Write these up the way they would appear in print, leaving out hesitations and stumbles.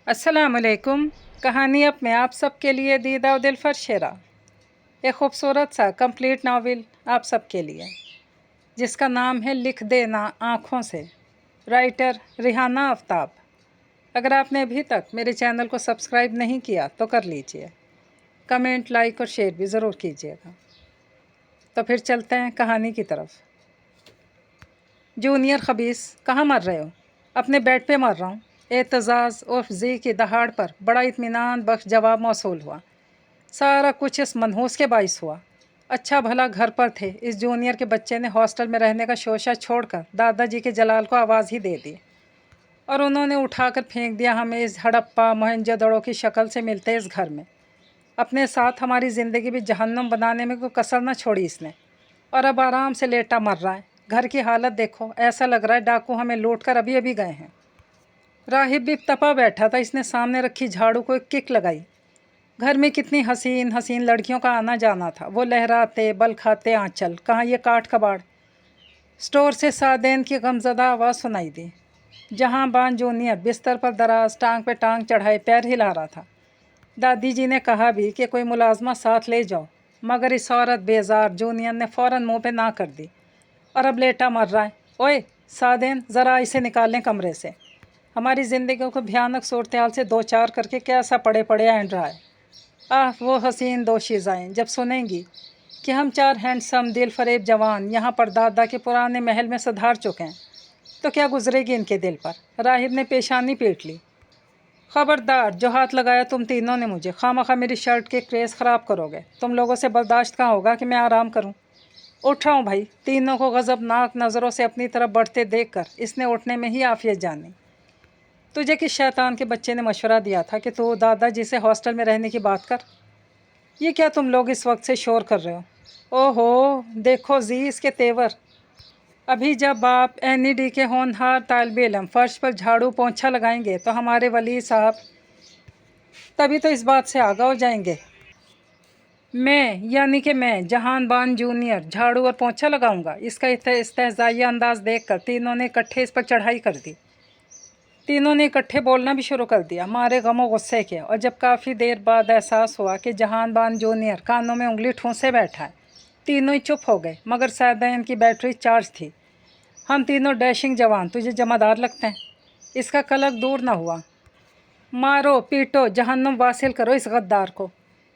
अस्सलाम वालेकुम। कहानी अब मैं आप सब के लिए दीदा और दिलफर शेरा, एक खूबसूरत सा कंप्लीट नावल आप सब के लिए, जिसका नाम है लिख देना आँखों से। राइटर रिहाना आफ्ताब। अगर आपने अभी तक मेरे चैनल को सब्सक्राइब नहीं किया तो कर लीजिए, कमेंट, लाइक और शेयर भी ज़रूर कीजिएगा। तो फिर चलते हैं कहानी की तरफ। जूनियर खबीस, कहाँ मर रहे हो? अपने बेड पे मर रहा हूँ। एतजाज़ और जी की दहाड़ पर बड़ा इत्मीनान बख्श जवाब मौसूल हुआ। सारा कुछ इस मनहूस के बाइस हुआ। अच्छा भला घर पर थे, इस जूनियर के बच्चे ने हॉस्टल में रहने का शोशा छोड़कर दादाजी के जलाल को आवाज़ ही दे दी और उन्होंने उठाकर फेंक दिया हमें इस हड़प्पा मोहनजोदड़ो की शक्ल से मिलते इस घर में। अपने साथ हमारी ज़िंदगी भी जहन्नुम बनाने में कोई कसर न छोड़ी इसने, और अब आराम से लेटा मर रहा है। घर की हालत देखो, ऐसा लग रहा है डाकू हमें लूट कर अभी अभी गए हैं। राहिब भी तपा बैठा था, इसने सामने रखी झाड़ू को एक किक लगाई। घर में कितनी हसीन हसीन लड़कियों का आना जाना था, वो लहराते बल खाते आंचल, कहाँ ये काट कबाड़। स्टोर से सादेन की गमज़दा आवाज़ सुनाई दी। जहाँ बान जूनियर बिस्तर पर दराज टांग पे टांग चढ़ाए पैर हिला रहा था। दादी जी ने कहा भी कि कोई मुलाजमा साथ ले जाओ, मगर इस औरत बेजार जूनियर ने फ़ौरन मुंह पे ना कर दी और अब लेटा मर रहा है। ओए सादेन, ज़रा इसे निकालें कमरे से। हमारी ज़िंदगी को भयानक सूरत हाल से दो चार करके कैसा पड़े पड़े आन रहा है। वो हसीन दोशीज़ाएँ जब सुनेंगी कि हम चार हैंडसम दिल फरेब जवान यहाँ पर दादा के पुराने महल में सुधार चुके हैं, तो क्या गुजरेगी इनके दिल पर। राहिब ने पेशानी पीट ली। ख़बरदार, जो हाथ लगाया तुम तीनों ने मुझे, खामखा मेरी शर्ट के क्रेज़ ख़राब करोगे। तुम लोगों से बर्दाश्त कहाँ होगा कि मैं आराम करूँ। उठ रहा हूँ भाई। तीनों को गज़बनाक नज़रों से अपनी तरफ बढ़ते देखकर इसने उठने में ही आफियत जानी। तुझे किस शैतान के बच्चे ने मशवरा दिया था कि तू दादाजी से हॉस्टल में रहने की बात कर? ये क्या तुम लोग इस वक्त से शोर कर रहे हो? ओहो, देखो जी इसके तेवर। अभी जब बाप NED के होनहार तालिब इल्म फर्श पर झाड़ू पोंछा लगाएंगे तो हमारे वली साहब तभी तो इस बात से आगाह हो जाएंगे। मैं यानी कि मैं जहान बान जूनियर झाड़ू और पोंछा लगाऊंगा? इसका इस्तेहज़ाइया अंदाज देखकर तीनों ने इकट्ठे इस पर चढ़ाई कर दी। तीनों ने इकट्ठे बोलना भी शुरू कर दिया, मारे गमो गुस्से के। और जब काफ़ी देर बाद एहसास हुआ कि जहान बान जूनियर कानों में उंगली ठूंसे बैठा है, तीनों ही चुप हो गए। मगर सैदान की बैटरी चार्ज थी। हम तीनों डैशिंग जवान तुझे जमादार लगते हैं। इसका कलक दूर ना हुआ। मारो पीटो, जहन्नुम वासिल करो इस गद्दार को।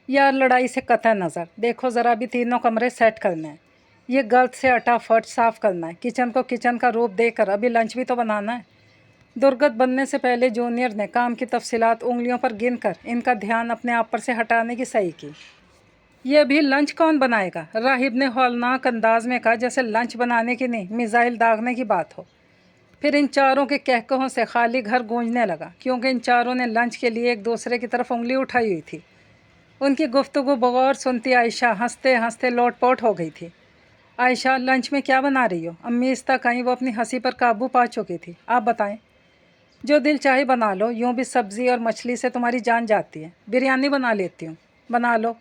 यार लड़ाई से कतई नज़र, देखो ज़रा भी तीनों कमरे सेट करने हैं। ये गलत से अटा फर्श साफ़ करना है। किचन को किचन का रूप देकर अभी लंच भी तो बनाना है। दुर्गत बनने से पहले जूनियर ने काम की तफसीलात उंगलियों पर गिनकर इनका ध्यान अपने आप पर से हटाने की सही की। ये अभी लंच कौन बनाएगा? राहिब ने हौलनाक अंदाज में कहा, जैसे लंच बनाने की नहीं मिसाइल दागने की बात हो। फिर इन चारों के कहकहों से खाली घर गूंजने लगा, क्योंकि इन चारों ने लंच के लिए एक दूसरे की तरफ उंगली उठाई हुई थी। उनकी गुफ्तगू बगौर सुनती आयशा हंसते हंसते लोटपोट हो गई थी। आयशा, लंच में क्या बना रही हो? अम्मी इस तक कहीं वो अपनी हंसी पर काबू पा चुकी थी। आप बताएं। जो दिल चाहे बना लो, यूँ भी सब्ज़ी और मछली से तुम्हारी जान जाती है। बिरयानी बना लेती हूँ। बना लो।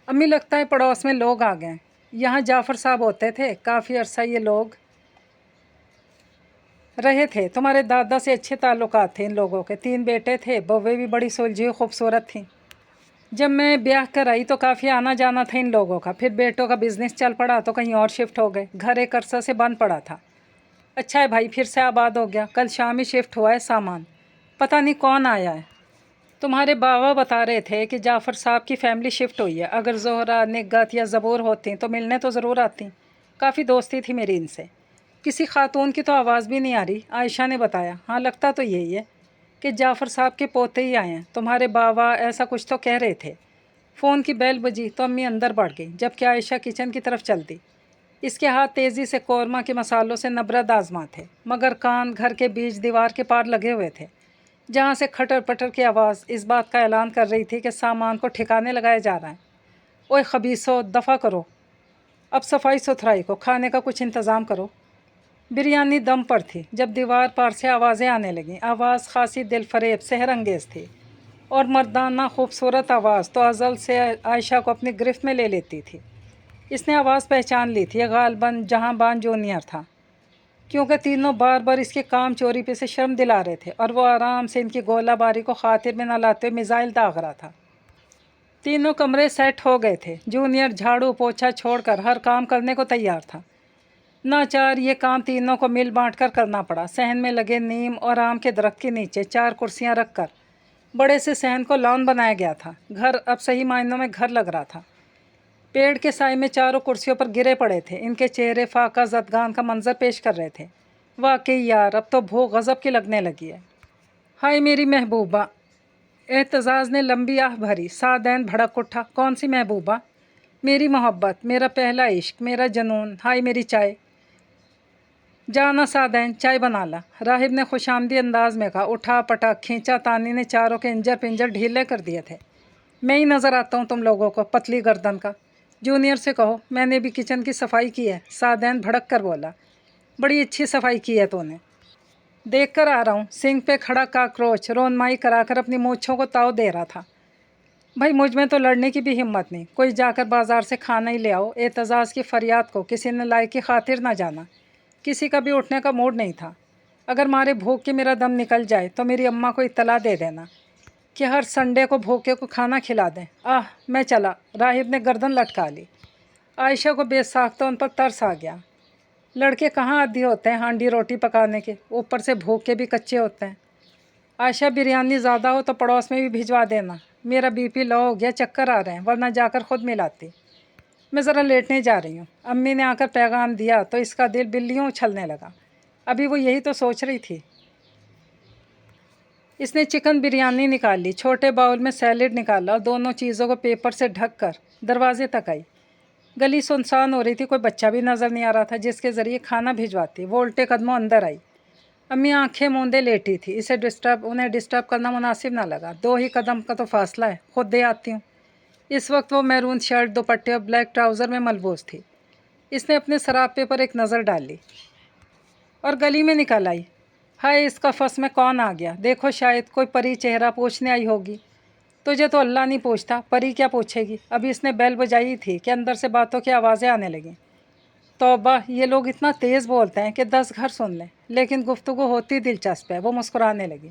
अम्मी, लगता है पड़ोस में लोग आ गए। यहाँ जाफ़र साहब होते थे, काफ़ी अरसा ये लोग रहे थे। तुम्हारे दादा से अच्छे ताल्लुकात थे इन लोगों के। 3 बेटे थे, बहुएं भी बड़ी सुलझी खूबसूरत थीं। जब मैं ब्याह कर आई तो काफ़ी आना जाना था इन लोगों का। फिर बेटों का बिज़नेस चल पड़ा तो कहीं और शिफ्ट हो गए। घर एक अरसा से बंद पड़ा था। अच्छा है भाई, फिर से आबाद हो गया। कल शाम ही शिफ्ट हुआ है सामान। पता नहीं कौन आया है। तुम्हारे बाबा बता रहे थे कि जाफ़र साहब की फ़ैमिली शिफ्ट हुई है। अगर ज़ोहरा, निगत या ज़बूर होती तो मिलने तो ज़रूर आती। काफ़ी दोस्ती थी मेरी इनसे। किसी खातून की तो आवाज़ भी नहीं आ रही। आयशा ने बताया। हाँ, लगता तो यही है कि जाफ़र साहब के पोते ही आए हैं। तुम्हारे बाबा ऐसा कुछ तो कह रहे थे। फ़ोन की बेल बजी तो अम्मी अंदर बढ़ गई, जबकि आयशा किचन की तरफ चल दी। इसके हाथ तेज़ी से कौरमा के मसालों से नबरद आज़मा थे, मगर कान घर के बीच दीवार के पार लगे हुए थे, जहाँ से खटर पटर की आवाज़ इस बात का ऐलान कर रही थी कि सामान को ठिकाने लगाया जा रहा है। ओए खबीसो, दफ़ा करो। अब सफाई सुथराई को, खाने का कुछ इंतज़ाम करो। बिरयानी दम पर थी जब दीवार पार से आवाज़ें आने लगीं। आवाज़ खासी दिलफरेब सेहर अंगेज़ थी और मर्दाना खूबसूरत आवाज़ तो अज़ल से आयशा को अपनी गिरफ्त में ले लेती थी। इसने आवाज़ पहचान ली थी। गालबन जहाँ बान जूनियर था। کیونکہ تینوں بار بار اس کے کام چوری پہ سے شرم دلا رہے تھے اور وہ آرام سے ان کی گولہ باری کو خاطر میں نہ لاتے ہوئے میزائل داغ رہا تھا۔ تینوں کمرے سیٹ ہو گئے تھے۔ جونیئر جھاڑو پوچھا چھوڑ کر ہر کام کرنے کو تیار تھا۔ ناچار یہ کام تینوں کو مل بانٹ کر کرنا پڑا۔ صحن میں لگے نیم اور آم کے درخت کے نیچے 4 کرسیاں رکھ کر بڑے سے صحن کو لان بنایا گیا تھا۔ گھر اب صحیح معنوں میں گھر لگ رہا تھا۔ پیڑ کے سائے میں چاروں کرسیوں پر گرے پڑے تھے۔ ان کے چہرے فاقہ زدگان کا منظر پیش کر رہے تھے۔ واقعی یار اب تو بھوک غضب کی لگنے لگی ہے۔ ہائے میری محبوبہ! اعتزاز نے لمبی آہ بھری۔ سعدین بھڑک اٹھا۔ کون سی محبوبہ؟ میری محبت، میرا پہلا عشق، میرا جنون، ہائے میری چائے! جانا سعدین، چائے بنا لا، راہب نے خوش آمدی انداز میں کہا۔ اٹھا پٹک کھینچا تانی نے چاروں کے انجر پنجر ڈھیلے کر دیے تھے۔ میں ہی نظر آتا ہوں تم لوگوں کو، پتلی گردن کا۔ جونیئر سے کہو میں نے بھی کچن کی صفائی کی ہے، سعدین بھڑک کر بولا۔ بڑی اچھی صفائی کی ہے تو نے۔ دیکھ کر آ رہا ہوں۔ سنک پہ کھڑا کاکروچ رونمائی کرا کر اپنی مونچھوں کو تاؤ دے رہا تھا۔ بھائی مجھ میں تو لڑنے کی بھی ہمت نہیں، کوئی جا کر بازار سے کھانا ہی لے آؤ۔ اعتزاز کی فریاد کو کسی نے لائق کی خاطر نہ جانا۔ کسی کا بھی اٹھنے کا موڈ نہیں تھا۔ اگر مارے بھوک کے میرا دم نکل جائے تو میری اماں کو اطلاع دے دینا کہ ہر سنڈے کو بھوکے کو کھانا کھلا دیں۔ میں چلا۔ راہب نے گردن لٹکا لی۔ عائشہ کو بے ساختہ ان پر ترس آ گیا۔ لڑکے کہاں عادی ہوتے ہیں ہانڈی روٹی پکانے کے، اوپر سے بھوک کے بھی کچے ہوتے ہیں۔ عائشہ بریانی زیادہ ہو تو پڑوس میں بھی بھجوا دینا، میرا بی پی لو ہو گیا، چکر آ رہے ہیں، ورنہ جا کر خود ملاتی۔ میں ذرا لیٹنے جا رہی ہوں۔ امی نے آ کر پیغام دیا تو اس کا دل بلیوں اچھلنے لگا۔ ابھی وہ یہی تو سوچ رہی تھی۔ اس نے چکن بریانی نکال لی، چھوٹے باؤل میں سیلیڈ نکالا اور دونوں چیزوں کو پیپر سے ڈھک کر دروازے تک آئی۔ گلی سنسان ہو رہی تھی، کوئی بچہ بھی نظر نہیں آ رہا تھا جس کے ذریعے کھانا بھجواتی۔ وہ الٹے قدموں اندر آئی۔ امی آنکھیں موندے لیٹی تھی۔ انہیں ڈسٹرب کرنا مناسب نہ لگا۔ 2 ہی قدم کا تو فاصلہ ہے، خود دے آتی ہوں۔ اس وقت وہ میرون شرٹ، دوپٹے اور بلیک ٹراؤزر میں ملبوس تھی۔ اس نے اپنے سراپے پر ایک نظر ڈالی اور گلی میں نکل آئی۔ ہائے اس قفس میں کون آ گیا؟ دیکھو شاید کوئی پری چہرہ پوچھنے آئی ہوگی۔ تجھے تو اللہ نہیں پوچھتا، پری کیا پوچھے گی؟ ابھی اس نے بیل بجائی تھی کہ اندر سے باتوں کی آوازیں آنے لگیں۔ توبہ، یہ لوگ اتنا تیز بولتے ہیں کہ 10 گھر سن لیں، لیکن گفتگو ہوتی دلچسپ ہے۔ وہ مسکرانے لگی۔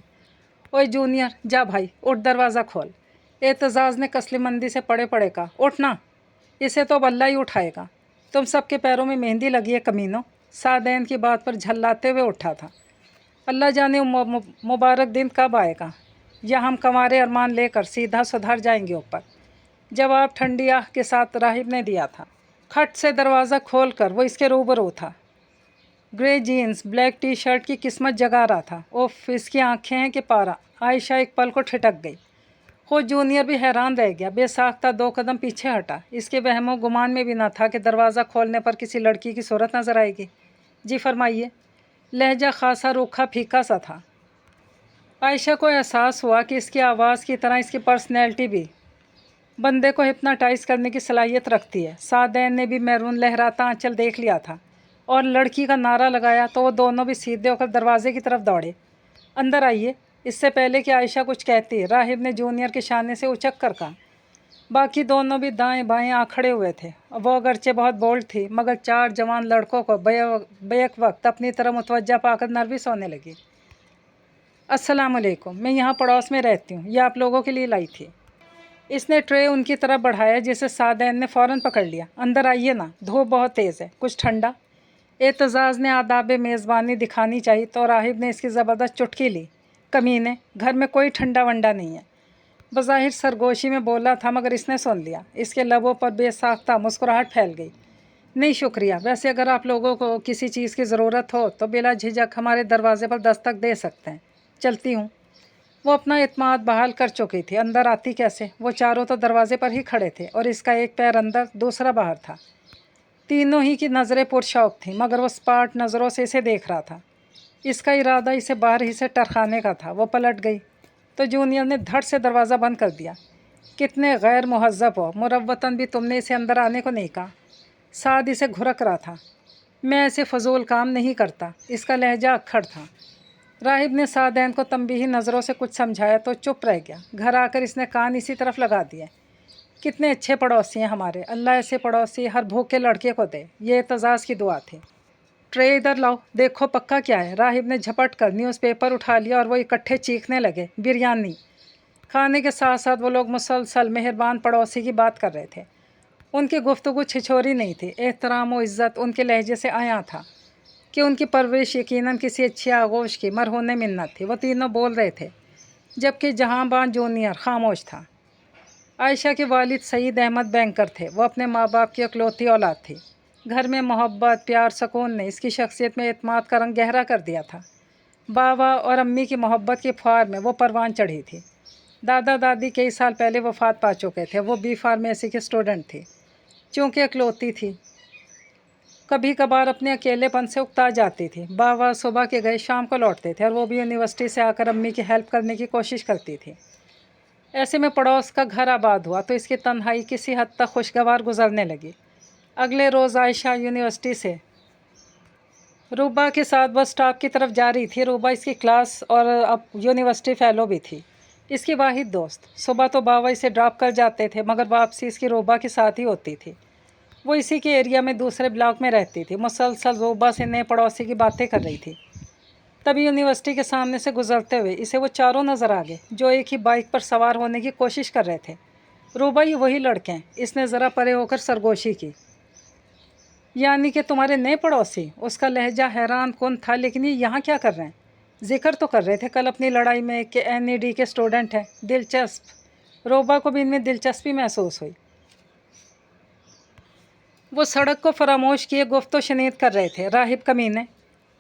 اوئے جونیئر، جا بھائی اٹھ، دروازہ کھول۔ اعتزاز نے کسلی مندی سے پڑے پڑے کہا۔ اٹھنا، اسے تو اب اللہ ہی اٹھائے گا۔ تم سب کے پیروں میں مہندی لگی ہے کمینوں۔ سعدین کی بات پر جھلاتے ہوئے اٹھا تھا۔ اللہ جانے مبارک دن کب آئے گا، یا ہم کنوارے ارمان لے کر سیدھا سدھر جائیں گے اوپر۔ جواب ٹھنڈی آہ کے ساتھ راہب نے دیا تھا۔ کھٹ سے دروازہ کھول کر وہ اس کے روبرو تھا۔ گرے جینز، بلیک ٹی شرٹ کی قسمت جگا رہا تھا۔ اوف، اس کی آنکھیں ہیں کہ پارا! عائشہ ایک پل کو ٹھٹک گئی۔ خود جونیئر بھی حیران رہ گیا، بے ساختہ 2 قدم پیچھے ہٹا۔ اس کے وہم و گمان میں بھی نہ تھا کہ دروازہ کھولنے پر کسی لڑکی کی صورت نظر آئے گی۔ جی فرمائیے۔ لہجہ خاصا روکھا پھیکا سا تھا۔ عائشہ کو احساس ہوا کہ اس کی آواز کی طرح اس کی پرسنالٹی بھی بندے کو ہپناٹائز کرنے کی صلاحیت رکھتی ہے۔ سعدین نے بھی میرون لہراتا آنچل دیکھ لیا تھا اور لڑکی کا نعرہ لگایا تو وہ دونوں بھی سیدھے ہو کر دروازے کی طرف دوڑے۔ اندر آئیے۔ اس سے پہلے کہ عائشہ کچھ کہتی، راہب نے جونیئر کے شانے سے اچک کر کہا۔ باقی دونوں بھی دائیں بائیں آ کھڑے ہوئے تھے۔ وہ اگرچہ بہت بولڈ تھی، مگر 4 جوان لڑکوں کو بیک وقت اپنی طرف متوجہ پا کر نروس ہونے لگی۔ السلام علیکم، میں یہاں پڑوس میں رہتی ہوں، یہ آپ لوگوں کے لیے لائی تھی۔ اس نے ٹرے ان کی طرف بڑھایا جسے سعدین نے فوراً پکڑ لیا۔ اندر آئیے نا، دھوپ بہت تیز ہے، کچھ ٹھنڈا؟ اعتزاز نے آداب میزبانی دکھانی چاہی تو راہب نے اس کی زبردست چٹکی لی۔ کمینے، گھر میں کوئی ٹھنڈا ونڈا نہیں ہے۔ بظاہر سرگوشی میں بولا تھا مگر اس نے سن لیا۔ اس کے لبوں پر بے ساختہ مسکراہٹ پھیل گئی۔ نہیں شکریہ، ویسے اگر آپ لوگوں کو کسی چیز کی ضرورت ہو تو بلا جھجک ہمارے دروازے پر دستک دے سکتے ہیں۔ چلتی ہوں۔ وہ اپنا اعتماد بحال کر چکی تھی، اندر آتی کیسے؟ وہ چاروں تو دروازے پر ہی کھڑے تھے اور اس کا ایک پیر اندر دوسرا باہر تھا۔ تینوں ہی کی نظریں پرشوق تھیں مگر وہ سپاٹ نظروں سے اسے دیکھ رہا تھا۔ اس کا ارادہ اسے باہر ہی سے ٹرخانے کا تھا۔ وہ پلٹ گئی تو جونیئر نے دھڑ سے دروازہ بند کر دیا۔ کتنے غیر مہذب ہو، مروتاً بھی تم نے اسے اندر آنے کو نہیں کہا۔ سعد اسے گھرک رہا تھا۔ میں ایسے فضول کام نہیں کرتا۔ اس کا لہجہ اکھڑ تھا۔ راہب نے سعدین کو تنبیہی نظروں سے کچھ سمجھایا تو چپ رہ گیا۔ گھر آ کر اس نے کان اسی طرف لگا دیے۔ کتنے اچھے پڑوسی ہیں ہمارے، اللہ ایسے پڑوسی ہر بھوکے لڑکے کو دے، یہ اعتزاز کی دعا تھی۔ ट्रे इधर लाओ, देखो पक्का क्या है। राहिब ने झपट कर न्यूज़ पेपर उठा लिया और वो इकट्ठे चीखने लगे, बिरयानी। खाने के साथ साथ वो लोग मुसलसल मेहरबान पड़ोसी की बात कर रहे थे। उनकी गुफ्तगू छिछोरी नहीं थी, एहतराम व इज़्ज़त उनके लहजे से आया था कि उनकी परवरिश यकीनन किसी अच्छी आगोश की मरहूने मिन्नत थी। वो तीनों बोल रहे थे जबकि जहांबान जूनियर खामोश था। आयशा के वालिद सईद अहमद बैंकर थे। वो अपने माँ बाप की इकलौती औलाद थी। घर में मोहब्बत, प्यार, सुकून ने इसकी शख्सियत में एतमाद का रंग गहरा कर दिया था। बाबा और अम्मी की मोहब्बत की फुहार में वो परवान चढ़ी थी। दादा दादी कई साल पहले वफात पा चुके थे। वो बी फार्मेसी के स्टूडेंट थी। चूँकि इकलौती थी, कभी कभार अपने अकेलेपन से उकता जाती थी। बाबा सुबह के गए शाम को लौटते थे और वो भी यूनिवर्सिटी से आकर अम्मी की हेल्प करने की कोशिश करती थी। ऐसे में पड़ोस का घर आबाद हुआ तो इसकी तन्हाई किसी हद तक खुशगवार गुजरने लगी। अगले रोज़ आयशा यूनिवर्सिटी से रूबा के साथ बस स्टॉप की तरफ जा रही थी। रूबा इसकी क्लास और अब यूनिवर्सिटी फ़ेलो भी थी, इसकी वाहिद दोस्त। सुबह तो बाबा इसे ड्रॉप कर जाते थे मगर वापसी इसकी रूबा के साथ ही होती थी। वो इसी के एरिया में दूसरे ब्लॉक में रहती थी। मुसलसल रूबा से नए पड़ोसी की बातें कर रही थी। तभी यूनिवर्सिटी के सामने से गुजरते हुए इसे वो चारों नज़र आ गए जो एक ही बाइक पर सवार होने की कोशिश कर रहे थे। रूबा, ये वही लड़के हैं। इसने ज़रा परे होकर सरगोशी की। यानी कि तुम्हारे नए पड़ोसी? उसका लहजा हैरान कुन था। लेकिन ये यहाँ क्या कर रहे हैं? जिक्र तो कर रहे थे कल अपनी लड़ाई में कि NED के स्टूडेंट हैं। दिलचस्प। रूबा को भी इनमें दिलचस्पी महसूस हुई। वो सड़क को फरामोश किए गुफ्तो शनीद कर रहे थे। राहिब कमीने,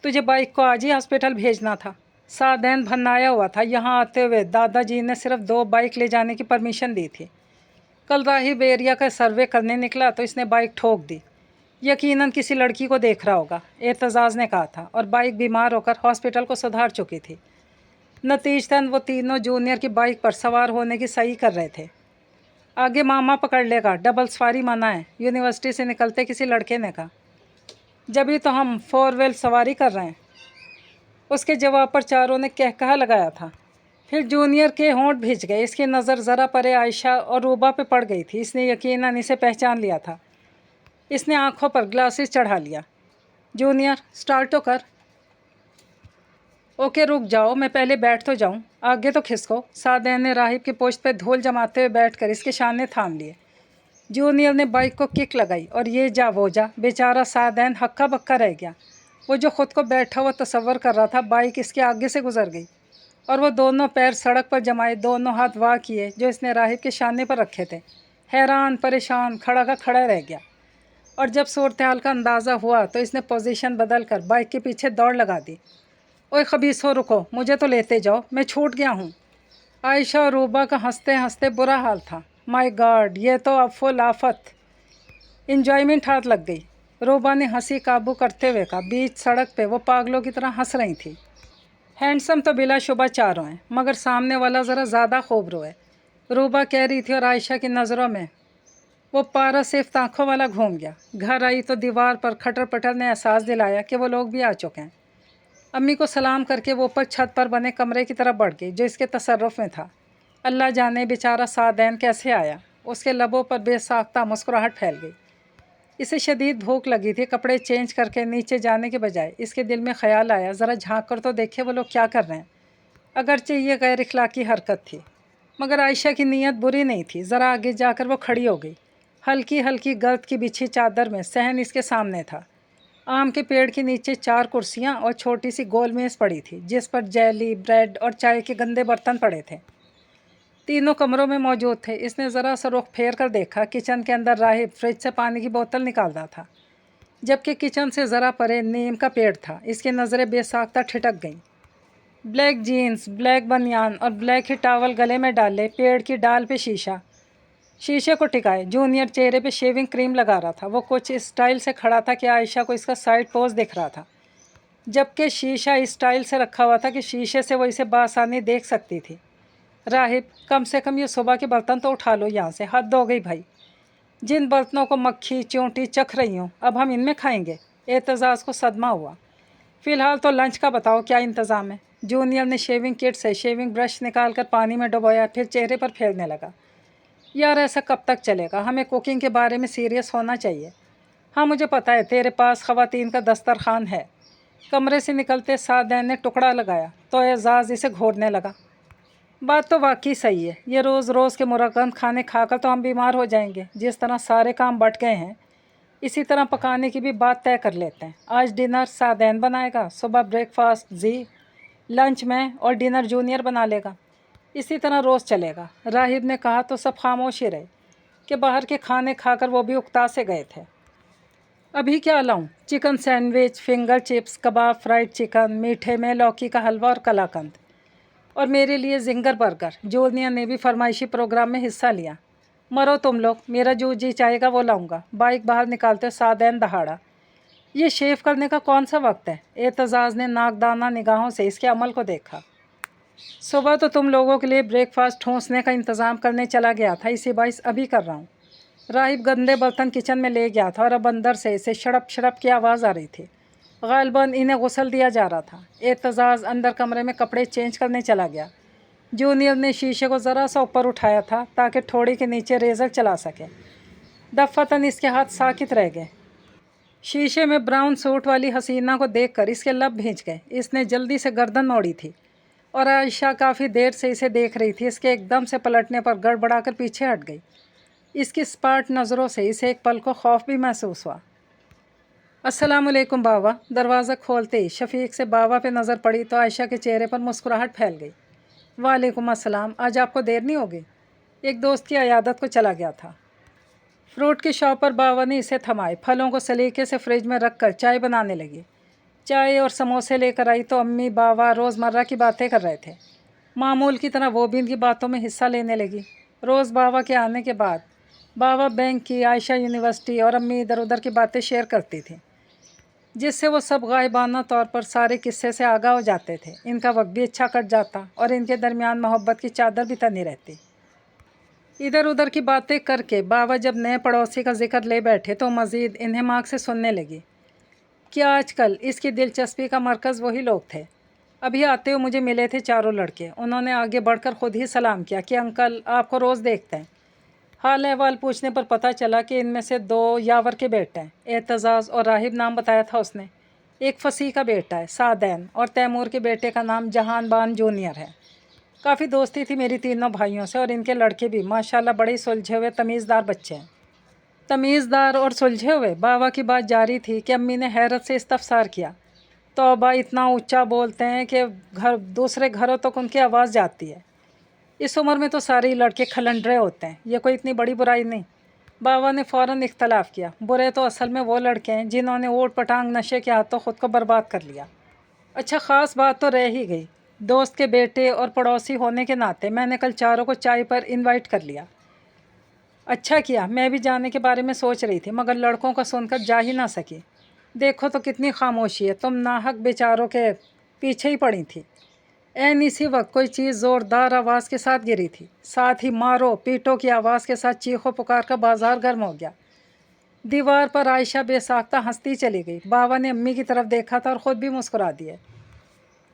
तुझे बाइक को आज ही हॉस्पिटल भेजना था। सादैन भन्नाया हुआ था। यहाँ आते हुए दादाजी ने सिर्फ 2 बाइक ले जाने की परमिशन दी थी। कल राहिब एरिया का सर्वे करने निकला तो इसने बाइक ठोक दी। यकीनन किसी लड़की को देख रहा होगा, एतजाज़ ने कहा था, और बाइक बीमार होकर हॉस्पिटल को सुधार चुकी थी। नतीजतन वो तीनों जूनियर की बाइक पर सवार होने की सही कर रहे थे। आगे मामा पकड़ लेगा, डबल सवारी मना है, यूनिवर्सिटी से निकलते किसी लड़के ने कहा। जब ही तो हम 4 व्हील सवारी कर रहे हैं, उसके जवाब पर चारों ने कहकहा लगाया था। फिर जूनियर के होंठ भिज गए। इसकी नज़र ज़रा परे आयशा और रूबा पे पड़ गई थी। इसने यकीनन इसे पहचान लिया था। इसने आंखों पर ग्लासेस चढ़ा लिया। जूनियर, स्टार्ट तो कर। ओके, रुक जाओ, मैं पहले बैठ तो जाऊं, आगे तो खिसको। सादैन ने राहिब की पोस्ट पे धूल जमाते हुए बैठकर इसके शाने थाम लिए। जूनियर ने बाइक को किक लगाई और ये जा वो जा। बेचारा सादैन हक्का बक्का रह गया। वो जो खुद को बैठा हुआ तसव्वुर कर रहा था, बाइक इसके आगे से गुजर गई और वो दोनों पैर सड़क पर जमाए, दोनों हाथ वाह किए जो इसने राहिब के शाने पर रखे थे। हैरान परेशान खड़ा का खड़ा रह गया। और जब सूरत हाल का अंदाज़ा हुआ तो इसने पोजीशन बदल कर बाइक के पीछे दौड़ लगा दी। ओए खबीसो, रुको, मुझे तो लेते जाओ, मैं छूट गया हूँ। आयशा और रूबा का हंसते हंसते बुरा हाल था। माय गॉड, ये तो अब फुल आफत। इंजॉयमेंट हाथ लग गई। रूबा ने हंसी काबू करते हुए कहा। बीच सड़क पे वो पागलों की तरह हंस रही थी। हैंडसम तो बिलाशुबा चारों हैं, मगर सामने वाला ज़रा ज़्यादा खूबरू है, रूबा कह रही थी। और आयशा की नज़रों में वो पारा सिर्फ आँखों वाला घूम गया। घर आई तो दीवार पर खटर पटर ने एहसास दिलाया कि वो लोग भी आ चुके हैं। अम्मी को सलाम करके वो ऊपर छत पर बने कमरे की तरफ बढ़ गई जो इसके तसर्रुफ में था। अल्लाह जाने बेचारा सादैन कैसे आया। उसके लबों पर बेसाख्ता मुस्कुराहट फैल गई। इसे शदीद भूख लगी थी। कपड़े चेंज करके नीचे जाने के बजाय इसके दिल में ख्याल आया, ज़रा झांक कर तो देखे वो लोग क्या कर रहे हैं। अगरचे ये गैर इखलाकी हरकत थी, मगर आयशा की नीयत बुरी नहीं थी। ज़रा आगे जाकर वो खड़ी हो गई। हल्की हल्की गर्द की बिछी चादर में सहन इसके सामने था। आम के पेड़ के नीचे 4 कुर्सियां और छोटी सी गोल मेज़ पड़ी थी जिस पर जेली, ब्रेड और चाय के गंदे बर्तन पड़े थे। तीनों कमरों में मौजूद थे। इसने ज़रा सा रुख फेर कर देखा। किचन के अंदर राहिब फ्रिज से पानी की बोतल निकाल रहा था, जबकि किचन से ज़रा परे नीम का पेड़ था। इसकी नज़रें बेसाख्ता ठिठक गईं। ब्लैक जीन्स, ब्लैक बनियान और ब्लैक ही टावल गले में डाले, पेड़ की डाल पे शीशे को टिकाए जूनियर चेहरे पे शेविंग क्रीम लगा रहा था। वो कुछ इस स्टाइल से खड़ा था कि आयशा को इसका साइड पोज दिख रहा था, जबकि शीशा इस स्टाइल से रखा हुआ था कि शीशे से वो इसे बासानी देख सकती थी। राहिब, कम से कम ये सुबह के बर्तन तो उठा लो यहाँ से, हद हो गई भाई। जिन बर्तनों को मक्खी चींटी चख रही हूँ, अब हम इनमें खाएंगे। एतजाज़ को सदमा हुआ। फ़िलहाल तो लंच का बताओ क्या इंतज़ाम है। जूनियर ने शेविंग किट से शेविंग ब्रश निकाल कर पानी में डुबोया, फिर चेहरे पर फेरने लगा। यार ऐसा कब तक चलेगा, हमें कुकिंग के बारे में सीरियस होना चाहिए। हाँ मुझे पता है तेरे पास ख़वातीन का दस्तरखान है। कमरे से निकलते सादैन ने टुकड़ा लगाया तो एजाज इसे घूरने लगा। बात तो वाकई सही है, ये रोज़ रोज़ के मुरगंद खाने खाकर तो हम बीमार हो जाएंगे। जिस तरह सारे काम बट गए हैं इसी तरह पकाने की भी बात तय कर लेते हैं। आज डिनर सादैन बनाएगा, सुबह ब्रेकफास्ट जी, लंच में और डिनर जूनियर बना लेगा। इसी तरह रोज़ चलेगा। राहिब ने कहा तो सब खामोश ही रहे कि बाहर के खाने खाकर वो भी उकता से गए थे। अभी क्या लाऊं? चिकन सैंडविच, फिंगर चिप्स, कबाब, फ्राइड चिकन, मीठे में लौकी का हलवा और कलाकंद, और मेरे लिए जिंगर बर्गर। जूनियर ने भी फरमाइशी प्रोग्राम में हिस्सा लिया। मरो तुम लोग, मेरा जो जी चाहेगा वो लाऊंगा। बाइक बाहर निकालते सादैन दहाड़ा। ये शेव करने का कौन सा वक्त है? एतजाज़ ने नाकदाना निगाहों से इसके अमल को देखा। सुबह तो तुम लोगों के लिए ब्रेकफास्ट ठूंसने का इंतज़ाम करने चला गया था, इसी बाइस अभी कर रहा हूँ। राहिब गंदे बर्तन किचन में ले गया था और अब अंदर से इसे शड़प शड़प की आवाज़ आ रही थी। गालिबन इन्हें गुस्ल दिया जा रहा था। एतजाज़ अंदर कमरे में कपड़े चेंज करने चला गया। जूनियर ने शीशे को ज़रा सा ऊपर उठाया था ताकि ठोड़ी के नीचे रेज़र चला सके। दफ़्फ़तन इसके हाथ साकित रह गए। शीशे में ब्राउन सूट वाली हसीना को देखकर इसके लब भींच गए। इसने जल्दी से गर्दन मोड़ी थी और आयशा काफ़ी देर से इसे देख रही थी। इसके एकदम से पलटने पर गड़बड़ाकर पीछे हट गई। इसकी स्पार्ट नज़रों से इसे एक पल को खौफ भी महसूस हुआ। अस्सलामुअलैकुम बाबा। दरवाज़ा खोलते ही शफीक से बाबा पे नज़र पड़ी तो आयशा के चेहरे पर मुस्कुराहट फैल गई। वालेकुम अस्सलाम, आज आपको देर नहीं होगी? एक दोस्त की अयादत को चला गया था। फ्रूट की शॉप पर बाबा ने इसे थमाए। फलों को सलीके से फ्रिज में रख कर चाय बनाने लगी। चाय और समोसे लेकर आई तो अम्मी बाबा रोज़मर्रा की बातें कर रहे थे। मामूल की तरह वो भी इनकी बातों में हिस्सा लेने लगी। रोज़ बाबा के आने के बाद बाबा बैंक की, आयशा यूनिवर्सिटी और अम्मी इधर उधर की बातें शेयर करती थी, जिससे वो सब गायबाना तौर पर सारे किस्से से आगाह हो जाते थे। इनका वक्त भी अच्छा कट जाता और इनके दरमियान मोहब्बत की चादर भी तनी रहती। इधर उधर की बातें करके बाबा जब नए पड़ोसी का जिक्र ले बैठे तो मज़ीद इन्हें से सुनने लगी कि आजकल इसकी दिलचस्पी का मरकज़ वही लोग थे। अभी आते हुए मुझे मिले थे चारों लड़के। उन्होंने आगे बढ़कर ख़ुद ही सलाम किया कि अंकल आपको रोज़ देखते हैं। हाल अहवाल पूछने पर पता चला कि इनमें से 2 यावर के बेटे हैं। एतजाज़ और राहिब नाम बताया था उसने। एक फसीह का बेटा है सादैन, और तैमूर के बेटे का नाम जहानबान जूनियर है। काफ़ी दोस्ती थी मेरी तीनों भाइयों से, और इनके लड़के भी माशाल्लाह बड़े सुलझे हुए तमीज़दार बच्चे हैं। तमीज़दार और सुलझे हुए? बाबा की बात जारी थी कि अम्मी ने हैरत से इस्तफसार किया। तौबा, इतना ऊंचा बोलते हैं कि दूसरे घरों तक उनकी आवाज़ जाती है। इस उम्र में तो सारे लड़के खलंडरे होते हैं, ये कोई इतनी बड़ी बुराई नहीं। बाबा ने फ़ौरन इख्तलाफ किया। बुरे तो असल में वो लड़के हैं जिन्होंने ऊट पटांग नशे के हाथों ख़ुद को बर्बाद कर लिया। अच्छा, ख़ास बात तो रह ही गई। दोस्त के बेटे और पड़ोसी होने के नाते मैंने कल चारों को चाय पर इनवाइट कर लिया। अच्छा किया, मैं भी जाने के बारे में सोच रही थी मगर लड़कों का सुनकर जा ही ना सकी। देखो तो कितनी खामोशी है, तुम नाहक बेचारों के पीछे ही पड़ी थी। ऐन इसी वक्त कोई चीज़ ज़ोरदार आवाज़ के साथ गिरी थी। साथ ही मारो पीटो की आवाज़ के साथ चीखों पुकार का बाजार गर्म हो गया। दीवार पर आयशा बेसाख्ता हंसती चली गई। बाबा ने अम्मी की तरफ देखा था और ख़ुद भी मुस्कुरा दिए।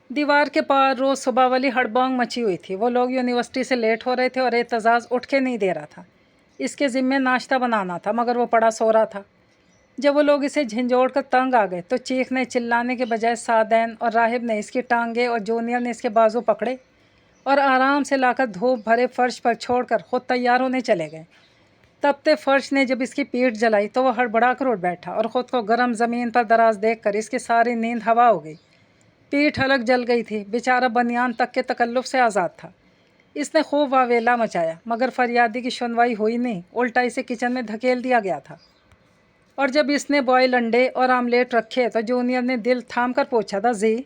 दीवार के पार रोज़ सुबह वाली हड़बोंग मची हुई थी। वो लोग यूनिवर्सिटी से लेट हो रहे थे और एतजाज़ उठ के नहीं दे रहा था। इसके ज़िम्मे नाश्ता बनाना था मगर वो पड़ा सो रहा था। जब वो लोग इसे झंझोड़ कर तंग आ गए तो चीखने चिल्लाने के बजाय सादैन और राहिब ने इसकी टांगे और जूनियर ने इसके बाजू पकड़े और आराम से लाकर धूप भरे फर्श पर छोड़कर ख़ुद तैयार होने चले गए। तपते फर्श ने जब इसकी पीठ जलाई तो वह हड़बड़ा कर उठ बैठा और ख़ुद को गर्म ज़मीन पर दराज देखकर इसकी सारी नींद हवा हो गई। पीठ अलग जल गई थी। बेचारा बनियान तक के तकल्लुफ़ से आज़ाद था। इसने खूब वावेला मचाया मगर फरियादी की सुनवाई हुई नहीं। उल्टा इसे किचन में धकेल दिया गया था। और जब इसने बॉयल अंडे और आमलेट रखे तो जूनियर ने दिल थाम कर पूछा था, जी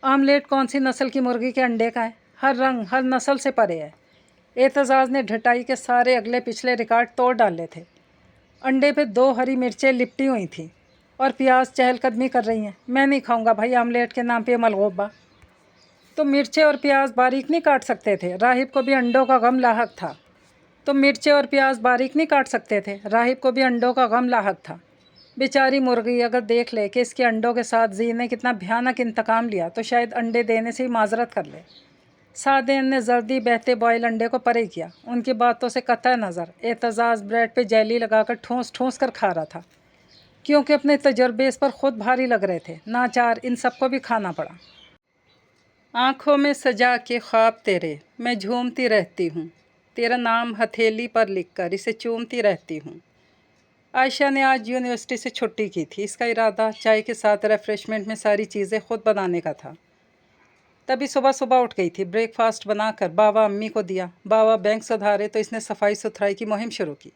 आमलेट कौन सी नस्ल की मुर्गी के अंडे का है? हर रंग हर नस्ल से परे है। एतजाज़ ने ढटाई के सारे अगले पिछले रिकॉर्ड तोड़ डाले थे। अंडे पे 2 हरी मिर्चें लिपटी हुई थी और प्याज चहलकदमी कर रही हैं। मैं नहीं खाऊंगा भाई आमलेट के नाम पे मलगूबा। तो मिर्चें और प्याज बारीक नहीं काट सकते थे? राहिब को भी अंडों का गम लाहक था। तो मिर्चें और प्याज बारीक नहीं काट सकते थे? राहिब को भी अंडों का गम लाहक था। बेचारी मुर्गी अगर देख ले कि इसके अंडों के साथ जी ने कितना भयानक इंतकाम लिया तो शायद अंडे देने से ही माजरत कर ले। सादैन ने जर्दी बहते बॉयल अंडे को परे किया। उनकी बातों से कतई नज़र एतजाज़ ब्रेड पे जेली लगाकर ठूंस ठूंस कर खा रहा था। क्योंकि अपने तजर्बे इस पर खुद भारी लग रहे थे। नाचार इन सबको भी खाना पड़ा। आँखों में सजा के ख्वाब तेरे मैं झूमती रहती हूँ, तेरा नाम हथेली पर लिखकर इसे चूमती रहती हूँ। आयशा ने आज यूनिवर्सिटी से छुट्टी की थी। इसका इरादा चाय के साथ रेफ्रेशमेंट में सारी चीज़ें खुद बनाने का था। तभी सुबह सुबह उठ गई थी। ब्रेकफास्ट बनाकर बाबा अम्मी को दिया। बाबा बैंक सुधारे तो इसने सफाई सुथराई की मुहिम शुरू की।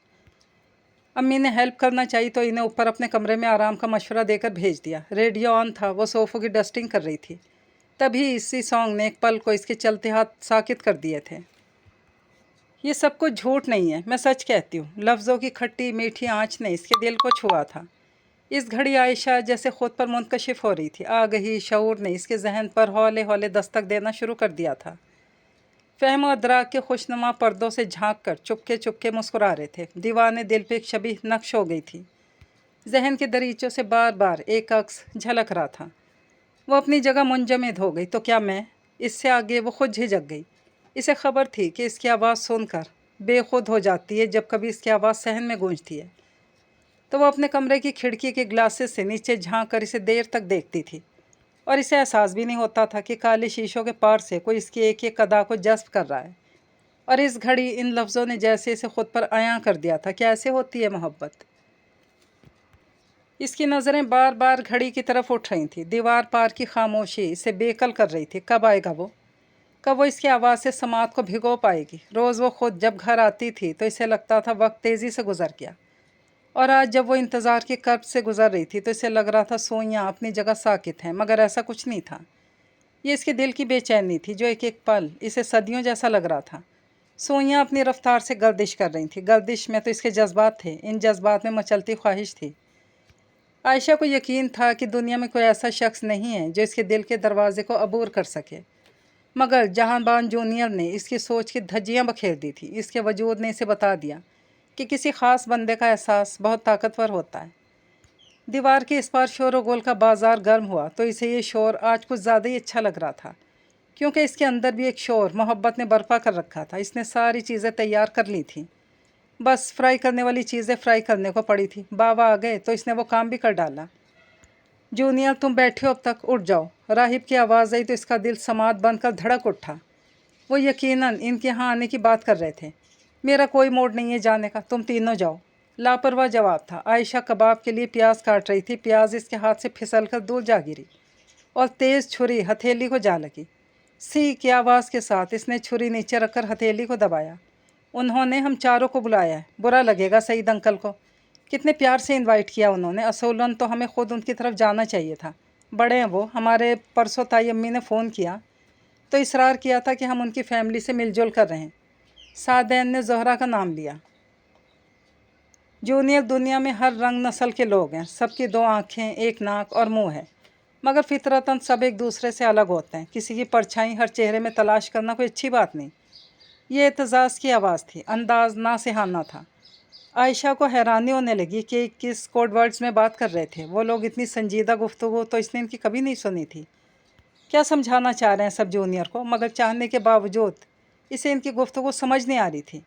अम्मी ने हेल्प करना चाहिए तो इन्हें ऊपर अपने कमरे में आराम का मशवरा देकर भेज दिया। रेडियो ऑन था, वो सोफ़ों की डस्टिंग कर रही थी। तभी इसी सॉन्ग ने एक पल को इसके चलते हाथ साकित कर दिए थे। ये सब कुछ झूठ नहीं है, मैं सच कहती हूँ। लफ्ज़ों की खट्टी मीठी आँच ने इसके दिल को छुआ था। इस घड़ी आयशा जैसे खुद पर मुंतकशिफ हो रही थी। आगही शऊर ने इसके जहन पर हौले हौले दस्तक देना शुरू कर दिया था। फ़हम और अदराक के खुशनुमा पर्दों से झांक कर चुपके चुपके मुस्कुरा रहे थे। दीवाने दिल पे एक शबीह नक्श हो गई थी। जहन के दरीचों से बार बार एक अक्स झलक रहा था। वो अपनी जगह मुंजमद हो गई तो क्या मैं? इससे आगे वो खुद झिझक गई। इसे खबर थी कि इसकी आवाज़ सुनकर बेखुद हो जाती है जब कभी इसकी आवाज़ सहन में गूंजती है। तो वो अपने कमरे की खिड़की के ग्लासेस से नीचे झांक कर इसे देर तक देखती थी और इसे एहसास भी नहीं होता था कि काले शीशों के पार से कोई इसकी एक एक अदा को जज्ब कर रहा है। और इस घड़ी इन लफ्ज़ों ने जैसे इसे खुद पर आया कर दिया था कि ऐसे होती है मोहब्बत। इसकी नज़रें बार बार घड़ी की तरफ उठ रही थी। दीवार पार की खामोशी इसे बेकल कर रही थी। कब आएगा वो? कब वो इसकी आवाज़ से समात को भिगो पाएगी? रोज़ वो खुद जब घर आती थी तो इसे लगता था वक्त तेज़ी से गुजर गया, और आज जब वो इंतज़ार के कर्ब से गुजर रही थी तो इसे लग रहा था सोइयाँ अपनी जगह साकित हैं। मगर ऐसा कुछ नहीं था। ये इसके दिल की बेचैनी थी जो एक एक पल इसे सदियों जैसा लग रहा था। सोइयाँ अपनी रफ्तार से गर्दिश कर रही थी। गर्दिश में तो इसके जज्बात थे, इन जज्बात में मचलती ख्वाहिश थी। आयशा को यकीन था कि दुनिया में कोई ऐसा शख्स नहीं है जो इसके दिल के दरवाजे को अबूर कर सके। मगर जहांबान जूनियर ने इसकी सोच की धज्जियाँ बखेर दी थी। इसके वजूद ने इसे बता दिया कि किसी ख़ास बंदे का एहसास बहुत ताकतवर होता है। दीवार के इस पार शोर व गोल का बाजार गर्म हुआ तो इसे ये शोर आज कुछ ज़्यादा ही अच्छा लग रहा था, क्योंकि इसके अंदर भी एक शोर मोहब्बत ने बर्पा कर रखा था। इसने सारी चीज़ें तैयार कर ली थी, बस फ्राई करने वाली चीज़ें फ्राई करने को पड़ी थी। बाबा आ गए तो इसने वो काम भी कर डाला। जूनियर तुम बैठे हो अब तक, उठ जाओ। राहिब की आवाज़ आई तो इसका दिल समात बंद कर धड़क उठा। वो यकीनन इनके यहाँ आने की बात कर रहे थे। मेरा कोई मूड नहीं है जाने का, तुम तीनों जाओ। लापरवाह जवाब था। आयशा कबाब के लिए प्याज काट रही थी। प्याज इसके हाथ से फिसल कर दूर जा गिरी और तेज़ छुरी हथेली को जा लगी। सी की आवाज़ के साथ इसने छुरी नीचे रखकर हथेली को दबाया। उन्होंने हम चारों को बुलाया है, बुरा लगेगा सईद अंकल को। कितने प्यार से इनवाइट किया उन्होंने। असूलन तो हमें ख़ुद उनकी तरफ जाना चाहिए था। बड़े हैं वो। हमारे परसों ताई अम्मी ने फ़ोन किया तो इसरार किया था कि हम उनकी फैमिली से मिलजुल कर रहें। सादैन ने ज़ोहरा का नाम लिया। जूनियर दुनिया में हर रंग नस्ल के लोग हैं। सबकी दो आँखें, एक नाक और मुंह है, मगर फितरतन सब एक दूसरे से अलग होते हैं। किसी की परछाई हर चेहरे में तलाश करना कोई अच्छी बात नहीं। ये एतज़ाज़ की आवाज़ थी, अंदाज नासिहाना था। आयशा को हैरानी होने लगी कि किस कोड वर्ड्स में बात कर रहे थे वो लोग। इतनी संजीदा गुफ्तगू तो इसने इनकी कभी नहीं सुनी थी। क्या समझाना चाह रहे हैं सब जूनियर को, मगर चाहने के बावजूद इसे इनकी गुफ्तगू समझ नहीं आ रही थी।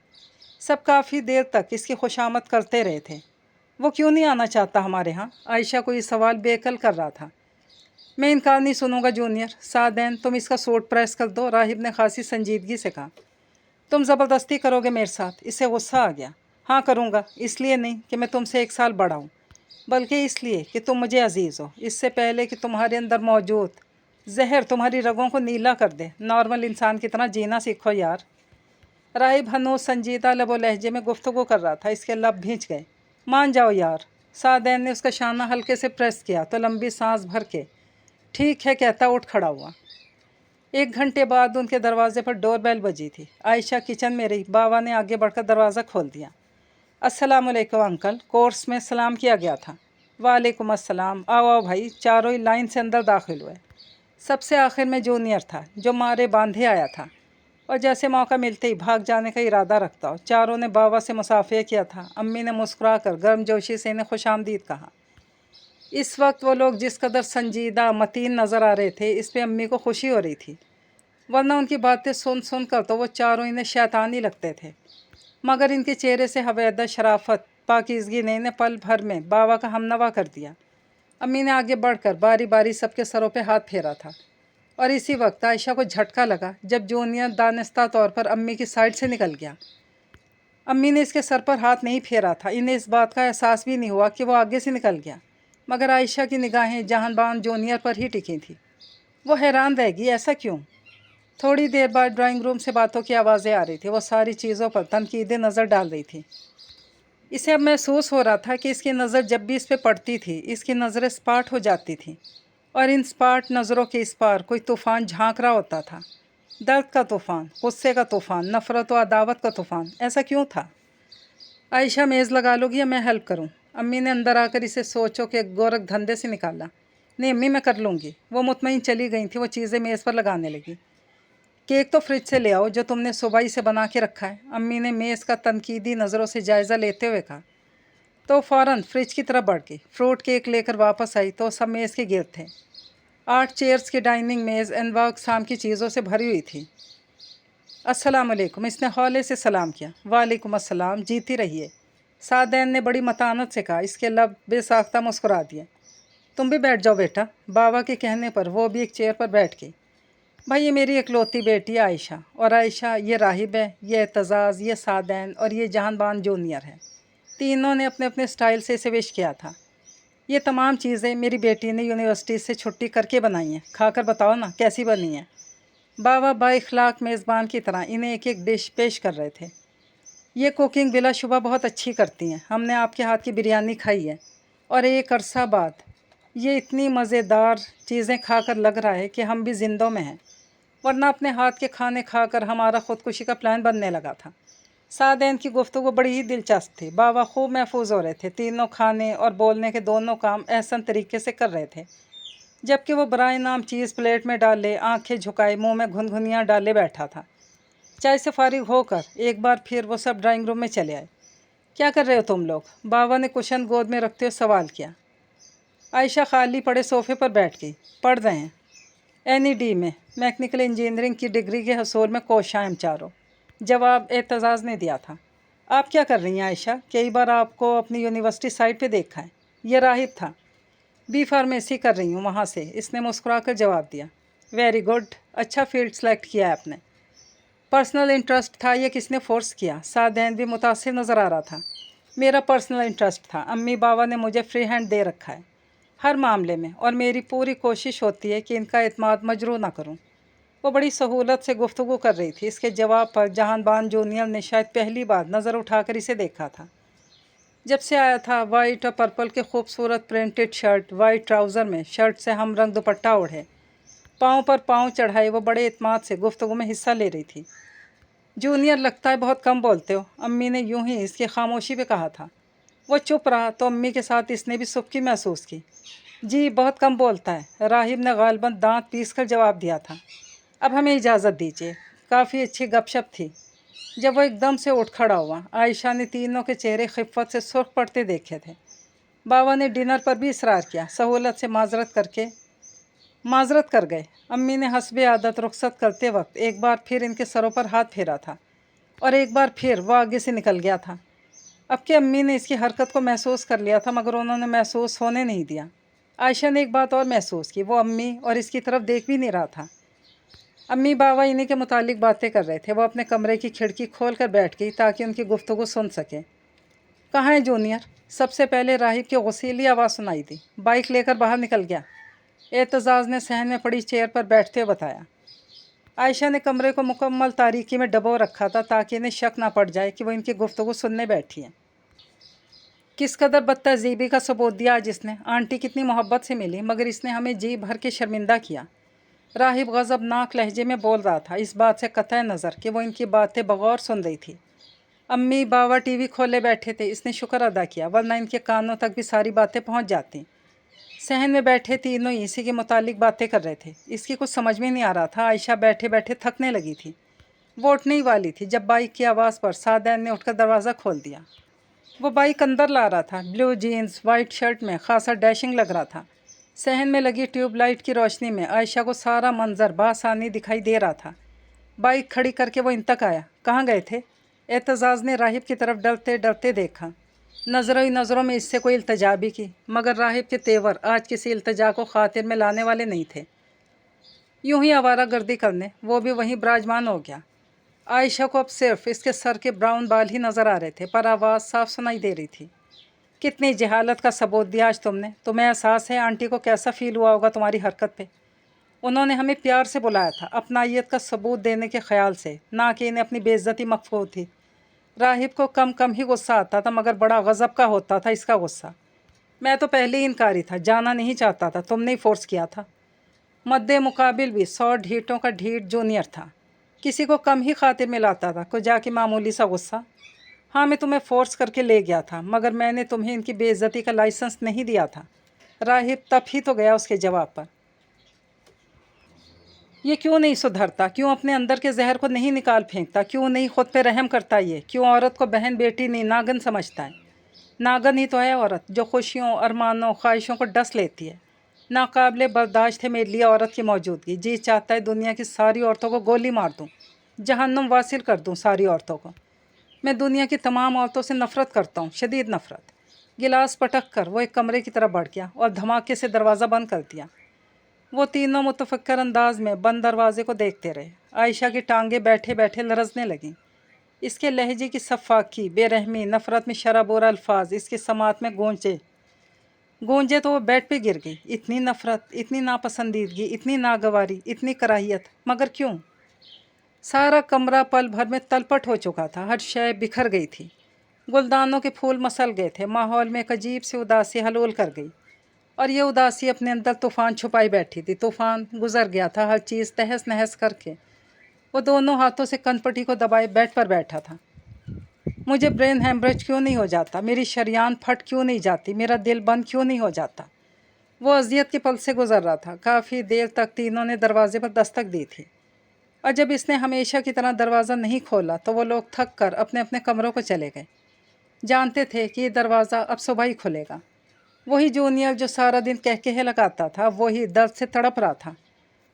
सब काफ़ी देर तक इसकी खुशामद करते रहे थे। वो क्यों नहीं आना चाहता हमारे यहाँ? आयशा को ये सवाल बेकल कर रहा था। मैं इनकार नहीं सुनूंगा जूनियर। सादैन तुम इसका सूट प्रेस कर दो, राहिब ने खासी संजीदगी से कहा। तुम ज़बरदस्ती करोगे मेरे साथ? इसे गुस्सा आ गया। हाँ करूँगा, इसलिए नहीं कि मैं तुमसे एक साल बड़ा हूँ, बल्कि इसलिए कि तुम मुझे अजीज़ हो। इससे पहले कि तुम्हारे अंदर मौजूद जहर तुम्हारी रगों को नीला कर दे, नॉर्मल इंसान की तरह जीना सीखो यार। राहिब हनूस संजीदा लबो लहजे में गुफ्तगू कर रहा था। इसके लब भींच गए। मान जाओ यार। सादैन ने उसका शाना हल्के से प्रेस किया तो लंबी सांस भर के ठीक है कहता उठ खड़ा हुआ। 1 घंटे बाद उनके दरवाजे पर डोरबेल बजी थी। आयशा किचन में रही। बाबा ने आगे बढ़कर दरवाज़ा खोल दिया। अस्सलामुअलैकुम अंकल। कोर्स में सलाम किया गया था। वालेकुम अस्सलाम। आओ आओ भाई। चारों ही लाइन से अंदर दाखिल हुए। सबसे आखिर में जूनियर था जो मारे बांधे आया था और जैसे मौका मिलते ही भाग जाने का इरादा रखता हो। चारों ने बाबा से मुसाफिया किया था। अम्मी ने मुस्कुराकर गर्मजोशी से इन्हें खुशामदीद कहा। इस वक्त वो लोग जिस कदर संजीदा मतीन नज़र आ रहे थे, इस पे अम्मी को खुशी हो रही थी, वरना उनकी बातें सुन सुन कर तो वो चारों इन्हें शैतान ही लगते थे। मगर इनके चेहरे से हवेदा शराफत पाकीज़गी ने पल भर में बाबा का हमनवा कर दिया। अम्मी ने आगे बढ़कर बारी बारी सबके सरों पे हाथ फेरा था और इसी वक्त आयशा को झटका लगा जब जूनियर दानिस्ता तौर पर अम्मी की साइड से निकल गया। अम्मी ने इसके सर पर हाथ नहीं फेरा था, इन्हें इस बात का एहसास भी नहीं हुआ कि वो आगे से निकल गया, मगर आयशा की निगाहें जहानबान जूनियर पर ही टिकी थी। वो हैरान रह गई, ऐसा क्यों? थोड़ी देर बाद ड्राइंग रूम से बातों की आवाज़ें आ रही थी। वो सारी चीज़ों पर तनकीदें नज़र डाल रही थी। इसे अब महसूस हो रहा था कि इसकी नज़र जब भी इस पर पड़ती थी, इसकी नज़रें स्पाट हो जाती थीं और इन स्पाट नज़रों के इस पार कोई तूफ़ान झांक रहा होता था। दर्द का तूफ़ान, गुस्से का तूफ़ान, नफ़रत और अदावत का तूफ़ान। ऐसा क्यों था? आयशा, मेज़ लगा लोगी या मैं हेल्प करूं? अम्मी ने अंदर आकर इसे सोचो के गोरख धंधे से निकाला। नहीं अम्मी, मैं कर लूँगी। वो मुतमईन चली गई थी। वो चीज़ें मेज़ पर लगाने लगी। केक तो फ्रिज से ले आओ जो तुमने सुबह ही से बना के रखा है, अम्मी ने मेज़ का तनकीदी नज़रों से जायज़ा लेते हुए कहा। तो फ़ौरन फ्रिज की तरफ बढ़ गई। फ्रूट केक लेकर वापस आई तो सब मेज़ के गिर्द थे। 8 चेयर्स की डाइनिंग मेज़ अनवा अक़साम की चीज़ों से भरी हुई थी। अस्सलाम वालेकुम, इसने हौले से सलाम किया। वालेकुम अस्सलाम, जीती रहिए, सादैन ने बड़ी मतानत से कहा। इसके लब बेसाख्ता मुस्कुरा दिए। तुम भी बैठ जाओ बेटा। बाबा के कहने पर वो भी एक चेयर पर बैठ गई। भाई, ये मेरी इकलौती बेटी है आयशा, और आयशा ये राहिब है, ये एतज़ाज़, ये सादैन और ये जहानबान जूनियर है। तीनों ने अपने अपने स्टाइल से इसे विश किया था। ये तमाम चीज़ें मेरी बेटी ने यूनिवर्सिटी से छुट्टी करके बनाई हैं। खाकर बताओ ना कैसी बनी है। बाबा बाइखलाक मेज़बान की तरह इन्हें एक एक डिश पेश कर रहे थे। ये कुकिंग बिलाशुबा बहुत अच्छी करती हैं। हमने आपके हाथ की बिरयानी खाई है और एक अरसा बाद ये इतनी मज़ेदार चीज़ें खाकर लग रहा है कि हम भी ज़िंदों में हैं, वरना अपने हाथ के खाने खाकर हमारा ख़ुदकुशी का प्लान बनने लगा था। सादैन की गुफ्तगू बड़ी ही दिलचस्प थी। बाबा खूब महफूज हो रहे थे। तीनों खाने और बोलने के दोनों काम एहसन तरीके से कर रहे थे, जबकि वो बराए नाम चीज़ प्लेट में डाले, आंखें झुकाए, मुंह में घुनघुनियाँ डाले बैठा था। चाय से फारिग होकर एक बार फिर वो सब ड्राइंग रूम में चले आए। क्या कर रहे हो तुम लोग? बाबा ने कुशन गोद में रखते हुए सवाल किया। आयशा खाली पड़े सोफ़े पर बैठ गई। पढ़ रहे हैं, NED में मैकेनिकल इंजीनियरिंग की डिग्री के हसूल में कोशां हम चारों, जवाब एतज़ाज़ ने दिया था। आप क्या कर रही हैं आयशा? कई बार आपको अपनी यूनिवर्सिटी साइट पे देखा है। ये राहिब था। B फार्मेसी कर रही हूँ वहाँ से, इसने मुस्कुरा कर जवाब दिया। वेरी गुड, अच्छा फील्ड सेलेक्ट किया है आपने। पर्सनल इंटरेस्ट था या किसने फ़ोर्स किया? सादैन भी मुतासिर नज़र आ रहा था। मेरा पर्सनल इंटरेस्ट था। अम्मी बाबा ने मुझे फ्री हैंड दे रखा है हर मामले में, और मेरी पूरी कोशिश होती है कि इनका एतमाद मजरूह ना करूं। वो बड़ी सहूलत से गुफ्तगू कर रही थी। इसके जवाब पर जहानबान जूनियर ने शायद पहली बार नज़र उठाकर इसे देखा था। जब से आया था, वाइट और पर्पल के खूबसूरत प्रिंटेड शर्ट, वाइट ट्राउज़र में शर्ट से हम रंग दुपट्टा ओढ़े, पाँव पर पाँव चढ़ाए वो बड़े एतमाद से गुफ्तगू में हिस्सा ले रही थी। जूनियर, लगता है बहुत कम बोलते हो, अम्मी ने यूं ही इसकी खामोशी पे कहा था। वो चुप रहा तो अम्मी के साथ इसने भी सुबकी महसूस की। जी बहुत कम बोलता है, राहिब ने गालबन दांत पीस कर जवाब दिया था। अब हमें इजाज़त दीजिए। काफ़ी अच्छी गपशप थी। जब वो एकदम से उठ खड़ा हुआ, आयशा ने तीनों के चेहरे खिफ़्फ़त से सुर्ख पड़ते देखे थे। बाबा ने डिनर पर भी इसरार किया। सहूलत से माजरत कर गए। अम्मी ने हस्बे आदत रुखसत करते वक्त एक बार फिर इनके सरों पर हाथ फेरा था और एक बार फिर वो आगे से निकल गया था। अब कि अम्मी ने इसकी हरकत को महसूस कर लिया था, मगर उन्होंने महसूस होने नहीं दिया। आयशा ने एक बात और महसूस की, वो अम्मी और इसकी तरफ देख भी नहीं रहा था। अम्मी बाबा इन्हीं के मुतालिक बातें कर रहे थे। वो अपने कमरे की खिड़की खोल कर बैठ गई ताकि उनकी गुफ्तगू सुन सके। कहाँ है जूनियर? सबसे पहले राहिब की गुस्सीली आवाज़ सुनाई दी। बाइक लेकर बाहर निकल गया, एतज़ाज़ ने सहन में पड़ी चेयर पर बैठते हुए बताया। आयशा ने कमरे को मुकम्मल तारीकी में डबो रखा था ताकि इन्हें शक ना पड़ जाए कि वो इनकी गुफ्तगू सुनने बैठी हैं। किस कदर बदतहज़ीबी का सबूत दिया आज इसने। आंटी कितनी मोहब्बत से मिली, मगर इसने हमें जी भर के शर्मिंदा किया। राहिब गज़बनाक लहजे में बोल रहा था, इस बात से कतई नज़र कि वो इनकी बातें बगौर सुन रही थी। अम्मी बाबा टीवी खोले बैठे थे। इसने शुक्र अदा किया, वरना इनके कानों तक भी सारी बातें पहुंच जाती। सहन में बैठे तीनों इसी के मुतालिक बातें कर रहे थे। इसकी कुछ समझ में नहीं आ रहा था। आयशा बैठे बैठे थकने लगी थी। वो उठने ही वाली थी जब बाइक की आवाज़ पर सादैन ने उठकर दरवाज़ा खोल दिया। वो बाइक अंदर ला रहा था। ब्लू जीन्स, वाइट शर्ट में खासा डैशिंग लग रहा था। सहन में लगी ट्यूबलाइट की रोशनी में आयशा को सारा मंजर बासानी दिखाई दे रहा था। बाइक खड़ी करके वो इन तक आया। कहाँ गए थे? एतज़ाज़ ने राहिब की तरफ डरते डरते देखा। नज़रों ही नज़रों में इससे कोई इल्तजा भी की, मगर राहिब के तेवर आज किसी इल्तजा को खातिर में लाने वाले नहीं थे। यूं ही आवारा गर्दी करने वो भी वहीं विराजमान हो गया। आयशा को अब सिर्फ इसके सर के ब्राउन बाल ही नज़र आ रहे थे, पर आवाज़ साफ सुनाई दे रही थी। कितनी जहालत का सबूत दिया आज तुमने। तुम्हें एहसास है आंटी को कैसा फ़ील हुआ होगा तुम्हारी हरकत पे। उन्होंने हमें प्यार से बुलाया था, अपनायत का सबूत देने के ख्याल से, ना कि इन्हें अपनी बेइज्जती मकफूर थी। राहिब को कम कम ही गुस्सा आता था, मगर बड़ा गज़ब का होता था इसका गुस्सा। मैं तो पहले ही इनकारी था, जाना नहीं चाहता था, तुमने ही फोर्स किया था। मद्दे मुकाबिल भी 100 ढीठों का ढीठ जूनियर था, किसी को कम ही खातिर में लाता था, को जाके मामूली सा गुस्सा। हाँ, मैं तुम्हें फ़ोर्स करके ले गया था, मगर मैंने तुम्हें इनकी बेइज्जती का लाइसेंस नहीं दिया था। राहिब तब ही तो गया उसके जवाब पर। ये क्यों नहीं सुधरता, क्यों अपने अंदर के जहर को नहीं निकाल फेंकता, क्यों नहीं खुद पे रहम करता, ये क्यों औरत को बहन बेटी नहीं नागन समझता है। नागन ही तो है औरत, जो खुशियों अरमानों ख्वाहिशों को डस लेती है। नाकाबिले बर्दाश्त है मेरे लिए औरत की मौजूदगी। जी चाहता है दुनिया की सारी औरतों को गोली मार दूँ, जहन्नुम वासिल कर दूँ सारी औरतों को। मैं दुनिया की तमाम औरतों से नफ़रत करता हूँ, शदीद नफ़रत। गिलास पटक कर वो एक कमरे की तरफ बढ़ गया और धमाके से दरवाज़ा बंद कर दिया। वो तीनों मुतफक्कर अंदाज में बंद दरवाजे को देखते रहे। आयशा की टांगें बैठे बैठे लरजने लगीं। इसके लहजे की सफाकी, बेरहमी, नफ़रत में शराबोर अल्फाज इसके समात में गूंजे तो वो बेड पे गिर गई। इतनी नफ़रत, इतनी नापसंदीदगी, इतनी नागवारी, इतनी कराहियत, मगर क्यों? सारा कमरा पल भर में तलपट हो चुका था, हर शय बिखर गई थी। गुलदानों के फूल मसल गए थे, माहौल में एक अजीब सी उदासी हलोल कर गई। और ये उदासी अपने अंदर तूफ़ान छुपाई बैठी थी। तूफ़ान गुजर गया था, हर चीज़ तहस नहस करके। वो दोनों हाथों से कनपटी को दबाए बेड पर बैठा था। मुझे ब्रेन हेमरेज क्यों नहीं हो जाता, मेरी शरियान फट क्यों नहीं जाती, मेरा दिल बंद क्यों नहीं हो जाता। वो अजियत के पल से गुजर रहा था। काफ़ी देर तक तीनों ने दरवाजे पर दस्तक दी थी, और जब इसने हमेशा की तरह दरवाज़ा नहीं खोला तो वो लोग थक कर अपने अपने कमरों को चले गए। जानते थे कि ये दरवाज़ा अब सुबह ही खुलेगा। वही जूनियर जो सारा दिन कहकहे लगाता था, वही दर्द से तड़प रहा था।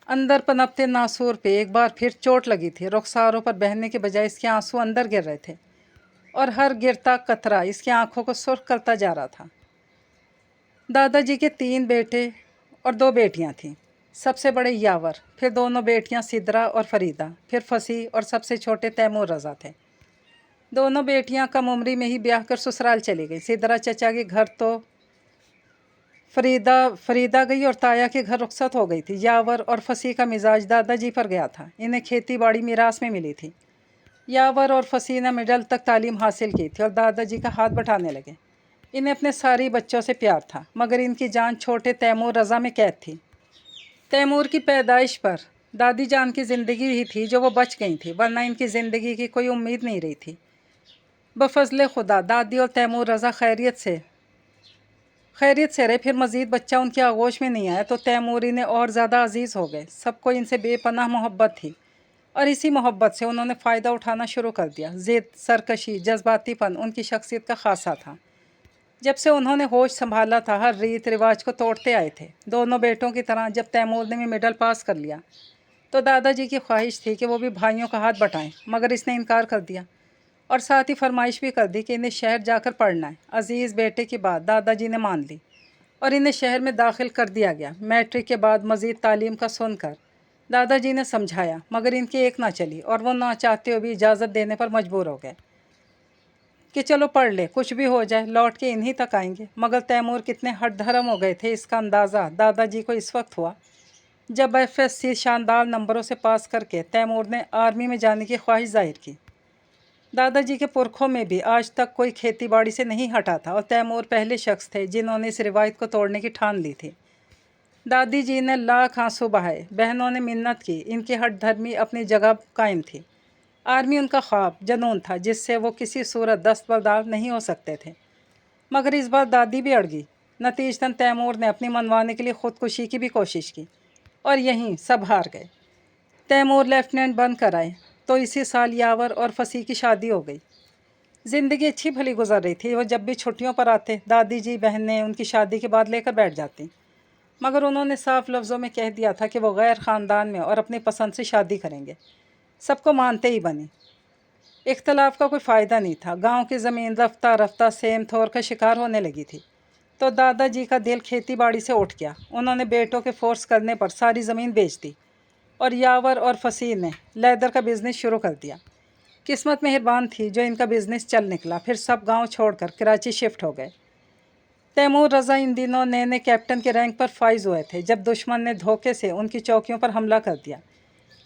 अंदर पनपते नासूर पे एक बार फिर चोट लगी थी। रुखसारों पर बहने के बजाय इसके आंसू अंदर गिर रहे थे, और हर गिरता कतरा इसकी आंखों को सुर्ख करता जा रहा था। दादाजी के 3 बेटे और 2 बेटियां थीं। सबसे बड़े यावर, फिर दोनों बेटियां सिद्रा और फरीदा, फिर फसी, और सबसे छोटे तैमूर रज़ा थे। दोनों बेटियां कम उम्री में ही ब्याह कर ससुराल चली गई। सिद्रा चचा के घर तो फरीदा गई, और ताया के घर रुखसत हो गई थी। यावर और फसी का मिजाज दादाजी पर गया था। इन्हें खेती बाड़ी मीरास में मिली थी। यावर और फसी ने मिडल तक तालीम हासिल की थी और दादाजी का हाथ बटाने लगे। इन्हें अपने सारी बच्चों से प्यार था, मगर इनकी जान छोटे तैमूर रज़ा में कैद थी। तैमूर की पैदाइश पर दादी जान की ज़िंदगी ही थी जो वो बच गई थी, वरना इनकी ज़िंदगी की कोई उम्मीद नहीं रही थी। बफज़ल खुदा दादी और तैमूर रज़ा खैरियत से रहे। फिर मज़ीद बच्चा उनकी आगोश में नहीं आया तो तैमूरी ने और ज़्यादा अजीज़ हो गए। सबको इनसे बेपनाह मोहब्बत थी, और इसी मोहब्बत से उन्होंने फ़ायदा उठाना शुरू कर दिया। ज़िद, सरकशी, जज्बातीपन उनकी शख्सियत का ख़ासा था। जब से उन्होंने होश संभाला था, हर रीत रिवाज को तोड़ते आए थे। दोनों बेटों की तरह जब तैमूर ने भी मिडल पास कर लिया तो दादाजी की ख्वाहिश थी कि वो भी भाइयों का हाथ बटाएं, मगर इसने इनकार कर दिया, और साथ ही फरमाइश भी कर दी कि इन्हें शहर जाकर पढ़ना है। अजीज़ बेटे की बात दादाजी ने मान ली और इन्हें शहर में दाखिल कर दिया गया। मैट्रिक के बाद मज़ीद तालीम का सुनकर दादाजी ने समझाया, मगर इनकी एक ना चली, और वो ना चाहते हुए भी इजाज़त देने पर मजबूर हो गए कि चलो पढ़ ले, कुछ भी हो जाए लौट के इन्हीं तक आएंगे। मगर तैमूर कितने हट धर्म हो गए थे, इसका अंदाज़ा दादाजी को इस वक्त हुआ जब FSC शानदार नंबरों से पास करके तैमूर ने आर्मी में जाने की ख्वाहिश जाहिर की। दादाजी के पुरखों में भी आज तक कोई खेती बाड़ी से नहीं हटा था, और तैमूर पहले शख्स थे जिन्होंने इस रिवायत को तोड़ने की ठान ली थी। दादी जी ने लाख आंसू बहाए, बहनों ने मिन्नत की, इनकी हट धर्मी अपनी जगह कायम थी। आर्मी उनका ख्वाब जनून था जिससे वो किसी सूरत दस्तबरदार नहीं हो सकते थे, मगर इस बार दादी भी अड़ गई। नतीजतन तैमूर ने अपनी मनवाने के लिए ख़ुदकुशी की भी कोशिश की, और यहीं सब हार गए। तैमूर लेफ्टिनेंट बन कर आए तो इसी साल यावर और फसी की शादी हो गई। ज़िंदगी अच्छी भली गुजर रही थी। वो जब भी छुट्टियों पर आते दादी जी बहनें उनकी शादी के बाद लेकर बैठ जाती, मगर उन्होंने साफ लफ्ज़ों में कह दिया था कि वो गैर ख़ानदान में और अपनी पसंद से शादी करेंगे। सबको मानते ही बनी। इख्तलाफ का कोई फ़ायदा नहीं था। गांव की ज़मीन रफ्ता रफ्ता सेम थोर का शिकार होने लगी थी। तो दादाजी का दिल खेती बाड़ी से उठ गया। उन्होंने बेटों के फोर्स करने पर सारी ज़मीन बेच दी और यावर और फसील ने लेदर का बिज़नेस शुरू कर दिया। किस्मत मेहरबान थी जो इनका बिज़नेस चल निकला। फिर सब गांव छोड़कर कराची शिफ्ट हो गए। तैमूर रज़ा इन दिनों नए नए कैप्टन के रैंक पर फाइज हुए थे जब दुश्मन ने धोखे से उनकी चौकियों पर हमला कर दिया।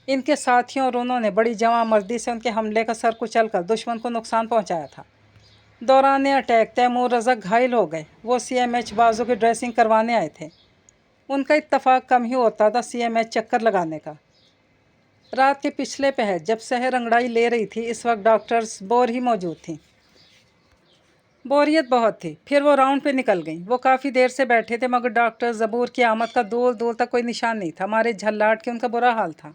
इनके साथियों और उन्होंने बड़ी जवां मर्दी से उनके हमले का सर कुचलकर दुश्मन को नुकसान पहुंचाया था। दौरान अटैक तैमूर रज़ा घायल हो गए। वो CMH बाजू की ड्रेसिंग करवाने आए थे। उनका इत्तफाक कम ही होता था CMH चक्कर लगाने का। रात के पिछले पहर जब शहर अंगड़ाई ले रही थी, इस वक्त डॉक्टर्स बोर ही मौजूद थी। बोरियत बहुत थी। फिर वो राउंड पे निकल गई। वो काफ़ी देर से बैठे थे मगर डॉक्टर ज़बूर की आमद का दूर दूर तक कोई निशान नहीं था। हमारे झल्लाट के उनका बुरा हाल था।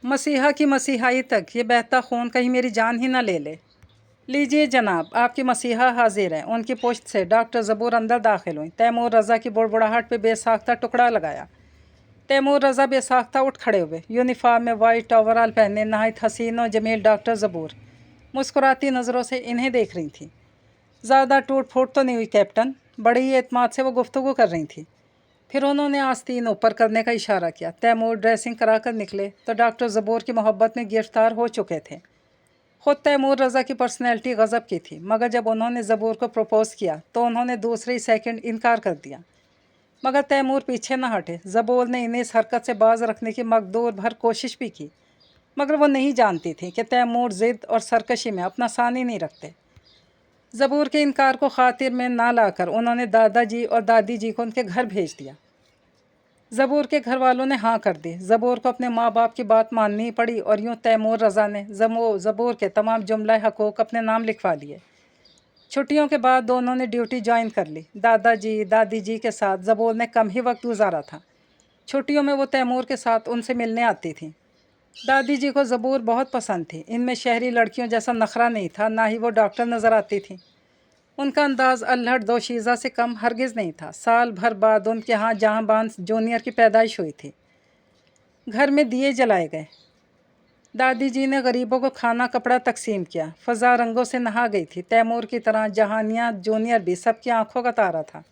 मसीहा की मसीहाई तक ये बहता खून कहीं मेरी जान ही ना ले ले। लीजिए जनाब, आपकी मसीहा हाजिर है। उनकी पुश्त से डॉक्टर ज़बूर अंदर दाखिल हुई। तैमूर रज़ा की बुड़बुड़ाहट पे बेसाख्ता टुकड़ा लगाया। तैमूर रज़ा बेसाख्ता उठ खड़े हुए। यूनिफॉर्म में वाइट ओवरऑल पहने नहायत हसीन और जमील डॉक्टर ज़बूर मुस्कुराती नज़रों से इन्हें देख रही थी। ज़्यादा टूट फूट तो नहीं हुई कैप्टन, बड़ी ही एतमाद से वो गुफ्तगू कर रही थी। फिर उन्होंने आस्तीन ऊपर करने का इशारा किया। तैमूर ड्रेसिंग करा कर निकले तो डॉक्टर ज़बूर की मोहब्बत में गिरफ्तार हो चुके थे। ख़ुद तैमूर रज़ा की पर्सनैलिटी गज़ब की थी मगर जब उन्होंने ज़बूर को प्रपोज़ किया तो उन्होंने दूसरे ही सेकंड इनकार कर दिया। मगर तैमूर पीछे न हटे। ज़बूर ने इन्हें इस हरकत से बाज रखने की मकदूर भर कोशिश भी की मगर वो नहीं जानती थी कि तैमूर ज़िद और सरकशी में अपना सानी नहीं रखते। ज़बूर के इनकार को खातिर में ना लाकर उन्होंने दादाजी और दादी जी को उनके घर भेज दिया। ज़बूर के घर वालों ने हाँ कर दी। ज़बूर को अपने माँ बाप की बात माननी पड़ी और यूँ तैमूर रज़ा ने ज़बूर के तमाम जुमला हकूक़ अपने नाम लिखवा लिए। छुट्टियों के बाद दोनों ने ड्यूटी ज्वाइन कर ली। दादाजी दादी जी के साथ ज़बूर ने कम ही वक्त गुजारा था। छुट्टियों में वो तैमूर के साथ उनसे मिलने आती थी। दादी जी को ज़बूर बहुत पसंद थी। इनमें शहरी लड़कियों जैसा नखरा नहीं था, ना ही वो डॉक्टर नज़र आती थी। उनका अंदाज़ अल्हड़ दोशीज़ा से कम हरगिज़ नहीं था। साल भर बाद उनके यहाँ जहाँबान जूनियर की पैदाइश हुई थी। घर में दिए जलाए गए। दादी जी ने गरीबों को खाना कपड़ा तकसीम किया। फ़ज़ा रंगों से नहा गई थी। तैमूर की तरह जहानिया जूनियर भी सबकी आंखों का तारा था।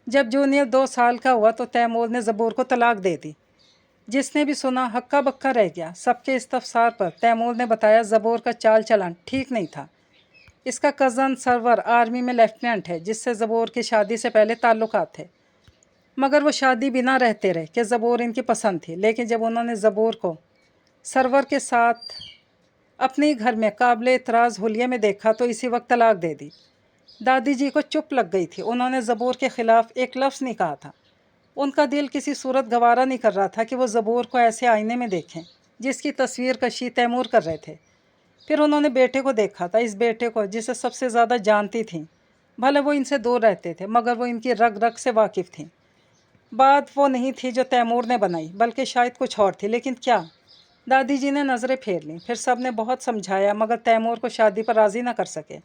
जब जूनियर 2 साल का हुआ तो तैमूर ने ज़बूर को तलाक दे दी। जिसने भी सुना हक्का बक्का रह गया। सबके इस्तफसार पर तैमूर ने बताया ज़बूर का चाल चलन ठीक नहीं था। इसका कज़न सरवर आर्मी में लेफ्टिनेंट है जिससे ज़बूर की शादी से पहले ताल्लुकात थे। मगर वो शादी बिना रहते रहे कि ज़बूर इनकी पसंद थी। लेकिन जब उन्होंने ज़बूर को सरवर के साथ अपने घर में काबिल एतराज़ हुलिये में देखा तो इसी वक्त तलाक दे दी। दादी जी को चुप लग गई थी। उन्होंने ज़बूर के ख़िलाफ़ एक लफ्ज़ नहीं कहा था। उनका दिल किसी सूरत गवारा नहीं कर रहा था कि वो ज़बूर को ऐसे आईने में देखें जिसकी तस्वीर कशी तैमूर कर रहे थे। फिर उन्होंने बेटे को देखा था, इस बेटे को जिसे सबसे ज़्यादा जानती थी। भले वो इनसे दूर रहते थे मगर वो इनकी रग रग से वाकिफ़ थी। बात वो नहीं थी जो तैमूर ने बनाई, बल्कि शायद कुछ और थी। लेकिन क्या? दादी जी ने नज़रें फेर लीं। फिर सब ने बहुत समझाया मगर तैमूर को शादी पर राज़ी ना कर सके।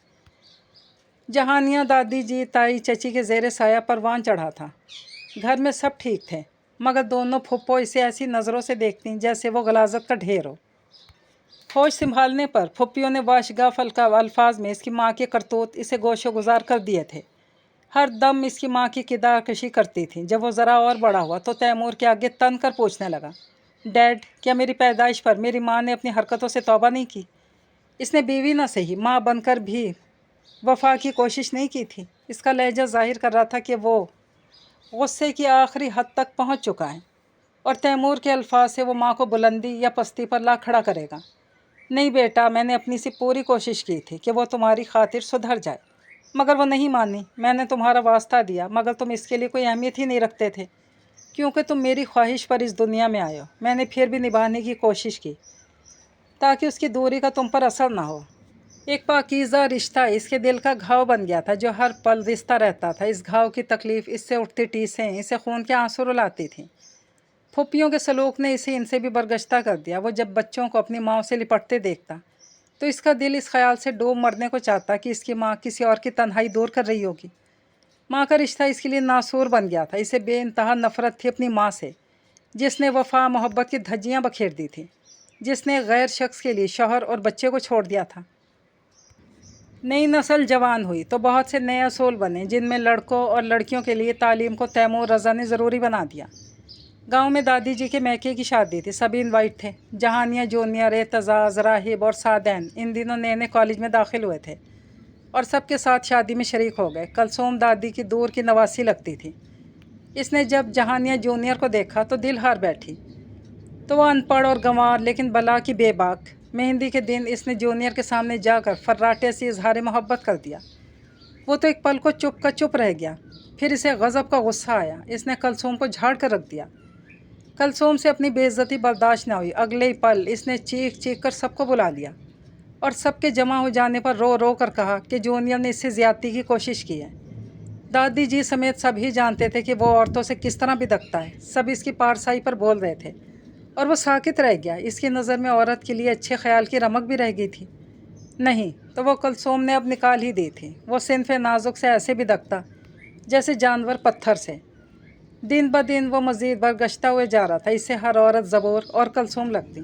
जहानिया दादी जी ताई चची के ज़ेरे साया परवान चढ़ा था। घर में सब ठीक थे मगर दोनों फुप्पो इसे ऐसी नज़रों से देखती जैसे वो गलाजत का ढेर हो। होश संभालने पर फुप्पियों ने वाशगाफ अल्फाज में इसकी माँ के करतूत इसे गोशो गुजार कर दिए थे। हर दम इसकी माँ की किरदार कशी करती थी। जब वो ज़रा और बड़ा हुआ तो तैमूर के आगे तन कर पूछने लगा, डैड, क्या मेरी पैदाइश पर मेरी माँ ने अपनी हरकतों से तौबा नहीं की? इसने बीवी ना सही माँ बनकर भी वफा की कोशिश नहीं की थी। इसका लहजा जाहिर कर रहा था कि वो गुस्से की आखिरी हद तक पहुंच चुका है और तैमूर के अल्फाज से वो माँ को बुलंदी या पस्ती पर ला खड़ा करेगा। नहीं बेटा, मैंने अपनी सी पूरी कोशिश की थी कि वो तुम्हारी खातिर सुधर जाए मगर वो नहीं मानी। मैंने तुम्हारा वास्ता दिया मगर तुम इसके लिए कोई अहमियत ही नहीं रखते थे क्योंकि तुम मेरी ख्वाहिश पर इस दुनिया में आए हो। मैंने फिर भी निभाने की कोशिश की ताकि उसकी दूरी का तुम पर असर ना हो। एक पाकीज़ा रिश्ता इसके दिल का घाव बन गया था जो हर पल रिश्ता रहता था। इस घाव की तकलीफ़, इससे उठती टीसें इसे खून के आंसू रुलाती थीं। फुप्पियों के सलूक ने इसे इनसे भी बरगश्ता कर दिया। वो जब बच्चों को अपनी माँ से लिपटते देखता तो इसका दिल इस ख्याल से डूब मरने को चाहता कि इसकी माँ किसी और की तन्हाई दूर कर रही होगी। माँ का रिश्ता इसके लिए नासूर बन गया था। इसे बेइंतहा नफ़रत थी अपनी माँ से जिसने वफ़ा मोहब्बत की धज्जियाँ बखेर दी थी। जिसने गैर शख्स के लिए शौहर और बच्चे को छोड़ दिया था। नई नस्ल जवान हुई तो बहुत से नए असूल बने, जिनमें लड़कों और लड़कियों के लिए तालीम को तैमूर रज़ा ने ज़रूरी बना दिया। गांव में दादी जी के मैके की शादी थी, सभी इनवाइट थे। जहानिया, जूनियर, एतजाज़, राहिब और सादैन इन दिनों नए नए कॉलेज में दाखिल हुए थे और सबके साथ शादी में शरीक हो गए। कलसूम दादी की दूर की नवासी लगती थी। इसने जब जहानिया जूनियर को देखा तो दिल हार बैठी। तो वह अनपढ़ और गंवार लेकिन बला की बेबाक। मेहंदी के दिन इसने जूनियर के सामने जाकर फर्राटे से इजहार मोहब्बत कर दिया। वो तो एक पल को चुप रह गया। फिर इसे गज़ब का गुस्सा आया। इसने कलसूम को झाड़ कर रख दिया। कलसूम से अपनी बेइज्जती बर्दाश्त न हुई। अगले ही पल इसने चीख चीख कर सबको बुला लिया और सबके जमा हो जाने पर रो रो कर कहा कि जूनियर ने इससे ज़्यादती की कोशिश की है। दादी जी समेत सभी जानते थे कि वो औरतों से किस तरह बिदकता है। सब इसकी पारसाई पर बोल रहे थे और वो साकित रह गया। इसकी नज़र में औरत के लिए अच्छे ख्याल की रमक भी रह गई थी। नहीं तो वो कलसूम ने अब निकाल ही दी थी। वो सिनफ़े नाजुक से ऐसे बिदकता जैसे जानवर पत्थर से। दिन ब दिन वो मज़ीद बरगश्ता हुए जा रहा था। इससे हर औरत ज़बूर और कलसूम लगती।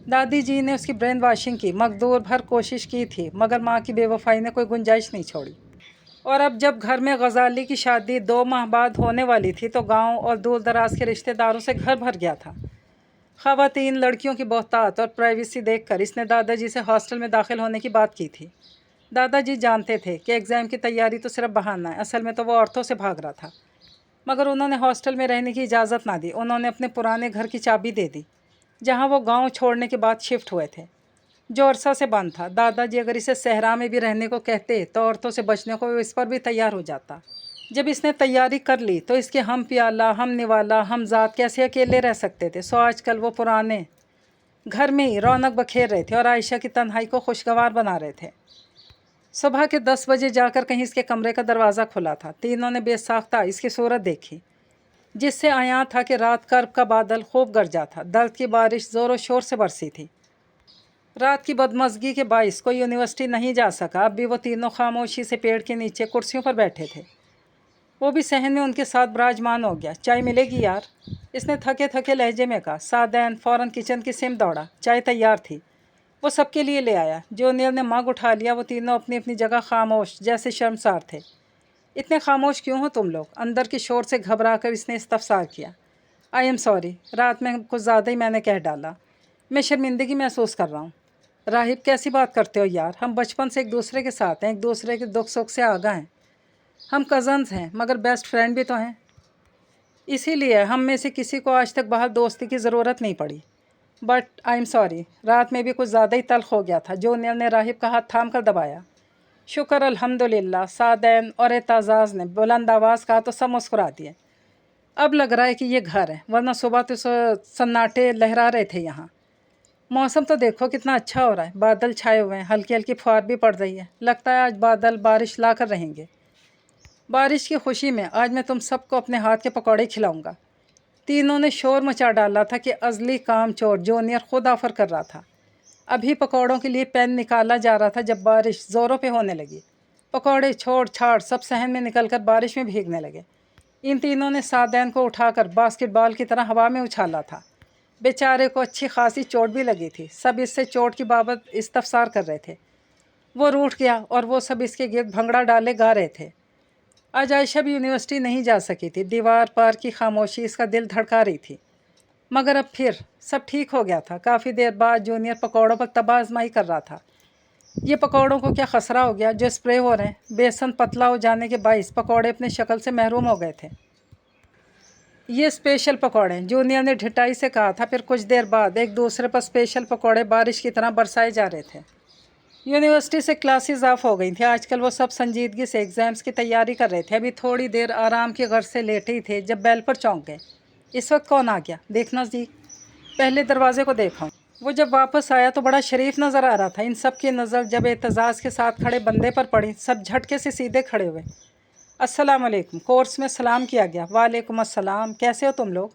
दादी जी ने उसकी ब्रेन वाशिंग की, मकदूर भर कोशिश की थी, मगर माँ की बेवफाई ने कोई गुंजाइश नहीं छोड़ी। और अब जब घर में गज़ाली की शादी 2 माह बाद होने वाली थी तो गांव और दूर दराज के रिश्तेदारों से घर भर गया था। ख़वातीन लड़कियों की बहुतात और प्राइवेसी देखकर इसने दादाजी से हॉस्टल में दाखिल होने की बात की थी। दादाजी जानते थे कि एग्ज़ाम की तैयारी तो सिर्फ बहाना है, असल में तो वो औरतों से भाग रहा था। मगर उन्होंने हॉस्टल में रहने की इजाज़त ना दी। उन्होंने अपने पुराने घर की चाबी दे दी जहाँ वो गांव छोड़ने के बाद शिफ्ट हुए थे, जो अरसा से बंद था। दादाजी अगर इसे सहरा में भी रहने को कहते तो औरतों से बचने को इस पर भी तैयार हो जाता। जब इसने तैयारी कर ली तो इसके हम प्याला, हम निवाला, हम ज़ात कैसे अकेले रह सकते थे। सो आजकल वो पुराने घर में ही रौनक बखेर रहे थे और आयशा की तन्हाई को खुशगवार बना रहे थे। सुबह के 10 बजे जाकर कहीं इसके कमरे का दरवाज़ा खुला था। तीनों ने बेसाख्ता इसकी सूरत देखी, जिससे आया था कि रात कर्ब का बादल खूब गरजा था। दर्द की बारिश ज़ोरों शोर से बरसी थी। रात की बदमज़गी के बाइस कोई यूनिवर्सिटी नहीं जा सका। अब भी वो तीनों खामोशी से पेड़ के नीचे कुर्सियों पर बैठे थे। वो भी सहन में उनके साथ विराजमान हो गया। चाय मिलेगी यार, इसने थके थके लहजे में कहा। सादैन फ़ौरन किचन की सिम दौड़ा। चाय तैयार थी। वो सबके लिए ले आया। जूनियर ने मग उठा लिया। वो तीनों अपनी अपनी जगह खामोश, जैसे शर्मसार थे। इतने खामोश क्यों हो तुम लोग? अंदर की शोर से घबरा कर इसने इस्तफसार किया। आई एम सॉरी, रात में कुछ ज़्यादा ही मैंने कह डाला। मैं शर्मिंदगी महसूस कर रहा हूँ। राहिब कैसी बात करते हो यार, हम बचपन से एक दूसरे के साथ हैं, एक दूसरे के दुख सुख से आगाह हैं। हम कज़न्स हैं मगर बेस्ट फ्रेंड भी तो हैं। इसीलिए हम में से किसी को आज तक बाहर दोस्ती की ज़रूरत नहीं पड़ी। बट आई एम सॉरी, रात में भी कुछ ज़्यादा ही तल्ख हो गया था। जूनियर ने राहिब का हाथ थाम कर दबाया। शुक्र अल्हम्दुलिल्लाह, सादैन और एतजाज़ ने बुलंद आवाज़ कहा तो सब मुस्कुरा दिए। अब लग रहा है कि ये घर है, वरना सुबह तो सन्नाटे लहरा रहे थे यहाँ। मौसम तो देखो कितना अच्छा हो रहा है। बादल छाए हुए हैं, हल्की हल्की फुहार भी पड़ रही है। लगता है आज बादल बारिश ला कर रहेंगे। बारिश की खुशी में आज मैं तुम सबको अपने हाथ के पकौड़े खिलाऊंगा। तीनों ने शोर मचा डाला था कि अजली काम चोर जूनियर खुद ऑफर कर रहा था। अभी पकौड़ों के लिए पेन निकाला जा रहा था जब बारिश ज़ोरों पे होने लगी। पकौड़े छोड़ छाड़ सब सहन में निकलकर बारिश में भीगने लगे। इन तीनों ने सादैन को उठाकर बास्केटबॉल की तरह हवा में उछाला था। बेचारे को अच्छी खासी चोट भी लगी थी। सब इससे चोट की बाबत इस्तफसार कर रहे थे। वो रूठ गया और वो सब इसके गिर्द भंगड़ा डाले गा रहे थे। आज आयशा भी यूनिवर्सिटी नहीं जा सकी थी। दीवार पार की खामोशी इसका दिल धड़का रही थी। मगर अब फिर सब ठीक हो गया था। काफ़ी देर बाद जूनियर पकौड़ों पर तबाह आजमाई कर रहा था। ये पकौड़ों को क्या खसरा हो गया जो स्प्रे हो रहे हैं। बेसन पतला हो जाने के बाइस पकौड़े अपने शक्ल से महरूम हो गए थे। ये स्पेशल पकौड़े, जूनियर ने ढिठाई से कहा था। फिर कुछ देर बाद एक दूसरे पर स्पेशल पकौड़े बारिश की तरह बरसाए जा रहे थे। यूनिवर्सिटी से क्लासेस ऑफ हो गई थी। आजकल वो सब संजीदगी से एग्ज़ाम्स की तैयारी कर रहे थे। अभी थोड़ी देर आराम की गर्ज से लेटे ही थे जब बेल पर चौंक गए। इस वक्त कौन आ गया? देखना जी, पहले दरवाजे को देखा। वो जब वापस आया तो बड़ा शरीफ नज़र आ रहा था। इन सब की नज़र जब एतजाज़ के साथ खड़े बंदे पर पड़ी, सब झटके से सीधे खड़े हुए। अस्सलाम वालेकुम। कोर्स में सलाम किया गया। वालेकुम अस्सलाम, कैसे हो तुम लोग?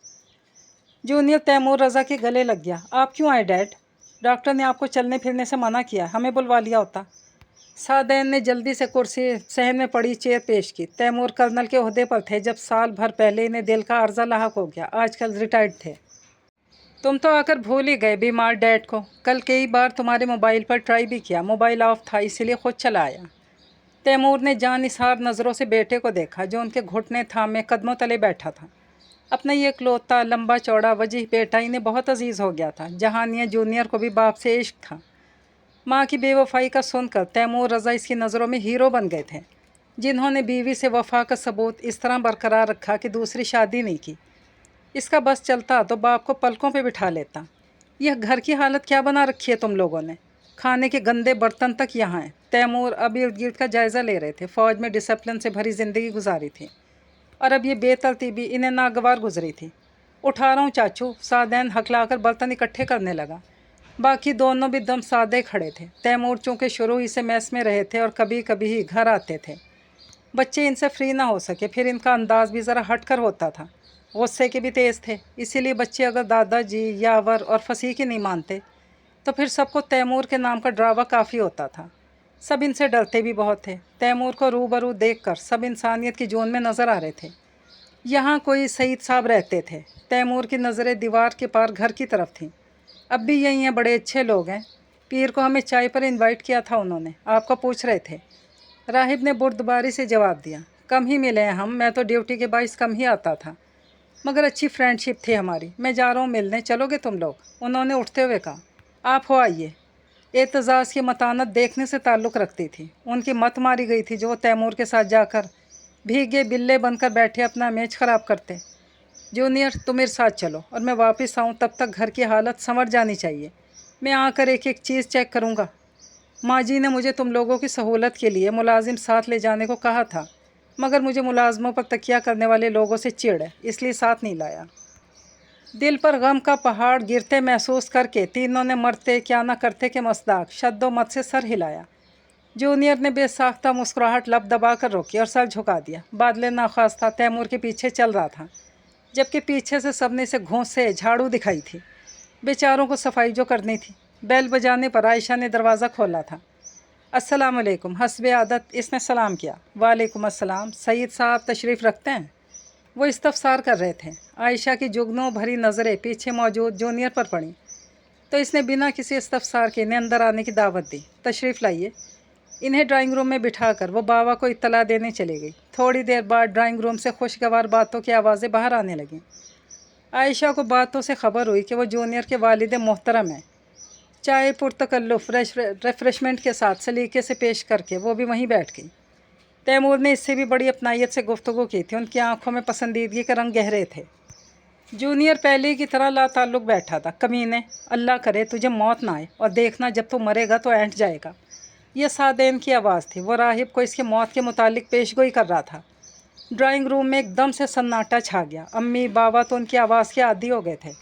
जूनियर तैमूर रज़ा के गले लग गया। आप क्यों आए डैड? डॉक्टर ने आपको चलने फिरने से मना किया, हमें बुलवा लिया होता। सादैन ने जल्दी से कुर्सी सहन में पड़ी चेयर पेश की। तैमूर कर्नल के ओहदे पर थे जब साल भर पहले इन्हें दिल का अर्जा लाहक हो गया। आजकल रिटायर्ड थे। तुम तो आकर भूल ही गए बीमार डैड को। कल कई बार तुम्हारे मोबाइल पर ट्राई भी किया, मोबाइल ऑफ था इसीलिए खुद चला आया। तैमूर ने जानिसार नज़रों से बेटे को देखा जो उनके घुटने थामे कदमों तले बैठा था। अपना ये इकलौता लंबा चौड़ा वजीह बेटा इन्हें बहुत अजीज़ हो गया था। जहानिया जूनियर को भी बाप से इश्क था। माँ की बेवफाई का सुनकर तैमूर रज़ा इसकी नज़रों में हीरो बन गए थे, जिन्होंने बीवी से वफा का सबूत इस तरह बरकरार रखा कि दूसरी शादी नहीं की। इसका बस चलता तो बाप को पलकों पे बिठा लेता। यह घर की हालत क्या बना रखी है तुम लोगों ने, खाने के गंदे बर्तन तक यहाँ हैं। तैमूर अब इर्द गिर्द का जायज़ा ले रहे थे। फ़ौज में डिसिप्लिन से भरी ज़िंदगी गुजारी थी और अब ये बेतरतीबी इन्हें नागवार गुजरी थी। उठा रहा हूँ चाचू, सादैन हकलाकर बर्तन इकट्ठे करने लगा। बाकी दोनों भी दम सादे खड़े थे। तैमूर चूँकि शुरू ही से मैस में रहे थे और कभी कभी ही घर आते थे। बच्चे इनसे फ्री ना हो सके, फिर इनका अंदाज़ भी ज़रा हट कर होता था। गुस्से के भी तेज़ थे, इसीलिए बच्चे अगर दादाजी यावर और फसीह की नहीं मानते तो फिर सबको तैमूर के नाम का ड्रावा काफ़ी होता था। सब इनसे डरते भी बहुत थे। तैमूर को रूबरू देखकर सब इंसानियत की जोन में नज़र आ रहे थे। यहाँ कोई सईद साहब रहते थे। तैमूर की नज़रें दीवार के पार घर की तरफ थीं। अब भी यही हैं, बड़े अच्छे लोग हैं। पीर को हमें चाय पर इनवाइट किया था उन्होंने, आपका पूछ रहे थे। राहिब ने बुर्दबारी से जवाब दिया, कम ही मिले हैं हम, मैं तो ड्यूटी के बाइस कम ही आता था, मगर अच्छी फ्रेंडशिप थी हमारी। मैं जा रहा हूँ मिलने, चलोगे तुम लोग? उन्होंने उठते हुए कहा। आप हो आइए। एतजाज़ की मतानत देखने से ताल्लुक़ रखती थी। उनकी मत मारी गई थी जो तैमूर के साथ जाकर भीगे बिल्ले बनकर बैठे अपना मैच ख़राब करते। जूनियर तुम मेरे साथ चलो और मैं वापस आऊँ, तब तक घर की हालत संवर जानी चाहिए। मैं आकर एक एक चीज़ चेक करूँगा। माँ जी ने मुझे तुम लोगों की सहूलत के लिए मुलाजिम साथ ले जाने को कहा था, मगर मुझे मुलाजमों पर तकिया करने वाले लोगों से चिढ़ है, इसलिए साथ नहीं लाया। दिल पर गम का पहाड़ गिरते महसूस करके तीनों ने मरते क्या ना करते के मसदाक शद्दो मत से सर हिलाया। जूनियर ने बेसाख्ता मुस्कुराहट लब दबा कर रोकी और सर झुका दिया। बादल नाखास्ता तैमूर के पीछे चल रहा था, जबकि पीछे से सबने से घोंसे झाड़ू दिखाई थी। बेचारों को सफाई जो करनी थी। बेल बजाने पर आयशा ने दरवाज़ा खोला था। अस्सलाम वालेकुम, हस्बे आदत इसने सलाम किया। वालेकुम अस्सलाम, सईद साहब तशरीफ़ रखते हैं? वो इस्तफसार कर रहे थे। आयशा की जुगनों भरी नज़रें पीछे मौजूद जूनियर पर पड़ी तो इसने बिना किसी इस्तफसार के इन्हें अंदर आने की दावत दी। तशरीफ़ लाइए। इन्हें ड्राइंग रूम में बिठाकर वो बाबा को इत्तला देने चली गई। थोड़ी देर बाद ड्राइंग रूम से खुशगवार बातों की आवाज़ें बाहर आने लगीं। आयशा को बातों से खबर हुई कि वो जूनियर के वालिद मोहतरम हैं। चाय पुरतकल्लुफ़ रिफ़्रेशमेंट के साथ सलीके से पेश करके वो भी वहीं बैठ गई। तैमूर ने इससे भी बड़ी अपनायत से गुफ्तगू की थी। उनकी आंखों में पसंदीदगी के रंग गहरे थे। जूनियर पहले की तरह लाताल्लुक़ बैठा था। कमीने, अल्लाह करे तुझे मौत ना आए, और देखना जब तू मरेगा तो ऐंठ जाएगा। यह सादैन की आवाज़ थी। वो राहिब को इसकी मौत के मुतालिक पेशगोई कर रहा था। ड्राइंग रूम में एकदम से सन्नाटा छा गया। अम्मी बाबा तो उनकी आवाज़ के आदी हो गए थे,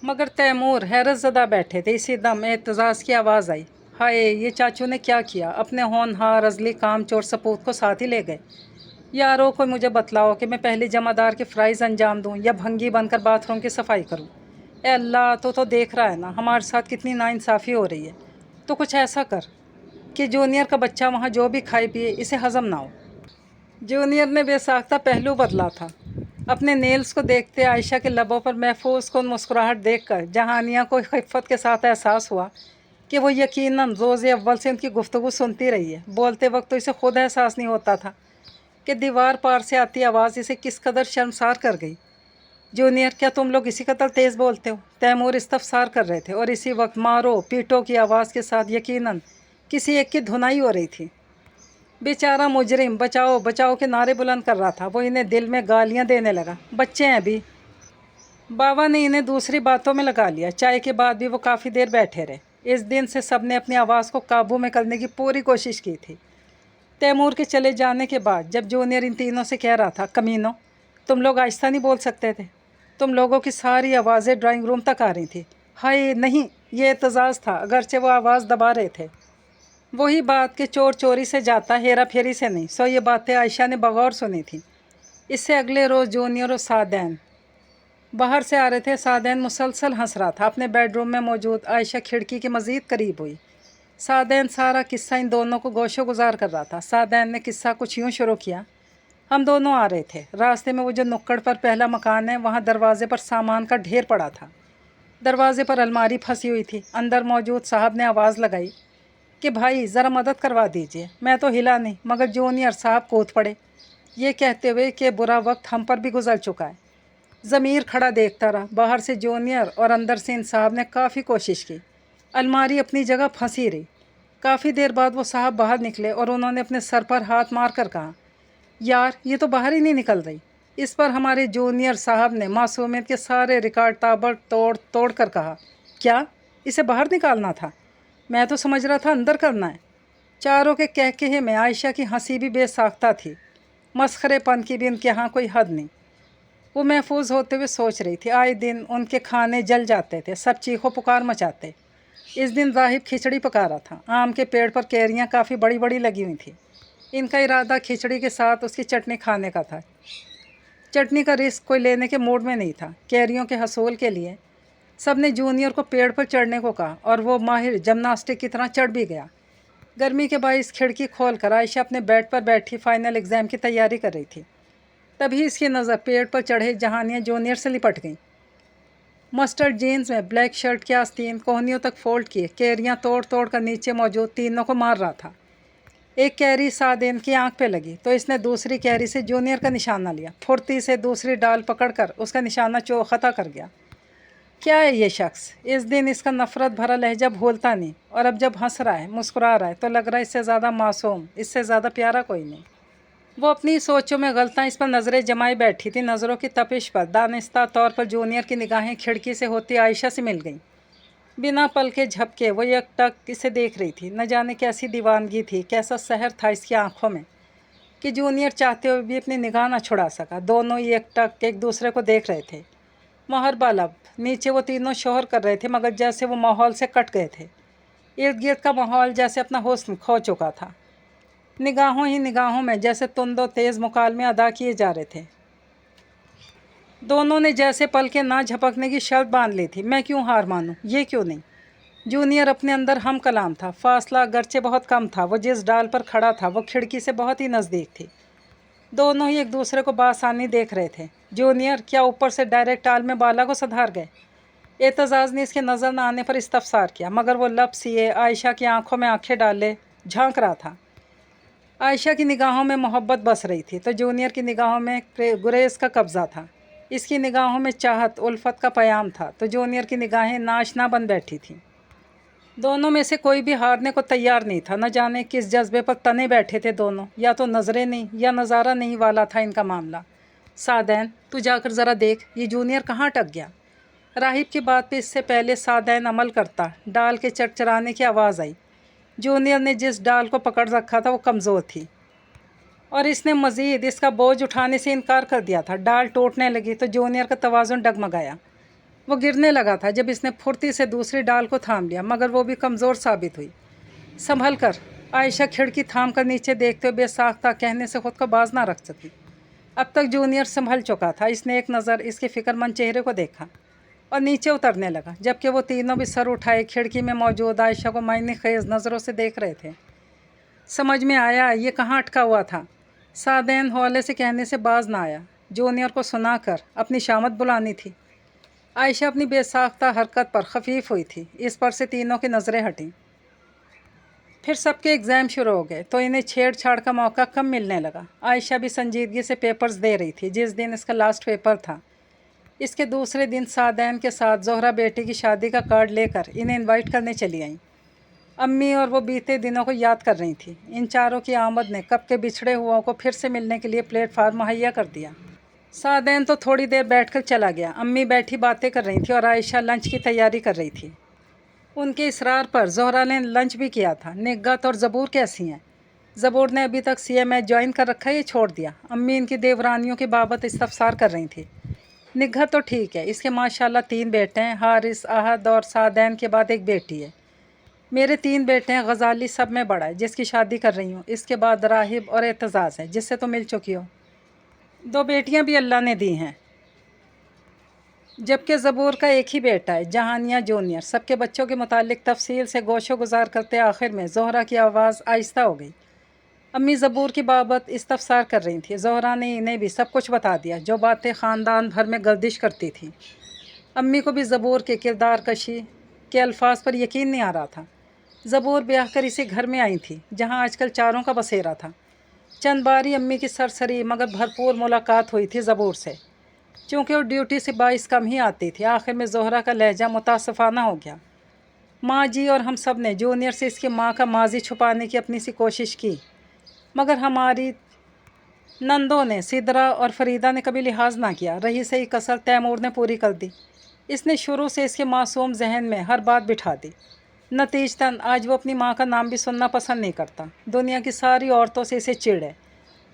मगर तैमूर हैरत ज़दा बैठे थे। इसी दम एतजाज़ की आवाज़ आई, हाय ये चाचू ने क्या किया? अपने होनहार अजली काम चोर सपूत को साथ ही ले गए। यारों को मुझे बतलाओ कि मैं पहले जमादार के फ़राइज़ अंजाम दूँ या भंगी बनकर बाथरूम की सफाई करूँ? ए अल्लाह, तो देख रहा है ना हमारे साथ कितनी नाइंसाफ़ी हो रही है। तो कुछ ऐसा कर कि जूनियर का बच्चा वहाँ जो भी खाए पिए इसे हज़म ना हो। जूनियर ने बेसाख्ता पहलू बदला था। अपने नेल्स को देखते आयशा के लबों पर महफूज कौन मुस्कुराहट देखकर जहानिया को खिफ़त के साथ एहसास हुआ कि वो यकीनन रोज़ अव्वल से उनकी गुफ्तगू सुनती रही है। बोलते वक्त तो इसे खुद एहसास नहीं होता था कि दीवार पार से आती आवाज़ इसे किस कदर शर्मसार कर गई। जूनियर, क्या तुम लोग इसी कदर तेज़ बोलते हो? तैमूर इस्तफसार कर रहे थे और इसी वक्त मारो पीटो की आवाज़ के साथ यकीनन किसी एक की धुनाई हो रही थी। बेचारा मुजरिम बचाओ बचाओ के नारे बुलंद कर रहा था। वो इन्हें दिल में गालियां देने लगा। बच्चे हैं अभी। बाबा ने इन्हें दूसरी बातों में लगा लिया। चाय के बाद भी वो काफ़ी देर बैठे रहे। इस दिन से सब ने अपनी आवाज़ को काबू में करने की पूरी कोशिश की थी। तैमूर के चले जाने के बाद जब जूनियर इन तीनों से कह रहा था, कमीनों तुम लोग आहिस्ता नहीं बोल सकते थे? तुम लोगों की सारी आवाज़ें ड्राइंग रूम तक आ रही थी। हाय नहीं, ये एतजाज़ था, अगरचे वो आवाज़ दबा रहे थे। वही बात कि चोर चोरी से जाता, हेरा फेरी से नहीं। सो ये बातें आयशा ने बगौर सुनी थी। इससे अगले रोज़ जूनियर और सादैन बाहर से आ रहे थे। सादैन मुसलसल हंस रहा था। अपने बेडरूम में मौजूद आयशा खिड़की के मज़ीद करीब हुई। सादैन सारा किस्सा इन दोनों को गोशो गुजार कर रहा था। सादैन ने किस्सा कुछ यूँ शुरू किया, हम दोनों आ रहे थे। रास्ते में वो जो नुक्कड़ पर पहला मकान है, वहाँ दरवाजे पर सामान का ढेर पड़ा था। दरवाजे पर अलमारी फंसी हुई थी। अंदर मौजूद साहब ने आवाज़ लगाई कि भाई ज़रा मदद करवा दीजिए। मैं तो हिला नहीं, मगर जूनियर साहब कूद पड़े, ये कहते हुए कि बुरा वक्त हम पर भी गुजर चुका है। ज़मीर खड़ा देखता रहा। बाहर से जूनियर और अंदर से इन साहब ने काफ़ी कोशिश की। अलमारी अपनी जगह फंसी रही। काफ़ी देर बाद वो साहब बाहर निकले और उन्होंने अपने सर पर हाथ मार कर कहा, यार ये तो बाहर ही नहीं निकल रही। इस पर हमारे जूनियर साहब ने मासूमियत के सारे रिकॉर्ड ताबड़ तोड़ तोड़ कर कहा, क्या इसे बाहर निकालना था? मैं तो समझ रहा था अंदर करना है। चारों के कहकहे में आयशा की हंसी भी बेसाख्ता थी। मस्खरेपन की भी उनके यहाँ कोई हद नहीं। वो महफूज होते हुए सोच रही थी, आए दिन उनके खाने जल जाते थे, सब चीखों पुकार मचाते। इस दिन राहिब खिचड़ी पका रहा था। आम के पेड़ पर कैरियाँ काफ़ी बड़ी बड़ी लगी हुई थी। इनका इरादा खिचड़ी के साथ उसकी चटनी खाने का था। चटनी का रिस्क कोई लेने के मूड में नहीं था। कैरियों के हसूल के लिए सब ने जूनियर को पेड़ पर चढ़ने को कहा और वो माहिर जिम्नास्टिक की तरह चढ़ भी गया। गर्मी के बाइस खिड़की खोल कर आयशा अपने बेड पर बैठी फाइनल एग्ज़ाम की तैयारी कर रही थी। तभी इसकी नज़र पेड़ पर चढ़े जहानिया जूनियर से लिपट गई। मस्टर्ड जीन्स में ब्लैक शर्ट के आस्तीन कोहनियों तक फोल्ड किए कैरियाँ तोड़ तोड़ कर नीचे मौजूद तीनों को मार रहा था। एक कैरी सादेन की आंख पे लगी तो इसने दूसरी कैरी से जूनियर का निशाना लिया। फुर्ती से दूसरी डाल पकड़कर उसका निशाना चौखता कर गया। क्या है ये शख्स? इस दिन इसका नफ़रत भरा लहजा भूलता नहीं, और अब जब हंस रहा है, मुस्कुरा रहा है, तो लग रहा है इससे ज़्यादा मासूम, इससे ज़्यादा प्यारा कोई नहीं। वो अपनी सोचों में गलता इस पर नज़रें जमाई बैठी थी। नज़रों की तपिश पर दानिस्ता तौर पर जूनियर की निगाहें खिड़की से होती आयशा से मिल गईं। बिना पल के झपके वो एकटक इसे देख रही थी। न जाने कैसी दीवानगी थी, कैसा सहर था इसकी आंखों में कि जूनियर चाहते हुए भी अपनी निगाह न छुड़ा सका। दोनों ही एकटक एक दूसरे को देख रहे थे। महरबा लब नीचे वो तीनों शोहर कर रहे थे, मगर जैसे वो माहौल से कट गए थे। इर्द गिर्द का माहौल जैसे अपना हुस्न खो चुका था। निगाहों ही निगाहों में जैसे तुंदो तेज़ मुकालमे अदा किए जा रहे थे। दोनों ने जैसे पल के ना झपकने की शर्त बांध ली थी। मैं क्यों हार मानूं, ये क्यों नहीं? जूनियर अपने अंदर हम कलाम था। फासला अगरचे बहुत कम था। वो जिस डाल पर खड़ा था वो खिड़की से बहुत ही नज़दीक थी। दोनों ही एक दूसरे को बासानी देख रहे थे। जूनियर क्या ऊपर से डायरेक्ट टाल में बाला को सधार गए? एतजाज़ ने इसके नज़र न आने पर इस्तफसार किया, मगर वो लब सिए आयशा की आंखों में आंखें डाले झांक रहा था। आयशा की निगाहों में मोहब्बत बस रही थी तो जूनियर की निगाहों में गुरेज का कब्ज़ा था। इसकी निगाहों में चाहत उल्फत का प्याम था तो जूनियर की निगाहें नाशना बन बैठी थीं। दोनों में से कोई भी हारने को तैयार नहीं था। न जाने किस जज्बे पर तने बैठे थे दोनों, या तो नज़रें नहीं या नज़ारा नहीं वाला था इनका मामला। सादैन, तू जाकर ज़रा देख ये जूनियर कहाँ अटक गया। राहिब की बात पे इससे पहले सादैन अमल करता डाल के चरचराने की आवाज़ आई। जूनियर ने जिस डाल को पकड़ रखा था वो कमज़ोर थी और इसने मज़ीद इसका बोझ उठाने से इनकार कर दिया था। डाल टूटने लगी तो जूनियर का तवाज़ुन डगमगाया। वो गिरने लगा था जब इसने फुर्ती से दूसरी डाल को थाम लिया, मगर वो भी कमज़ोर साबित हुई। संभल कर, आयशा खिड़की थाम कर नीचे देखते हुए बेसाख्ता कहने से ख़ुद को बाज ना रख सकी। अब तक जूनियर संभल चुका था। इसने एक नज़र इसके फ़िक्रमंद चेहरे को देखा और नीचे उतरने लगा, जबकि वो तीनों भी सर उठाए खिड़की में मौजूद आयशा को मायने खेज नज़रों से देख रहे थे। समझ में आया ये कहाँ अटका हुआ था। सादैन हौले से कहने से बाज ना आया। जूनियर को सुनाकर अपनी शामत बुलानी थी। आयशा अपनी बेसाख्ता हरकत पर खफीफ हुई थी। इस पर से तीनों की नज़रें हटीं। फिर सबके एग्ज़ाम शुरू हो गए तो इन्हें छेड़छाड़ का मौका कम मिलने लगा। आयशा भी संजीदगी से पेपर्स दे रही थी। जिस दिन इसका लास्ट पेपर था, इसके दूसरे दिन सादैन के साथ ज़ोहरा बेटी की शादी का कार्ड लेकर इन्हें इनवाइट करने चली आईं। अम्मी और वो बीते दिनों को याद कर रही थी। इन चारों की आमद ने कब के बिछड़े हुओं को फिर से मिलने के लिए प्लेटफार्म मुहैया कर दिया। सादैन तो थोड़ी देर बैठकर चला गया। अम्मी बैठी बातें कर रही थी और आयशा लंच की तैयारी कर रही थी। उनके इसरार पर ज़ोहरा ने लंच भी किया था। निगत और ज़बूर कैसी हैं? ज़बूर ने अभी तक CMA ज्वाइन कर रखा है या छोड़ दिया? अम्मी इनकी देवरानियों की बाबत इस्तफसार कर रही थी। निगत तो ठीक है, इसके माशाल्लाह 3 बेटे हैं। हारिस, आहद और सादैन के बाद एक बेटी है। मेरे 3 बेटे हैं। गज़ाली सब में बड़ा है जिसकी शादी कर रही हूँ। इसके बाद राहिब और एतजाज़ है जिससे तो मिल चुकी हो। 2 बेटियाँ भी अल्लाह ने दी हैं, जबकि ज़बूर का एक ही बेटा है, जहानिया जूनियर। सबके बच्चों के मुतालिक तफसील से गोशो गुजार करते आखिर में ज़ोहरा की आवाज़ आहिस्ता हो गई। अम्मी ज़बूर की बाबत इस्तफसार कर रही थी। ज़ोहरा ने इन्हें भी सब कुछ बता दिया, जो बातें ख़ानदान भर में गर्दिश करती थी। अम्मी को भी ज़बूर के किरदार कशी के अल्फाज पर यकीन नहीं आ रहा था। ज़बूर ब्याह कर इसी घर में आई थी जहाँ आजकल चारों का बसेरा था। चंद बारी अम्मी की सरसरी मगर भरपूर मुलाकात हुई थी ज़बूर से। चूँकि वो ड्यूटी से 22 कम ही आती थी, आखिर में ज़ोहरा का लहजा मुतासफ़ाना हो गया। माँ जी और हम सब ने जूनियर से इसकी माँ का माजी छुपाने की अपनी सी कोशिश की, मगर हमारी नंदों ने, सिदरा और फरीदा ने कभी लिहाज ना किया। रही सही कसर तैमूर ने पूरी कर दी। इसने शुरू से इसके मासूम जहन में हर बात बिठा दी। नतीजतन आज वो अपनी माँ का नाम भी सुनना पसंद नहीं करता। दुनिया की सारी औरतों से इसे चिढ़ है,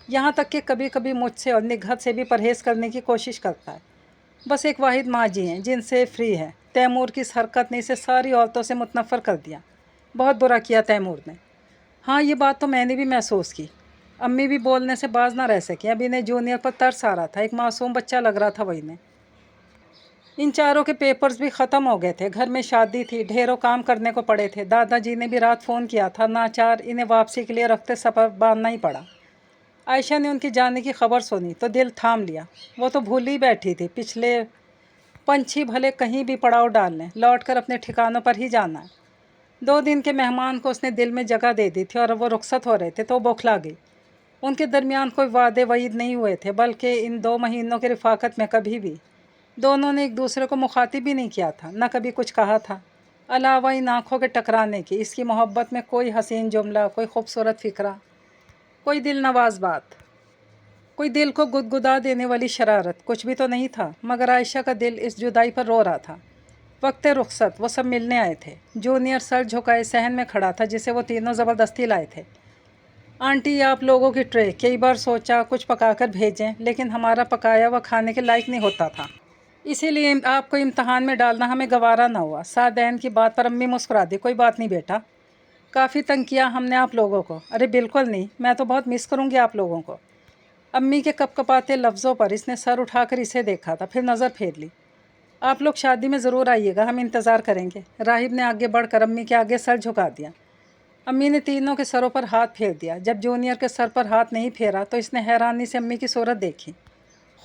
यहाँ तक कि कभी कभी मुझसे और निगहत से भी परहेज़ करने की कोशिश करता है। बस एक वाहिद माँ जी हैं जिनसे फ्री है। तैमूर की इस हरकत ने इसे सारी औरतों से मुतनफ़र कर दिया। बहुत बुरा किया तैमूर ने। हाँ, ये बात तो मैंने भी महसूस की। अम्मी भी बोलने से बाज ना रह सकी। अब इन्हें जूनियर पर तरस आ रहा था। एक मासूम बच्चा लग रहा था वो इन्हें। इन चारों के पेपर्स भी ख़त्म हो गए थे। घर में शादी थी, ढेरों काम करने को पड़े थे। दादाजी ने भी रात फ़ोन किया था। नाचार इन्हें वापसी के लिए रखते सफ़र बांधना ही पड़ा। आयशा ने उनकी जाने की खबर सुनी तो दिल थाम लिया। वो तो भूल ही बैठी थी, पिछले पंछी भले कहीं भी पड़ाव डाल लें, लौट कर अपने ठिकानों पर ही जाना है। 2 दिन के मेहमान को उसने दिल में जगह दे दी थी और अब वो रुखसत हो रहे थे तो बौखला गई। उनके दरमियान कोई वादे वईद नहीं हुए थे, बल्कि इन 2 महीनों की रफ़ाकत में कभी भी दोनों ने एक दूसरे को मुखातिब भी नहीं किया था, न कभी कुछ कहा था। अलावा इन आँखों के टकराने की, इसकी मोहब्बत में कोई हसीन जुमला, कोई खूबसूरत फ़िक्रा, कोई दिल नवाज बात, कोई दिल को गुदगुदा देने वाली शरारत, कुछ भी तो नहीं था। मगर आयशा का दिल इस जुदाई पर रो रहा था। वक्त रुखसत वो सब मिलने आए थे। जूनियर सर झुकाए सहन में खड़ा था, जिसे वो तीनों ज़बरदस्ती लाए थे। आंटी, आप लोगों की ट्रे, कई बार सोचा कुछ पकाकर भेजें, लेकिन हमारा पकाया हुआ खाने के लायक नहीं होता था, इसीलिए आपको इम्तहान में डालना हमें गवारा ना हुआ। सादैन की बात पर अम्मी मुस्कुरा दी। कोई बात नहीं बेटा, काफ़ी तंग किया हमने आप लोगों को। अरे बिल्कुल नहीं, मैं तो बहुत मिस करूँगी आप लोगों को। अम्मी के कपकपाते लफ्ज़ों पर इसने सर उठाकर इसे देखा था, फिर नज़र फेर ली। आप लोग शादी में ज़रूर आइएगा, हम इंतज़ार करेंगे। राहिब ने आगे बढ़कर अम्मी के आगे सर झुका दिया। अम्मी ने तीनों के सरों पर हाथ फेर दिया। जब जूनियर के सर पर हाथ नहीं फेरा तो इसने हैरानी से अम्मी की सूरत देखी।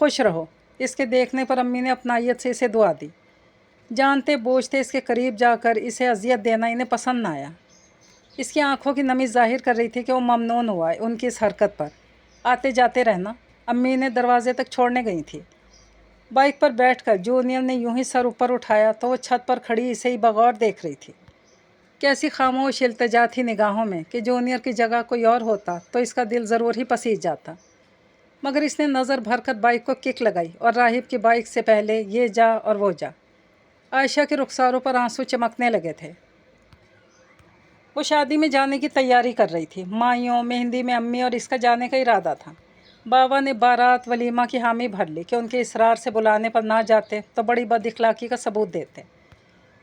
खुश रहो। इसके देखने पर अम्मी ने अपनायत से इसे दुआ दी। जानते बूझते इसके करीब जाकर इसे अजियत देना इन्हें पसंद ना आया। इसकी आंखों की नमी जाहिर कर रही थी कि वो ममनून हुआ है उनकी इस हरकत पर। आते जाते रहना, अम्मी ने दरवाजे तक छोड़ने गई थी। बाइक पर बैठकर जूनियर ने यूं ही सर ऊपर उठाया तो वो छत पर खड़ी इसे ही बगौर देख रही थी। कैसी खामोश इल्तिजा थी निगाहों में कि जूनियर की जगह कोई और होता तो इसका दिल ज़रूर ही पसीज जाता। मगर इसने नज़र भर कर बाइक को किक लगाई और राहिब की बाइक से पहले ये जा और वो जा। आयशा के रुखसारों पर आंसू चमकने लगे थे। वो शादी में जाने की तैयारी कर रही थी। माइयों मेहंदी में अम्मी और इसका जाने का इरादा था। बाबा ने बारात वलीमा की हामी भर ली कि उनके इसरार से बुलाने पर ना जाते तो बड़ी बदइखलाकी का सबूत देते।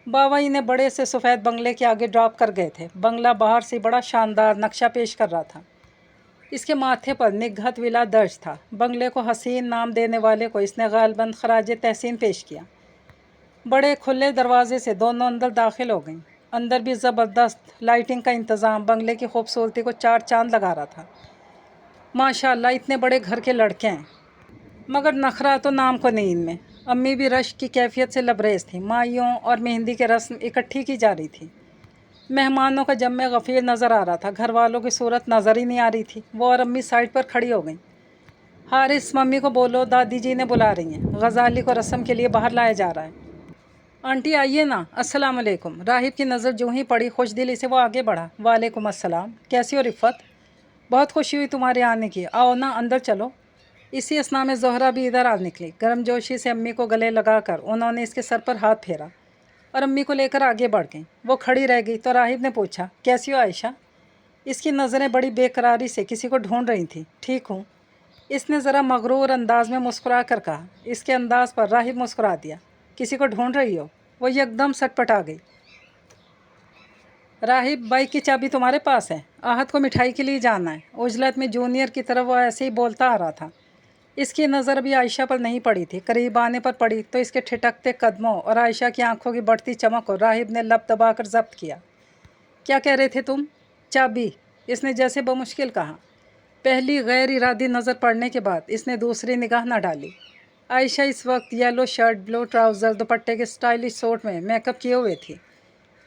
बाबा इन्हें बड़े से सफ़ेद बंगले के आगे ड्रॉप कर गए थे। बंगला बाहर से बड़ा शानदार नक्शा पेश कर रहा था। इसके माथे पर निगहत विला दर्ज था। बंगले को हसीन नाम देने वाले को इसने गालबंद खराज तहसीन पेश किया। बड़े खुले दरवाजे से दोनों अंदर दाखिल हो गईं। अंदर भी ज़बरदस्त लाइटिंग का इंतज़ाम बंगले की खूबसूरती को 4 चांद लगा रहा था। माशाल्लाह, इतने बड़े घर के लड़के हैं, मगर नखरा तो नाम को नहीं इनमें। अम्मी भी रश्क की कैफियत से लबरेज थी। माइयों और मेहंदी के रस्म इकट्ठी की जा रही थी। मेहमानों का जम्मे गफ़ीर नज़र आ रहा था। घर वालों की सूरत नज़र ही नहीं आ रही थी। वो और अम्मी साइड पर खड़ी हो गई। हारिस, मम्मी को बोलो दादी जी ने बुला रही हैं। गज़ाली को रस्म के लिए बाहर लाया जा रहा है। आंटी आइए ना। अस्सलाम वालेकुम। राहिब की नज़र जो ही पड़ी खुश दिली से वो आगे बढ़ा। वालेकुम अस्सलाम। कैसी हो रिफ़त? बहुत खुशी हुई तुम्हारे आने की। आओ ना, अंदर चलो। इसी असना में ज़ोहरा भी इधर आ निकली। गर्मजोशी से अम्मी को गले लगाकर उन्होंने इसके सर पर हाथ फेरा और अम्मी को लेकर आगे बढ़ गई। वो खड़ी रह गई तो राहिब ने पूछा, कैसी हो आयशा? इसकी नज़रें बड़ी बेकरारी से किसी को ढूंढ रही थीं। ठीक हूँ, इसने ज़रा मगरूर अंदाज में मुस्कुरा कर कहा। इसके अंदाज पर राहिब मुस्कुरा दिया। किसी को ढूंढ रही हो? वो एकदम सटपटा गई। राहिब, बाइक की चाबी तुम्हारे पास है? आहत को मिठाई के लिए जाना है। उजलत में जूनियर की तरफ वो ऐसे ही बोलता आ रहा था। इसकी नज़र भी आयशा पर नहीं पड़ी थी। करीब आने पर पड़ी तो इसके ठिठकते कदमों और आयशा की आंखों की बढ़ती चमक को राहिब ने लब दबाकर जब्त किया। क्या कह रहे थे तुम? चाबी, इसने जैसे बमुश्किल कहा। पहली गैर इरादी नज़र पड़ने के बाद इसने दूसरी निगाह न डाली। आयशा इस वक्त येलो शर्ट, ब्लू ट्राउज़र, दुपट्टे के स्टाइलिश सूट में मेकअप किए हुए थी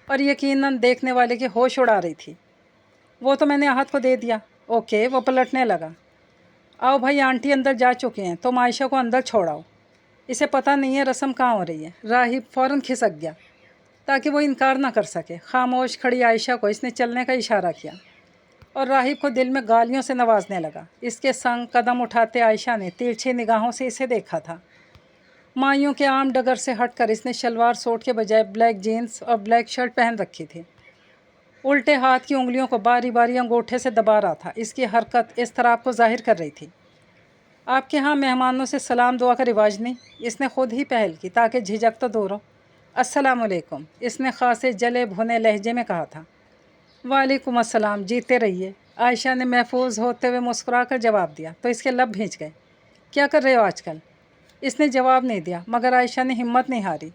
और यकीनन देखने वाले के होश उड़ा रही थी। वो तो मैंने आहत को दे दिया। ओके, वो पलटने लगा। आओ भाई, आंटी अंदर जा चुकी हैं, तुम आयशा को अंदर छोड़ाओ, इसे पता नहीं है रस्म कहाँ हो रही है। राहिब फ़ौरन खिसक गया ताकि वो इनकार ना कर सके। खामोश खड़ी आयशा को इसने चलने का इशारा किया और राहिब को दिल में गालियों से नवाजने लगा। इसके संग कदम उठाते आयशा ने तिरछी निगाहों से इसे देखा था। माइयों के आम डगर से हटकर इसने शलवार सूट के बजाय ब्लैक जीन्स और ब्लैक शर्ट पहन रखी थी। उल्टे हाथ की उंगलियों को बारी बारी अंगूठे से दबा रहा था। इसकी हरकत इस तरह को जाहिर कर रही थी। आपके यहाँ मेहमानों से सलाम दुआ का रिवाज नहीं? इसने खुद ही पहल की ताकि झिझक तो दूर हो। अस्सलामुअलैकुम, इसने खासे जले भुने लहजे में कहा था। वालेकुम अस्सलाम, जीते रहिए, आयशा ने महफूज होते हुए मुस्कुरा कर जवाब दिया तो इसके लब भींच गए। क्या कर रहे हो आजकल? इसने जवाब नहीं दिया मगर आयशा ने हिम्मत नहीं हारी।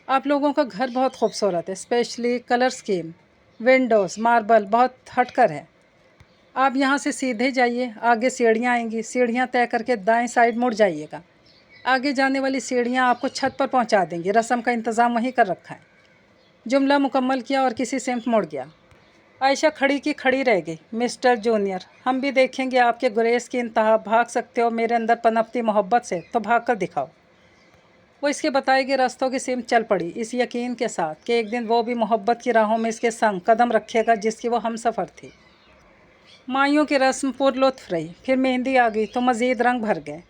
आप लोगों का घर बहुत खूबसूरत है, specially colour scheme, Windows, marble बहुत हटकर है। आप यहाँ से सीधे जाइए, आगे सीढ़ियाँ आएंगी, सीढ़ियाँ तय करके दाएं साइड मुड़ जाइएगा। आगे जाने वाली सीढ़ियाँ आपको छत पर पहुँचा देंगी। रस्म का इंतज़ाम वहीं कर रखा है। जुमला मुकम्मल किया और किसी सिमत मुड़ गया। आयशा खड़ी की खड़ी रह गई। मिस्टर जूनियर, हम भी देखेंगे आपके गुरेज की इंतहा। भाग सकते हो मेरे अंदर पनपती मोहब्बत से तो भाग कर दिखाओ। वो इसके बताए गए रास्तों की सिमत चल पड़ी, इस यकीन के साथ कि एक दिन वो भी मोहब्बत की राहों में इसके संग कदम रखेगा जिसकी वो हम सफ़र थी। माइयों की रस्म पुरलुत्फ़ रही। फिर मेहंदी आ गई तो मज़ीद रंग भर गए।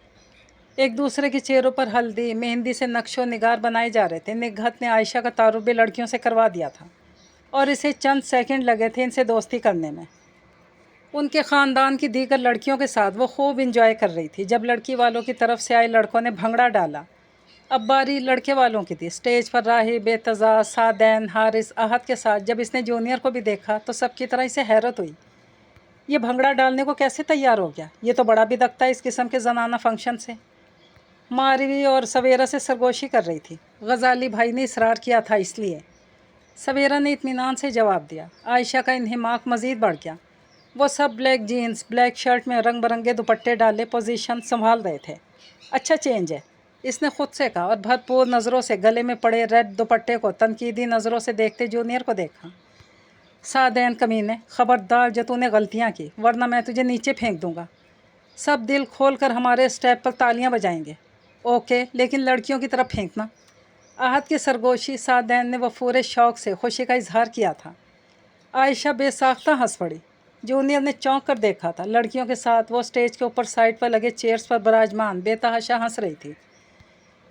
एक दूसरे के चेहरों पर हल्दी मेहंदी से नक्शो निगार बनाए जा रहे थे। निगहत ने आयशा का तारुफ भी लड़कियों से करवा दिया था और इसे चंद सेकंड लगे थे इनसे दोस्ती करने में। उनके ख़ानदान की दीगर लड़कियों के साथ वो खूब इंजॉय कर रही थी। जब लड़की वालों की तरफ से आए लड़कों ने भंगड़ा डाला, अब बारी लड़के वालों की थी। स्टेज पर राही बेतजा, सादैन, हारिस, आहत के साथ जब इसने जूनियर को भी देखा तो सबकी तरह इसे हैरत हुई। ये भंगड़ा डालने को कैसे तैयार हो गया? ये तो बड़ा बिदकता है इस किस्म के जनाना फंक्शन से। मारवी और सवेरा से सरगोशी कर रही थी। गजाली भाई ने इसरार किया था इसलिए। सवेरा ने इत्मीनान से जवाब दिया। आयशा का इन्हिमाक मज़ीद बढ़ गया। वो सब ब्लैक जीन्स, ब्लैक शर्ट में रंग बरंगे दुपट्टे डाले पोजीशन संभाल रहे थे। अच्छा चेंज है, इसने खुद से कहा और भरपूर नज़रों से गले में पड़े रेड दुपट्टे को तनकीदी नज़रों से देखते जूनियर को देखा। सादैन कमीने, ख़बरदार जो तूने गलतियाँ की वरना मैं तुझे नीचे फेंक दूँगा। सब दिल खोल कर हमारे स्टेप पर तालियाँ बजाएंगे। ओके, लेकिन लड़कियों की तरफ फेंकना। आहत की सरगोशी सादैन ने वफूर शौक़ से खुशी का इजहार किया था। आयशा बेसाख्ता हंस पड़ी। जूनियर ने चौंक कर देखा था। लड़कियों के साथ वो स्टेज के ऊपर साइड पर लगे चेयर्स पर बराजमान बेतहाशा हंस रही थी।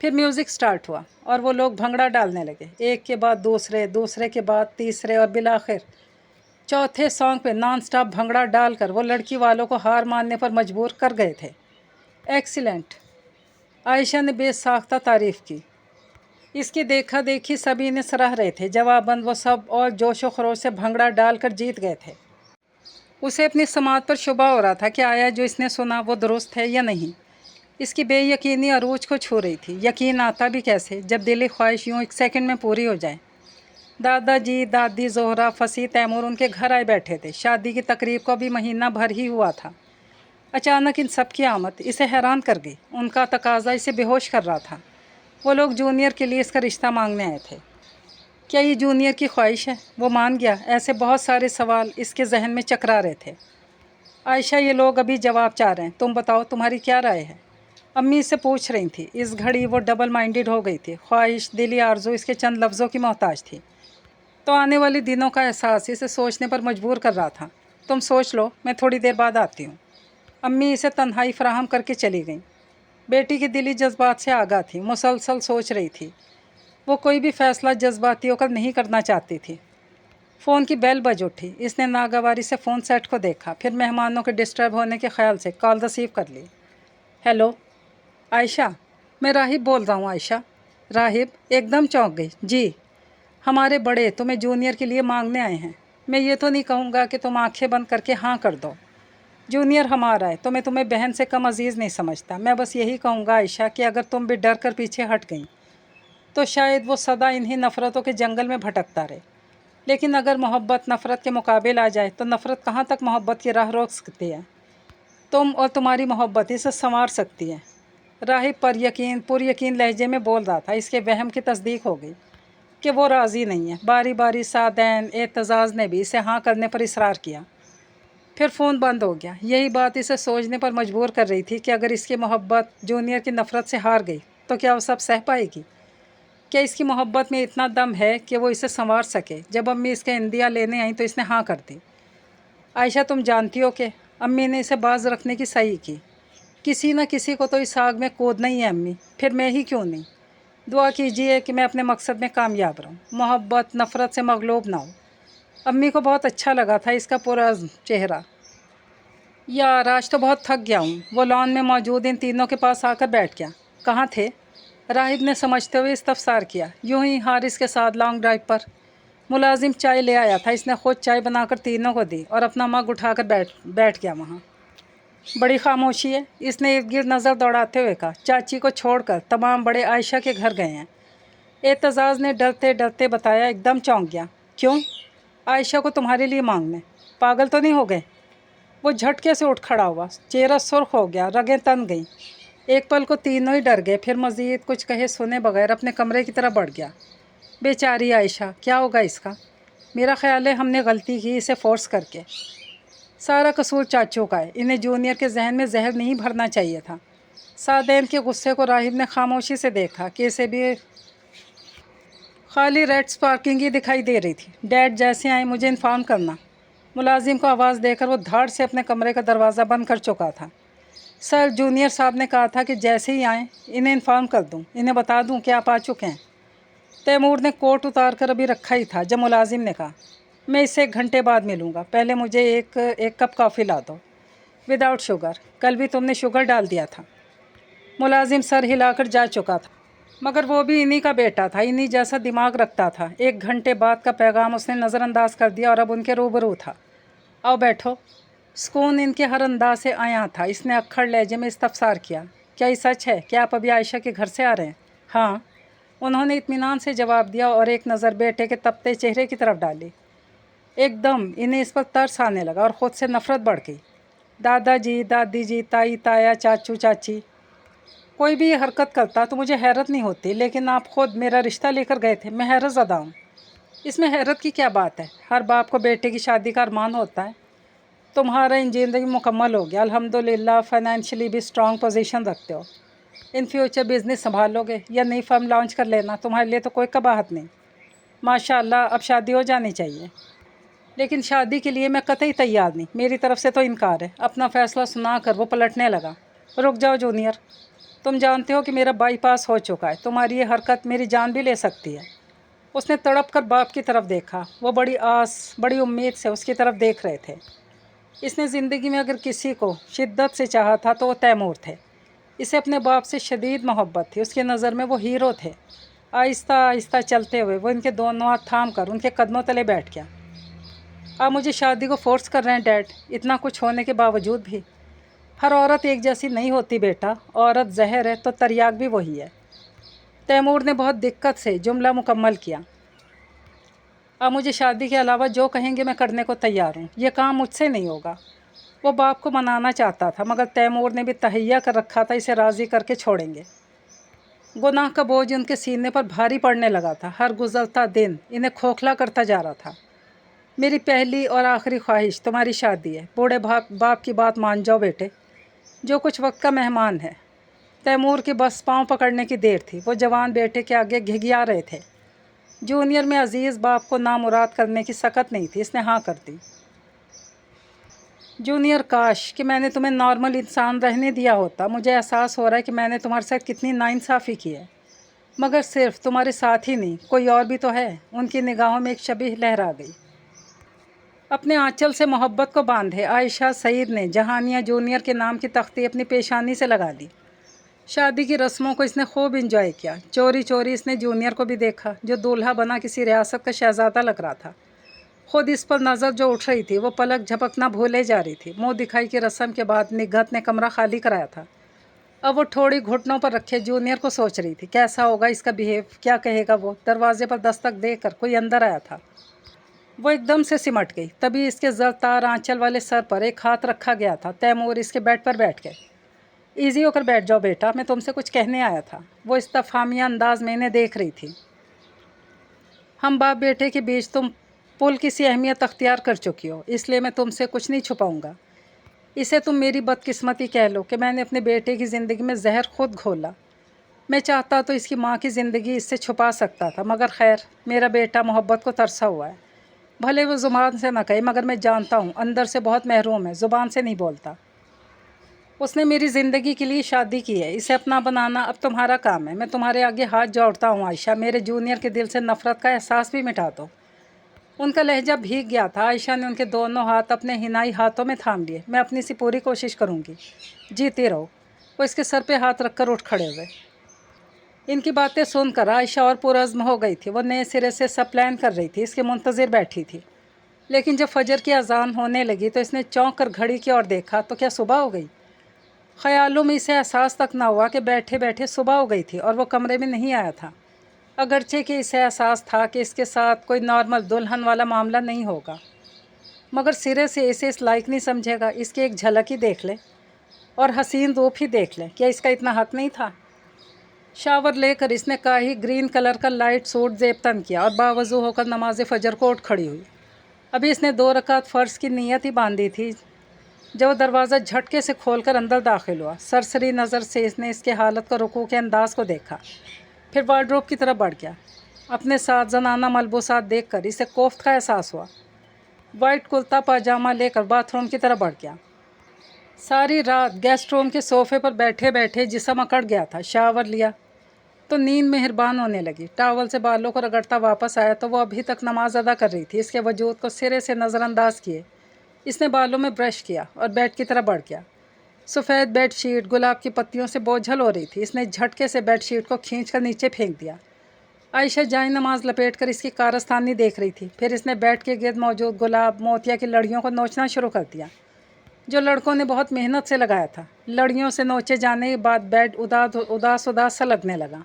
फिर म्यूज़िक स्टार्ट हुआ और वो लोग भंगड़ा डालने लगे, एक के बाद दूसरे, दूसरे के बाद तीसरे और बिलाखिर चौथे सॉन्ग पे नॉन स्टॉप भंगड़ा डालकर वो लड़की वालों को हार मानने पर मजबूर कर गए थे। एक्सीलेंट, आयशा ने बेसाख्ता तारीफ़ की। इसकी देखा देखी सभी ने सराह रहे थे। जवाबन वो सब और जोशो खरोश से भंगड़ा डालकर जीत गए थे। उसे अपनी समात पर शुबा हो रहा था कि आया जो इसने सुना वो दुरुस्त है या नहीं। इसकी बेयकीनी अरूज को छू रही थी। यकीन आता भी कैसे जब दिली ख्वाहिश यूँ एक सेकंड में पूरी हो जाए। दादाजी, दादी, जोहरा, फसी, तैमूर उनके घर आए बैठे थे। शादी की तकरीब को अभी महीना भर ही हुआ था। अचानक इन सब की आमद इसे हैरान कर गई। उनका तकाजा इसे बेहोश कर रहा था। वो लोग जूनियर के लिए इसका रिश्ता मांगने आए थे। क्या ये जूनियर की ख्वाहिश है? वो मान गया? ऐसे बहुत सारे सवाल इसके जहन में चकरा रहे थे। आयशा, ये लोग अभी जवाब चाह रहे हैं, तुम बताओ तुम्हारी क्या राय है? अम्मी इससे पूछ रही थी। इस घड़ी वो डबल माइंडेड हो गई थी। ख्वाहिश, दिली आरजू इसके चंद लफ्ज़ों की मोहताज थी। तो आने वाले दिनों का एहसास इसे सोचने पर मजबूर कर रहा था। तुम सोच लो, मैं थोड़ी देर बाद आती हूँ। अम्मी इसे तन्हाई फराहम करके चली गईं। बेटी की दिली जज्बात से आगाह थी, मुसलसल सोच रही थी। वो कोई भी फ़ैसला जज्बाती होकर नहीं करना चाहती थी। फ़ोन की बेल बज उठी। इसने नागवारी से फ़ोन सेट को देखा, फिर मेहमानों के डिस्टर्ब होने के ख्याल से कॉल रिसीव कर ली। हेलो आयशा, मैं राहिब बोल रहा हूँ। आयशा, राहिब एकदम चौंक गई। जी, हमारे बड़े तुम्हें जूनियर के लिए मांगने आए हैं। मैं ये तो नहीं कहूँगा कि तुम आंखें बंद करके हाँ कर दो। जूनियर हमारा है तो मैं तुम्हें बहन से कम अजीज़ नहीं समझता। मैं बस यही कहूँगा आयशा कि अगर तुम भी डर कर पीछे हट गई तो शायद वो सदा इन्हीं नफ़रतों के जंगल में भटकता रहे। लेकिन अगर मोहब्बत नफ़रत के मुकाबले आ जाए तो नफ़रत कहाँ तक मोहब्बत की राह रोक सकती है? तुम और तुम्हारी मोहब्बत इसे संवार सकती है। राहिब पर यकीन लहजे में बोल रहा था। इसके वहम की तस्दीक हो गई कि वो राज़ी नहीं है। बारी बारी सादैन एतजाज़ ने भी इसे हाँ करने पर इसरार किया। फिर फ़ोन बंद हो गया। यही बात इसे सोचने पर मजबूर कर रही थी कि अगर इसकी मोहब्बत जूनियर की नफ़रत से हार गई तो क्या वो सब सह पाएगी? क्या इसकी मोहब्बत में इतना दम है कि वो इसे संवार सके? जब अम्मी इसके इंदिया लेने आई तो इसने हाँ कर दी। आयशा, तुम जानती हो कि अम्मी ने इसे बाज रखने की सही की। किसी न किसी को तो इस आग में कूदना ही है अम्मी, फिर मैं ही क्यों नहीं। दुआ कीजिए कि मैं अपने मकसद में कामयाब रहूं, मोहब्बत नफ़रत से मगलूब ना हो। अम्मी को बहुत अच्छा लगा था इसका पुरअज़्म चेहरा। यार, आज तो बहुत थक गया हूँ। वो लॉन में मौजूद इन तीनों के पास आकर बैठ गया। कहाँ थे? राहिब ने समझते हुए इस्तफसार किया। यूं ही हारिस के साथ लॉन्ग ड्राइव पर। मुलाजिम चाय ले आया था, इसने खुद चाय बनाकर तीनों को दी और अपना मग उठाकर बैठ गया वहाँ। बड़ी खामोशी है, इसने इर्द गिर्द नज़र दौड़ाते हुए कहा। चाची को छोड़कर तमाम बड़े आयशा के घर गए हैं। एतजाज़ ने डरते डरते बताया। एकदम चौंक गया। क्यों? आयशा को तुम्हारे लिए मांगने। पागल तो नहीं हो गए? वो झटके से उठ खड़ा हुआ, चेहरा सुर्ख हो गया, रगें तन गईं। एक पल को तीनों ही डर गए, फिर मज़ीद कुछ कहे सुने बगैर अपने कमरे की तरफ बढ़ गया। बेचारी आयशा, क्या होगा इसका? मेरा ख्याल है हमने गलती की इसे फोर्स करके। सारा कसूर चाचू का है। इन्हें जूनियर के जहन में जहर नहीं भरना चाहिए था। सादैन के गुस्से को राहिब ने खामोशी से देखा कि इसे भी खाली रेड्स पार्किंग ही दिखाई दे रही थी। डैड जैसे आए मुझे इन्फॉर्म करना। मुलाजिम को आवाज़ देकर वो धाड़ से अपने कमरे का दरवाज़ा बंद कर चुका था। सर, जूनियर साहब ने कहा था कि जैसे ही आएँ इन्हें इन्फॉर्म कर दूँ, इन्हें बता दूँ कि आप आ चुके हैं। तैमूर ने कोट उतार कर अभी रखा ही था जब मुलाजिम ने कहा, मैं इससे 1 घंटे बाद मिलूँगा, पहले मुझे एक कप कॉफ़ी ला दो, विदाउट शुगर। कल भी तुमने शुगर डाल दिया था। मुलाजिम सर हिलाकर जा चुका था, मगर वो भी इन्हीं का बेटा था, इन्हीं जैसा दिमाग रखता था। 1 घंटे बाद का पैगाम उसने नज़रअंदाज कर दिया और अब उनके रूबरू था। आओ बैठो। सुकून इनके हर अंदाज से आया था। इसने अक्खड़ लहजे में इस्तफसार किया। क्या ये सच है कि आप अभी आयशा के घर से आ रहे हैं? हाँ, उन्होंने इत्मीनान से जवाब दिया और एक नज़र बेटे के तपते चेहरे की तरफ डाली। एकदम इन्हें इस पर तरस आने लगा और ख़ुद से नफ़रत बढ़ गई। दादाजी, दादी जी, ताई, ताया, चाचू, चाची, कोई भी ये हरकत करता तो मुझे हैरत नहीं होती, लेकिन आप ख़ुद मेरा रिश्ता लेकर गए थे। मैं हैरत ज़दा हूँ। इसमें हैरत की क्या बात है? हर बाप को बेटे की शादी का अरमान होता है। तुम्हारा इंजीनियरिंग मुकम्मल हो गया, अल्हम्दुलिल्लाह। फाइनेंशियली भी स्ट्रॉन्ग पोजीशन रखते हो। इन फ्यूचर बिज़नेस संभालोगे या नई फर्म लॉन्च कर लेना, तुम्हारे लिए तो कोई कबाहत नहीं। माशाल्लाह, अब शादी हो जानी चाहिए। लेकिन शादी के लिए मैं कतई तैयार नहीं, मेरी तरफ से तो इनकार है। अपना फ़ैसला सुनाकर वो पलटने लगा। रुक जाओ जूनियर, तुम जानते हो कि मेरा बाईपास हो चुका है। तुम्हारी ये हरकत मेरी जान भी ले सकती है। उसने तड़प कर बाप की तरफ देखा। वो बड़ी आस, बड़ी उम्मीद से उसकी तरफ देख रहे थे। इसने ज़िंदगी में अगर किसी को शिद्दत से चाहा था तो वो तैमूर थे। इसे अपने बाप से शदीद मोहब्बत थी। उसके नज़र में वो हीरो थे। आहिस्ता आहिस्ता चलते हुए वो इनके दोनों हाथ थाम कर उनके कदमों तले बैठ गया। आप मुझे शादी को फोर्स कर रहे हैं डैड, इतना कुछ होने के बावजूद भी। हर औरत एक जैसी नहीं होती बेटा, औरत जहर है तो तरियाक भी वही है। तैमूर ने बहुत दिक्कत से जुमला मुकम्मल किया। आप मुझे शादी के अलावा जो कहेंगे मैं करने को तैयार हूँ। ये काम मुझसे नहीं होगा। वो बाप को मनाना चाहता था, मगर तैमूर ने भी तहैया कर रखा था इसे राज़ी करके छोड़ेंगे। गुनाह का बोझ उनके सीने पर भारी पड़ने लगा था। हर गुजरता दिन इन्हें खोखला करता जा रहा था। मेरी पहली और आखिरी ख्वाहिश तुम्हारी शादी है। बूढ़े बाप की बात मान जाओ बेटे, जो कुछ वक्त का मेहमान है। तैमूर की बस पाँव पकड़ने की देर थी। वो जवान बेटे के आगे घिघिया रहे थे। जूनियर में अजीज़ बाप को नामुराद करने की सकत नहीं थी। इसने हाँ कर दी। जूनियर, काश कि मैंने तुम्हें नॉर्मल इंसान रहने दिया होता। मुझे एहसास हो रहा है कि मैंने तुम्हारे साथ कितनी नाइंसाफ़ी की है, मगर सिर्फ तुम्हारे साथ ही नहीं, कोई और भी तो है। उनकी निगाहों में एक शबीह लहरा गई। अपने आंचल से मोहब्बत को बांधे आयशा सईद ने जहानिया जूनियर के नाम की तख्ती अपनी पेशानी से लगा ली। शादी की रस्मों को इसने खूब इंजॉय किया। चोरी चोरी इसने जूनियर को भी देखा, जो दूल्हा बना किसी रियासत का शहजादा लग रहा था। खुद इस पर नज़र जो उठ रही थी वो पलक झपकना भूले जा रही थी। मुँह दिखाई की रस्म के बाद निगहत ने कमरा खाली कराया था। अब वो थोड़ी घुटनों पर रखे जूनियर को सोच रही थी, कैसा होगा इसका बिहेव, क्या कहेगा वो। दरवाजे पर दस्तक देकर कोई अंदर आया था। वो एकदम से सिमट गई। तभी इसके ज़रतार आंचल वाले सर पर एक हाथ रखा गया था। तैमूर इसके बेड पर बैठ गए। ایزی ہو کر بیٹھ جاؤ بیٹا، میں تم سے کچھ کہنے آیا تھا۔ وہ استفہامیہ انداز میں انہیں دیکھ رہی تھی۔ ہم باپ بیٹے کے بیچ تم پل کی سی اہمیت اختیار کر چکی ہو، اس لیے میں تم سے کچھ نہیں چھپاؤں گا۔ اسے تم میری بدقسمتی کہہ لو کہ میں نے اپنے بیٹے کی زندگی میں زہر خود گھولا۔ میں چاہتا تو اس کی ماں کی زندگی اس سے چھپا سکتا تھا، مگر خیر، میرا بیٹا محبت کو ترسا ہوا ہے۔ بھلے وہ زبان سے نہ کہے، مگر میں جانتا ہوں اندر سے بہت محروم ہے، زبان سے نہیں بولتا۔ اس نے میری زندگی کے لیے شادی کی ہے، اسے اپنا بنانا اب تمہارا کام ہے۔ میں تمہارے آگے ہاتھ جوڑتا ہوں عائشہ، میرے جونیئر کے دل سے نفرت کا احساس بھی مٹا دو۔ ان کا لہجہ بھیگ گیا تھا۔ عائشہ نے ان کے دونوں ہاتھ اپنے حنائی ہاتھوں میں تھام لیے۔ میں اپنی سی پوری کوشش کروں گی، جیتی رہو۔ وہ اس کے سر پہ ہاتھ رکھ کر اٹھ کھڑے ہوئے۔ ان کی باتیں سن کر عائشہ اور پرعزم ہو گئی تھی۔ وہ نئے سرے سے سب پلان کر رہی تھی، اس کے منتظر بیٹھی تھی۔ لیکن جب فجر کی اذان ہونے لگی تو اس نے چونک کر گھڑی کی اور دیکھا تو کیا صبح ہو گئی؟ خیالوں میں اسے احساس تک نہ ہوا کہ بیٹھے بیٹھے صبح ہو گئی تھی اور وہ کمرے میں نہیں آیا تھا، اگرچہ کہ اسے احساس تھا کہ اس کے ساتھ کوئی نارمل دلہن والا معاملہ نہیں ہوگا، مگر سرے سے اسے اس لائق نہیں سمجھے گا۔ اس کی ایک جھلک ہی دیکھ لے اور حسین روپ ہی دیکھ لے، کیا اس کا اتنا حق نہیں تھا؟ شاور لے کر اس نے کاہی گرین کلر کا لائٹ سوٹ زیب تن کیا اور باوضو ہو کر نماز فجر کو اٹھ کھڑی ہوئی۔ ابھی اس نے 2 رکعت فرض کی نیت ہی باندھی تھی جب وہ دروازہ جھٹکے سے کھول کر اندر داخل ہوا۔ سرسری نظر سے اس نے اس کے حالت کا رکوع کے انداز کو دیکھا، پھر وارڈروب کی طرف بڑھ گیا۔ اپنے ساتھ زنانہ ملبوسات دیکھ کر اسے کوفت کا احساس ہوا۔ وائٹ کرتا پاجامہ لے کر باتھ روم کی طرف بڑھ گیا۔ ساری رات گیسٹ روم کے صوفے پر بیٹھے بیٹھے جسم اکڑ گیا تھا۔ شاور لیا تو نیند مہربان ہونے لگی۔ ٹاول سے بالوں کو رگڑتا واپس آیا تو وہ ابھی تک نماز ادا کر رہی تھی۔ اس کے وجود کو سرے سے نظر انداز کیے اس نے بالوں میں برش کیا اور بیڈ کی طرف بڑھ گیا۔ سفید بیڈ شیٹ گلاب کی پتیوں سے بوجھل ہو رہی تھی۔ اس نے جھٹکے سے بیڈ شیٹ کو کھینچ کر نیچے پھینک دیا۔ عائشہ جائے نماز لپیٹ کر اس کی کارستانی دیکھ رہی تھی، پھر اس نے بیڈ کے گرد موجود گلاب موتیا کی لڑیوں کو نوچنا شروع کر دیا جو لڑکوں نے بہت محنت سے لگایا تھا۔ لڑیوں سے نوچے جانے کے بعد بیڈ اداس سا لگنے لگا۔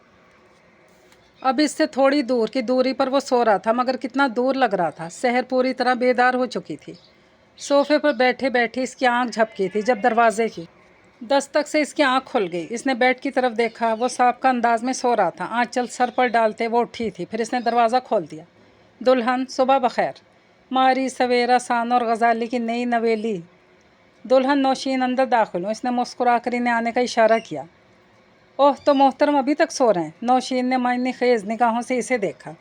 اب اس سے تھوڑی دور کی دوری پر وہ سو رہا تھا، مگر کتنا دور لگ رہا تھا۔ سحر پوری طرح بیدار ہو چکی تھی۔ صوفے پر بیٹھے بیٹھے اس کی آنکھ جھپکی تھی جب دروازے کی دستک سے اس کی آنکھ کھل گئی۔ اس نے بیڈ کی طرف دیکھا، وہ سابقہ انداز میں سو رہا تھا۔ آنچل سر پر ڈالتے وہ اٹھی تھی، پھر اس نے دروازہ کھول دیا۔ دلہن صبح بخیر۔ ماری سویرا سانو اور غزالی کی نئی نویلی دلہن نوشین اندر داخل ہوں۔ اس نے مسکرا کر انہیں آنے کا اشارہ کیا۔ اوہ، تو محترم ابھی تک سو رہے ہیں؟ نوشین نے معنی خیز نگاہوں سے اسے دیکھا۔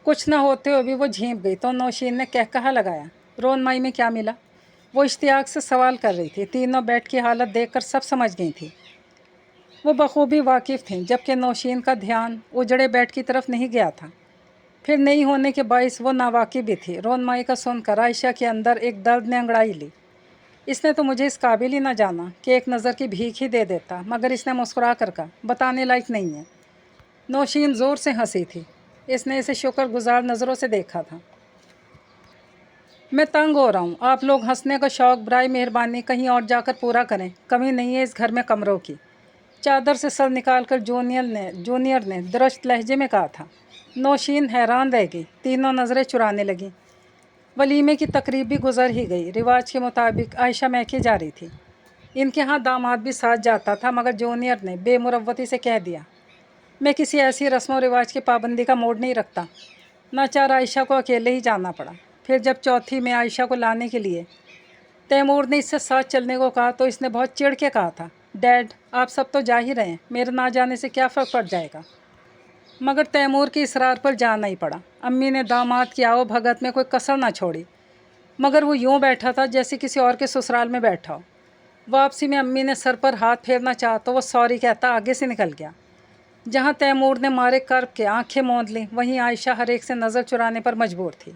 کچھ نہ ہوتے ہوئے بھی وہ جھینپ گئی تو نوشین نے کہا لگایا، رونمائی میں کیا ملا؟ وہ اشتیاق سے سوال کر رہی تھی۔ تینوں بیڈ کی حالت دیکھ کر سب سمجھ گئی تھیں۔ وہ بخوبی واقف تھیں، جبکہ نوشین کا دھیان اجڑے بیڈ کی طرف نہیں گیا تھا۔ پھر نہیں ہونے کے باعث وہ ناواقف بھی تھی۔ رونمائی کا سن کر عائشہ کے اندر ایک درد نے انگڑائی لی۔ اس نے تو مجھے اس قابل ہی نہ جانا کہ ایک نظر کی بھیک ہی دے دیتا، مگر اس نے مسکرا کر کہا، بتانے لائق نہیں ہے۔ نوشین زور سے ہنسی تھی۔ اس نے اسے شکر گزار نظروں سے دیکھا تھا۔ میں تنگ ہو رہا ہوں، آپ لوگ ہنسنے کا شوق برائے مہربانی کہیں اور جا کر پورا کریں، کمی نہیں ہے اس گھر میں کمروں کی۔ چادر سے سر نکال کر جونیئر نے درشت لہجے میں کہا تھا۔ نوشین حیران رہ گئی، تینوں نظریں چرانے لگیں۔ ولیمے کی تقریب بھی گزر ہی گئی۔ رواج کے مطابق عائشہ میکے جا رہی تھی۔ ان کے ہاں داماد بھی ساتھ جاتا تھا، مگر جونیئر نے بے مروتی سے کہہ دیا، میں کسی ایسی رسم و رواج کی پابندی کا موڈ نہیں رکھتا۔ ناچار عائشہ کو اکیلے ہی جانا پڑا۔ پھر جب چوتھی میں عائشہ کو لانے کے لیے تیمور نے اس سے ساتھ چلنے کو کہا تو اس نے بہت چڑ کے کہا تھا، ڈیڈ آپ سب تو جا ہی رہے ہیں، میرے نہ جانے سے کیا فرق پڑ جائے گا؟ مگر تیمور کی اصرار پر جانا ہی پڑا۔ امی نے داماد کی آؤ بھگت میں کوئی کسر نہ چھوڑی، مگر وہ یوں بیٹھا تھا جیسے کسی اور کے سسرال میں بیٹھا ہو۔ واپسی میں امی نے سر پر ہاتھ پھیرنا چاہا تو وہ سوری کہتا آگے سے نکل گیا۔ جہاں تیمور نے مارے کرب کے آنکھیں موند لیں، وہیں عائشہ ہر ایک سے نظر چرانے پر مجبور تھی۔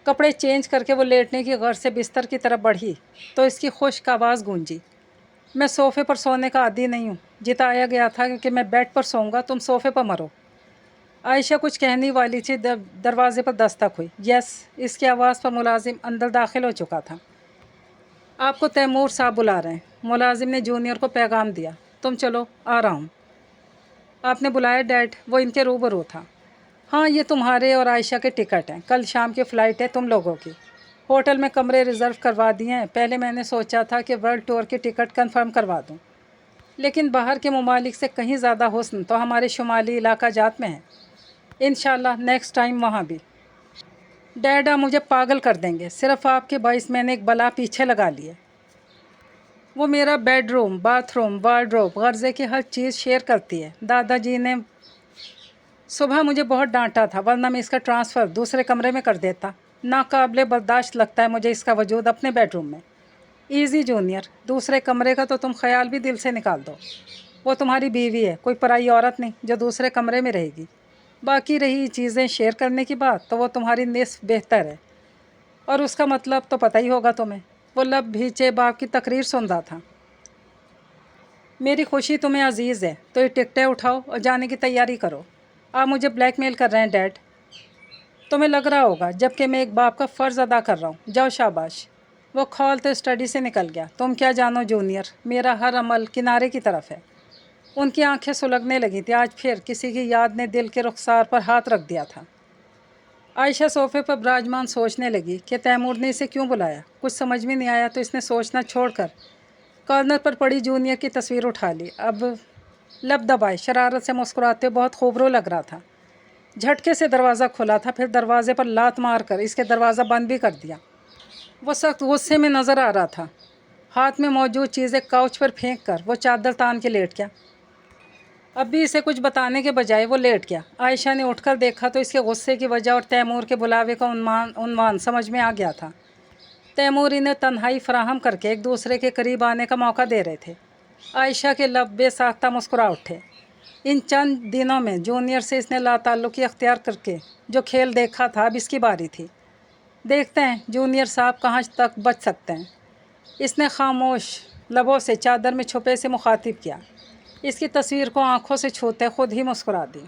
کپڑے چینج کر کے وہ لیٹنے کی غرض سے بستر کی طرف بڑھی تو اس کی خشک آواز گونجی، میں صوفے پر سونے کا عادی نہیں ہوں، جتایا گیا تھا کہ میں بیڈ پر سوؤں گا، تم صوفے پر مرو۔ عائشہ کچھ کہنے والی تھی، دروازے پر دستک ہوئی۔ یس، اس کی آواز پر ملازم اندر داخل ہو چکا تھا۔ آپ کو تیمور صاحب بلا رہے ہیں۔ ملازم نے جونیئر کو پیغام دیا، تم چلو، آ رہا ہوں۔ آپ نے بلایا ڈیڈ؟ وہ ان کے روبرو تھا۔ ہاں، یہ تمہارے اور عائشہ کے ٹکٹ ہیں، کل شام کی فلائٹ ہے تم لوگوں کی۔ ہوٹل میں کمرے ریزرو کروا دیے ہیں، پہلے میں نے سوچا تھا کہ ورلڈ ٹور کی ٹکٹ کنفرم کروا دوں، لیکن باہر کے ممالک سے کہیں زیادہ حسن تو ہمارے شمالی علاقہ جات میں ہے۔ انشاءاللہ نیکسٹ ٹائم وہاں بھی۔ ڈیڈ آپ مجھے پاگل کر دیں گے، صرف آپ کے باعث میں نے ایک بلا پیچھے لگا لی ہے۔ وہ میرا bed room, bath room, wardrobe, غرضے کی ہر چیز شیئر کرتی ہے۔ دادا جی نے صبح مجھے بہت ڈانٹا تھا، ورنہ میں اس کا ٹرانسفر دوسرے کمرے میں کر دیتا۔ ناقابل برداشت لگتا ہے مجھے اس کا وجود اپنے بیڈ روم میں۔ ایزی جونیئر، دوسرے کمرے کا تو تم خیال بھی دل سے نکال دو۔ وہ تمہاری بیوی ہے، کوئی پرائی عورت نہیں جو دوسرے کمرے میں رہے گی۔ باقی رہی چیزیں شیئر کرنے کی بات تو وہ تمہاری نصف بہتر ہے، اور اس کا مطلب تو پتہ ہی ہوگا تمہیں۔ وہ لب بھیچے باپ کی تقریر سن رہا تھا۔ میری خوشی تمہیں عزیز ہے تو یہ ٹکٹیں اٹھاؤ اور جانے کی تیاری کرو۔ آپ مجھے بلیک میل کر رہے ہیں ڈیڈ؟ تمہیں لگ رہا ہوگا جب کہ میں ایک باپ کا فرض ادا کر رہا ہوں۔ جاؤ شاباش۔ وہ کھولتے اسٹڈی سے نکل گیا۔ تم کیا جانو جونیئر، میرا ہر عمل کنارے کی طرف ہے۔ ان کی آنکھیں سلگنے لگی تھیں۔ آج پھر کسی کی یاد نے دل کے رخسار پر ہاتھ رکھ دیا تھا۔ عائشہ صوفے پر براجمان سوچنے لگی کہ تیمور نے اسے کیوں بلایا۔ کچھ سمجھ میں نہیں آیا تو اس نے سوچنا چھوڑ کر کارنر پر پڑی جونیئر کی تصویر اٹھا لی۔ اب لب دبائے شرارت سے مسکراتے بہت خوبرو لگ رہا تھا۔ جھٹکے سے دروازہ کھلا تھا، پھر دروازے پر لات مار کر اس کے دروازہ بند بھی کر دیا۔ وہ سخت غصے میں نظر آ رہا تھا۔ ہاتھ میں موجود چیزیں کاؤچ پر پھینک کر وہ چادر تان کے لیٹ گیا۔ اب بھی اسے کچھ بتانے کے بجائے وہ لیٹ گیا۔ عائشہ نے اٹھ کر دیکھا تو اس کے غصے کی وجہ اور تیمور کے بلاوے کا عنوان سمجھ میں آ گیا تھا۔ تیمور انہیں تنہائی فراہم کر کے ایک دوسرے کے قریب آنے کا موقع دے رہے تھے۔ عائشہ کے لب بے ساختہ مسکرا اٹھے۔ ان چند دنوں میں جونیئر سے اس نے لا تعلقی اختیار کر کے جو کھیل دیکھا تھا اب اس کی باری تھی۔ دیکھتے ہیں جونیئر صاحب کہاں تک بچ سکتے ہیں۔ اس نے خاموش لبوں سے چادر میں چھپے سے مخاطب کیا۔ اس کی تصویر کو آنکھوں سے چھوتے خود ہی مسکرا دی۔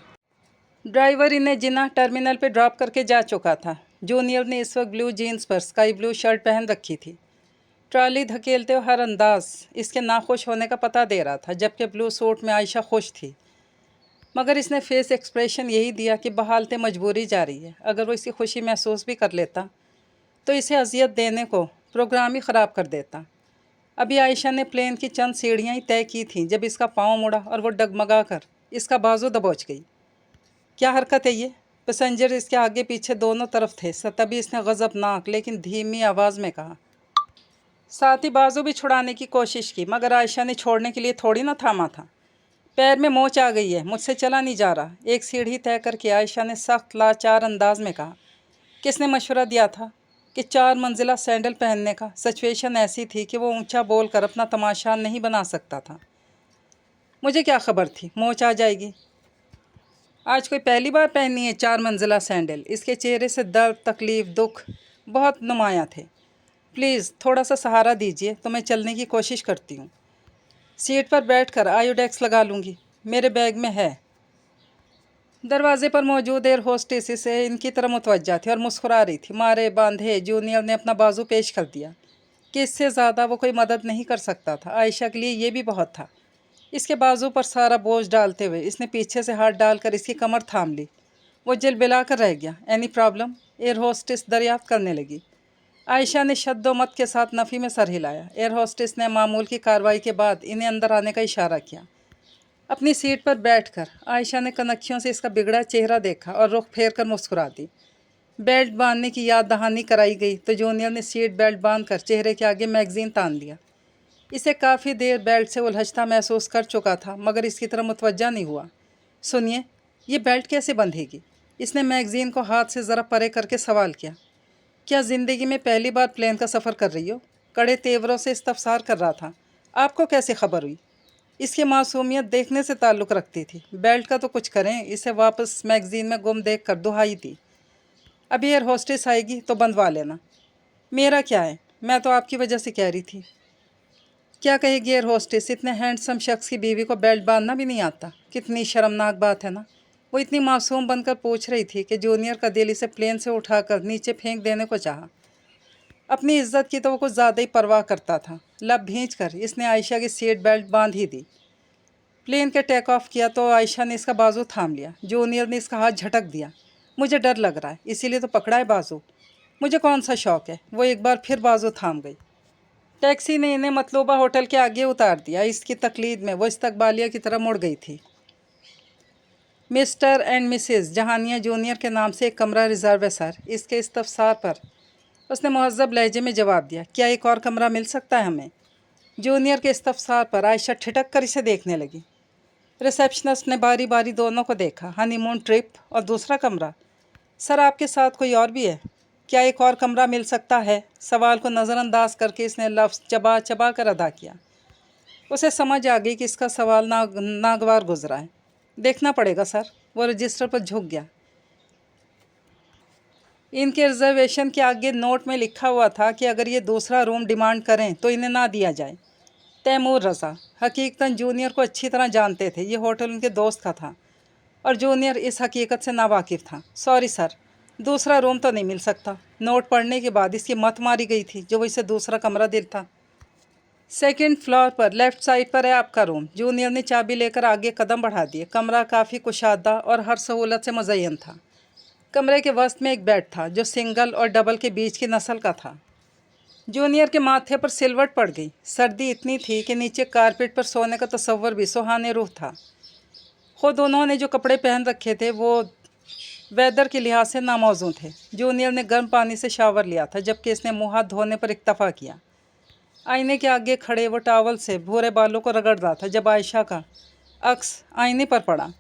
ڈرائیور انہیں جناح ٹرمینل پہ ڈراپ کر کے جا چکا تھا۔ جونیئر نے اس وقت بلو جینز پر اسکائی بلو شرٹ پہن رکھی تھی۔ ٹرالی دھکیلتے ہوئے ہر انداز اس کے ناخوش ہونے کا پتہ دے رہا تھا، جبکہ بلو سوٹ میں عائشہ خوش تھی۔ مگر اس نے فیس ایکسپریشن یہی دیا کہ بحالت مجبوری جاری ہے۔ اگر وہ اس کی خوشی محسوس بھی کر لیتا تو اسے اذیت دینے کو پروگرام ہی خراب کر دیتا۔ ابھی عائشہ نے پلین کی چند سیڑھیاں ہی طے کی تھیں جب اس کا پاؤں مڑا اور وہ ڈگمگا کر اس کا بازو دبوچ گئی۔ کیا حرکت ہے یہ؟ پیسنجر اس کے آگے پیچھے دونوں طرف تھے۔ تبھی اس نے غضبناک لیکن دھیمی آواز میں کہا۔ ساتھ ہی بازو بھی چھڑانے کی کوشش کی، مگر عائشہ نے چھوڑنے کے لیے تھوڑی نہ تھاما تھا۔ پیر میں موچ آ گئی ہے، مجھ سے چلا نہیں جا رہا۔ ایک سیڑھی طے کر کے عائشہ نے سخت لاچار انداز میں کہا۔ کس نے مشورہ دیا تھا کہ 4 منزلہ سینڈل پہننے کا؟ سچویشن ایسی تھی کہ وہ اونچا بول کر اپنا تماشا نہیں بنا سکتا تھا۔ مجھے کیا خبر تھی موچ آ جائے گی؟ آج کوئی پہلی بار پہنی ہے 4 منزلہ سینڈل؟ اس کے چہرے سے درد، تکلیف، دکھ بہت نمایاں تھے۔ پلیز تھوڑا سا سہارا دیجیے تو میں چلنے کی کوشش کرتی ہوں۔ سیٹ پر بیٹھ کر آیوڈیکس لگا لوں گی، میرے بیگ میں ہے۔ دروازے پر موجود ایئر ہوسٹس سے ان کی طرف متوجہ تھی اور مسکرا رہی تھی۔ مارے باندھے جونیئر نے اپنا بازو پیش کر دیا کہ اس سے زیادہ وہ کوئی مدد نہیں کر سکتا تھا۔ عائشہ کے لیے یہ بھی بہت تھا۔ اس کے بازو پر سارا بوجھ ڈالتے ہوئے اس نے پیچھے سے ہاتھ ڈال کر اس کی کمر تھام لی۔ وہ جل بلا کر رہ گیا۔ Any problem? ایئر ہوسٹس دریافت کرنے لگی۔ عائشہ نے شد و مت کے ساتھ نفی میں سر ہلایا۔ ایئر ہوسٹس نے معمول کی کارروائی کے بعد انہیں اندر آنے کا اشارہ کیا۔ اپنی سیٹ پر بیٹھ کر عائشہ نے کنکھیوں سے اس کا بگڑا چہرہ دیکھا اور رخ پھیر کر مسکرا دی۔ بیلٹ باندھنے کی یاد دہانی کرائی گئی تو جونیئر نے سیٹ بیلٹ باندھ کر چہرے کے آگے میگزین تان دیا۔ اسے کافی دیر بیلٹ سے الجھتا محسوس کر چکا تھا، مگر اس کی طرف متوجہ نہیں ہوا۔ سنیے، یہ بیلٹ کیسے بندھے گی؟ اس نے میگزین کو ہاتھ سے ذرا پرے کر کے سوال کیا۔ کیا زندگی میں پہلی بار پلین کا سفر کر رہی ہو؟ کڑے تیوروں سے استفسار کر رہا تھا۔ آپ کو کیسے خبر ہوئی؟ اس کی معصومیت دیکھنے سے تعلق رکھتی تھی۔ بیلٹ کا تو کچھ کریں۔ اسے واپس میگزین میں گم دیکھ کر دہائی دی۔ ابھی ایئر ہوسٹس آئے گی تو بندھوا لینا۔ میرا کیا ہے، میں تو آپ کی وجہ سے کہہ رہی تھی۔ کیا کہے گی ایئر ہوسٹس؟ اتنے ہینڈسم شخص کی بیوی کو بیلٹ باندھنا بھی نہیں آتا؟ کتنی شرمناک بات ہے نا۔ وہ اتنی معصوم بن کر پوچھ رہی تھی کہ جونیئر کا دل اسے پلین سے اٹھا کر نیچے پھینک دینے کو چاہا۔ اپنی عزت کی تو وہ کچھ زیادہ ہی پرواہ کرتا تھا۔ لب بھینچ کر اس نے عائشہ کی سیٹ بیلٹ باندھ ہی دی۔ پلین کے ٹیک آف کیا تو عائشہ نے اس کا بازو تھام لیا۔ جونیئر نے اس کا ہاتھ جھٹک دیا۔ مجھے ڈر لگ رہا ہے، اسی لیے تو پکڑا ہے بازو۔ مجھے کون سا شوق ہے؟ وہ ایک بار پھر بازو تھام گئی۔ टैक्सी ने इन्हें मतलूबा होटल के आगे उतार दिया। इसकी तकलीद में वो इस्तकबालिया की तरफ मुड़ गई थी। Mister and Mrs Jahania junior के नाम से एक कमरा रिजर्व है सर। इसके इस्तफसार पर उसने मुहज़्ज़ब लहजे में जवाब दिया। क्या एक और कमरा मिल सकता है हमें? जूनियर के इस्तफसार पर आयशा ठिठक कर इसे देखने लगी। रिसेप्शनिस्ट ने बारी बारी दोनों को देखा। हनीमून ट्रिप और दूसरा कमरा? सर आपके साथ कोई और भी है? क्या एक और कमरा मिल सकता है? सवाल को नज़रअंदाज करके इसने लफ्ज़ चबा चबा कर अदा किया। उसे समझ आ गई कि इसका सवाल नागवार गुजरा है। देखना पड़ेगा सर। वो रजिस्टर पर झुक गया। इनके रिजर्वेशन के आगे नोट में लिखा हुआ था कि अगर ये दूसरा रूम डिमांड करें तो इन्हें ना दिया जाए। तैमूर रज़ा हकीकतन जूनियर को अच्छी तरह जानते थे। ये होटल उनके दोस्त का था और जूनियर इस हकीकत से नावाकिफ़ था। सॉरी सर, दूसरा रूम तो नहीं मिल सकता। नोट पढ़ने के बाद इसकी मत मारी गई थी जो वो इसे दूसरा कमरा देता। सेकंड फ्लोर पर लेफ़्ट साइड पर है आपका रूम। जूनियर ने चाबी लेकर आगे कदम बढ़ा दिए। कमरा काफ़ी कुशादा और हर सहूलत से मुज़य्यन था। कमरे के वस्त में एक बेड था जो सिंगल और डबल के बीच की नस्ल का था। जूनियर के माथे पर सिलवट पड़ गई। सर्दी इतनी थी कि नीचे कारपेट पर सोने का तसव्वुर भी सुहाने रूह था। खुद उन्होंने जो कपड़े पहन रखे थे वो वेदर के लिहाज से नामौजूद थे। जूनियर ने गर्म पानी से शावर लिया था जबकि इसने मुँह हाथ धोने पर इक्तफ़ा किया। आईने के आगे खड़े वो टॉवल से भूरे बालों को रगड़ रहा था जब आयशा का अक्स आईने पर पड़ा।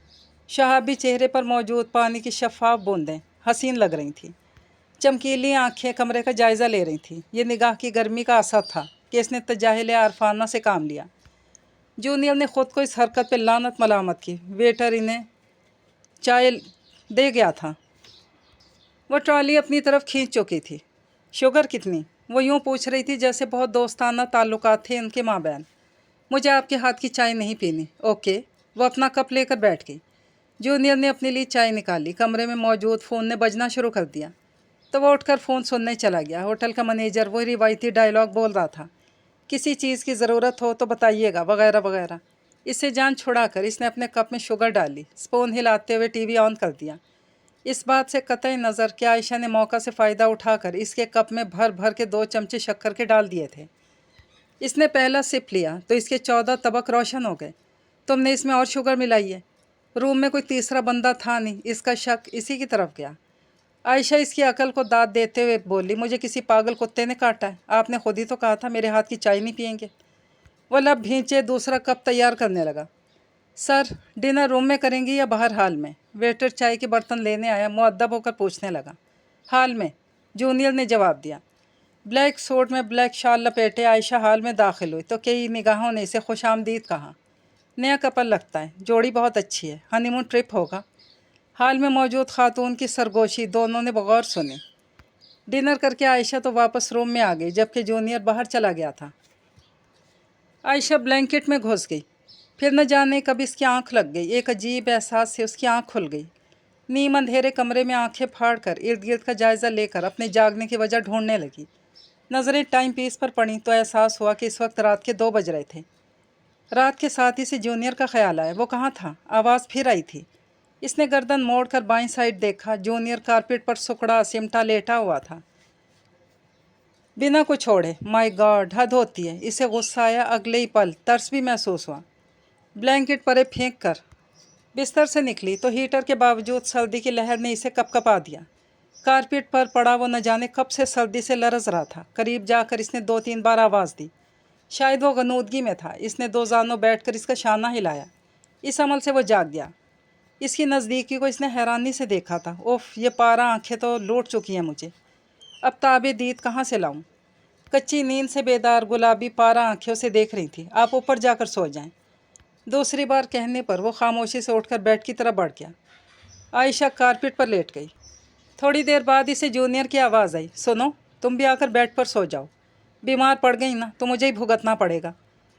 शहाबी चेहरे पर मौजूद पानी की शफाफ बूंदें हसीन लग रही थीं। चमकीली आंखें कमरे का जायज़ा ले रही थीं। ये निगाह की गर्मी का असर था कि इसने तजाहिल आरफाना से काम लिया। जूनियर ने ख़ुद को इस हरकत पर लानत मलामत की। वेटर इन्हें चाय दे गया था। वह ट्रॉली अपनी तरफ खींच चुकी थी। शुगर कितनी? वो यूँ पूछ रही थी जैसे बहुत दोस्ताना ताल्लुकात थे उनके माबैन। मुझे आपके हाथ की चाय नहीं पीनी। ओके। वो अपना कप लेकर बैठ गई। जूनियर ने अपने लिए चाय निकाली। कमरे में मौजूद फ़ोन ने बजना शुरू कर दिया तो वो उठकर फ़ोन सुनने चला गया। होटल का मैनेजर वही रिवायती डायलॉग बोल रहा था, किसी चीज़ की ज़रूरत हो तो बताइएगा, वगैरह वगैरह। इससे जान छुड़ाकर इसने अपने कप में शुगर डाली। स्पून हिलाते हुए टीवी ऑन कर दिया। इस बात से कतई नज़र कि आयशा ने मौका से फ़ायदा उठाकर इसके कप में भर भर के 2 चमचे शक्कर के डाल दिए थे। इसने पहला सिप लिया तो इसके 14 तबक रोशन हो गए। तुमने इसमें और शुगर मिलाई है? रूम में कोई तीसरा बंदा था नहीं। इसका शक इसी की तरफ गया। आयशा इसकी अकल को दाद देते हुए बोली, मुझे किसी पागल कुत्ते ने काटा है। आपने खुद ही तो कहा था मेरे हाथ की चाय नहीं पियेंगे। वह लब भींचे दूसरा कप तैयार करने लगा। सर, डिनर रूम में करेंगी या बाहर हाल में? वेटर चाय के बर्तन लेने आया मुअद्दब होकर पूछने लगा। हाल में, जूनियर ने जवाब दिया। ब्लैक सूट में ब्लैक शाल लपेटे आयशा हाल में दाखिल हुई तो कई निगाहों ने इसे खुशामदीद कहा। नया कपल लगता है, जोड़ी बहुत अच्छी है, हनीमून ट्रिप होगा। हाल में मौजूद खातून की सरगोशी दोनों ने बगौर सुनी। डिनर करके आयशा तो वापस रूम में आ गई जबकि जूनियर बाहर चला गया था। आयशा ब्लैंकेट में घुस गई। फिर न जाने कब इसकी आंख लग गई। एक अजीब एहसास से उसकी आंख खुल गई। नीम अंधेरे कमरे में आंखें फाड़कर इर्द गिर्द का जायज़ा लेकर अपने जागने की वजह ढूंढने लगी। नज़रें टाइम पीस पर पड़ी तो एहसास हुआ कि इस वक्त रात के 2 बज रहे थे। रात के साथ ही से जूनियर का ख्याल आया, वो कहाँ था? आवाज़ फिर आई थी। इसने गर्दन मोड़कर बाईं साइड देखा। जूनियर कारपेट पर सुकड़ा सिमटा लेटा हुआ था बिना कुछ ओढ़े। माय गॉड, हद होती है। इसे गुस्सा आया। अगले ही पल तरस भी महसूस हुआ। ब्लैंकेट परे फेंक कर बिस्तर से निकली तो हीटर के बावजूद सर्दी की लहर ने इसे कपकपा दिया। कारपेट पर पड़ा वो न जाने कब से सर्दी से लरज़ रहा था। करीब जाकर इसने 2-3 बार आवाज़ दी। शायद वो गनूदगी में था। इसने 2 जानों बैठकर इसका शाना हिलाया। इस अमल से वो जाग गया। इसकी नज़दीकी को इसने हैरानी से देखा था। उफ़, ये पारा आंखें तो लूट चुकी हैं मुझे। अब ताबे दीद कहाँ से लाऊं? कच्ची नींद से बेदार गुलाबी पारा आंखें उसे देख रही थी। आप ऊपर जाकर सो जाएं। दूसरी बार कहने पर वो खामोशी से उठकर बेड की तरफ बढ़ गया। आयशा कारपेट पर लेट गई। थोड़ी देर बाद इसे जूनियर की आवाज़ आई, सुनो, तुम भी आकर बेड पर सो जाओ। बीमार पड़ गई ना तो मुझे ही भुगतना पड़ेगा।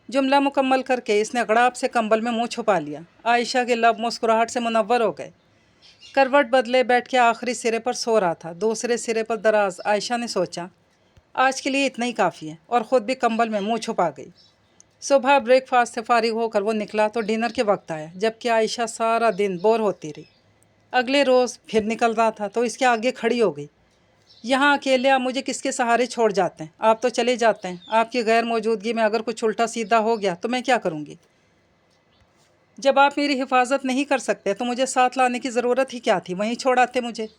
जुमला मुकम्मल करके इसने गड़ाप से कंबल में मुंह छुपा लिया। आयशा के लब मुस्कुराहट से मुनव्वर हो गए। करवट बदले बैठ के आखिरी सिरे पर सो रहा था। दूसरे सिरे पर दराज आयशा ने सोचा, आज के लिए इतना ही काफ़ी है, और ख़ुद भी कंबल में मुंह छुपा गई। सुबह ब्रेकफास्ट से फारिग होकर वो निकला तो डिनर के वक्त आया, जबकि आयशा सारा दिन बोर होती रही। अगले रोज़ फिर निकल रहा था तो इसके आगे खड़ी हो गई। यहाँ अकेले आप मुझे किसके सहारे छोड़ जाते हैं? आप तो चले जाते हैं। आपकी गैर मौजूदगी में अगर कुछ उल्टा सीधा हो गया तो मैं क्या करूँगी? जब आप मेरी हिफाजत नहीं कर सकते तो मुझे साथ लाने की ज़रूरत ही क्या थी? वहीं छोड़ आते मुझे।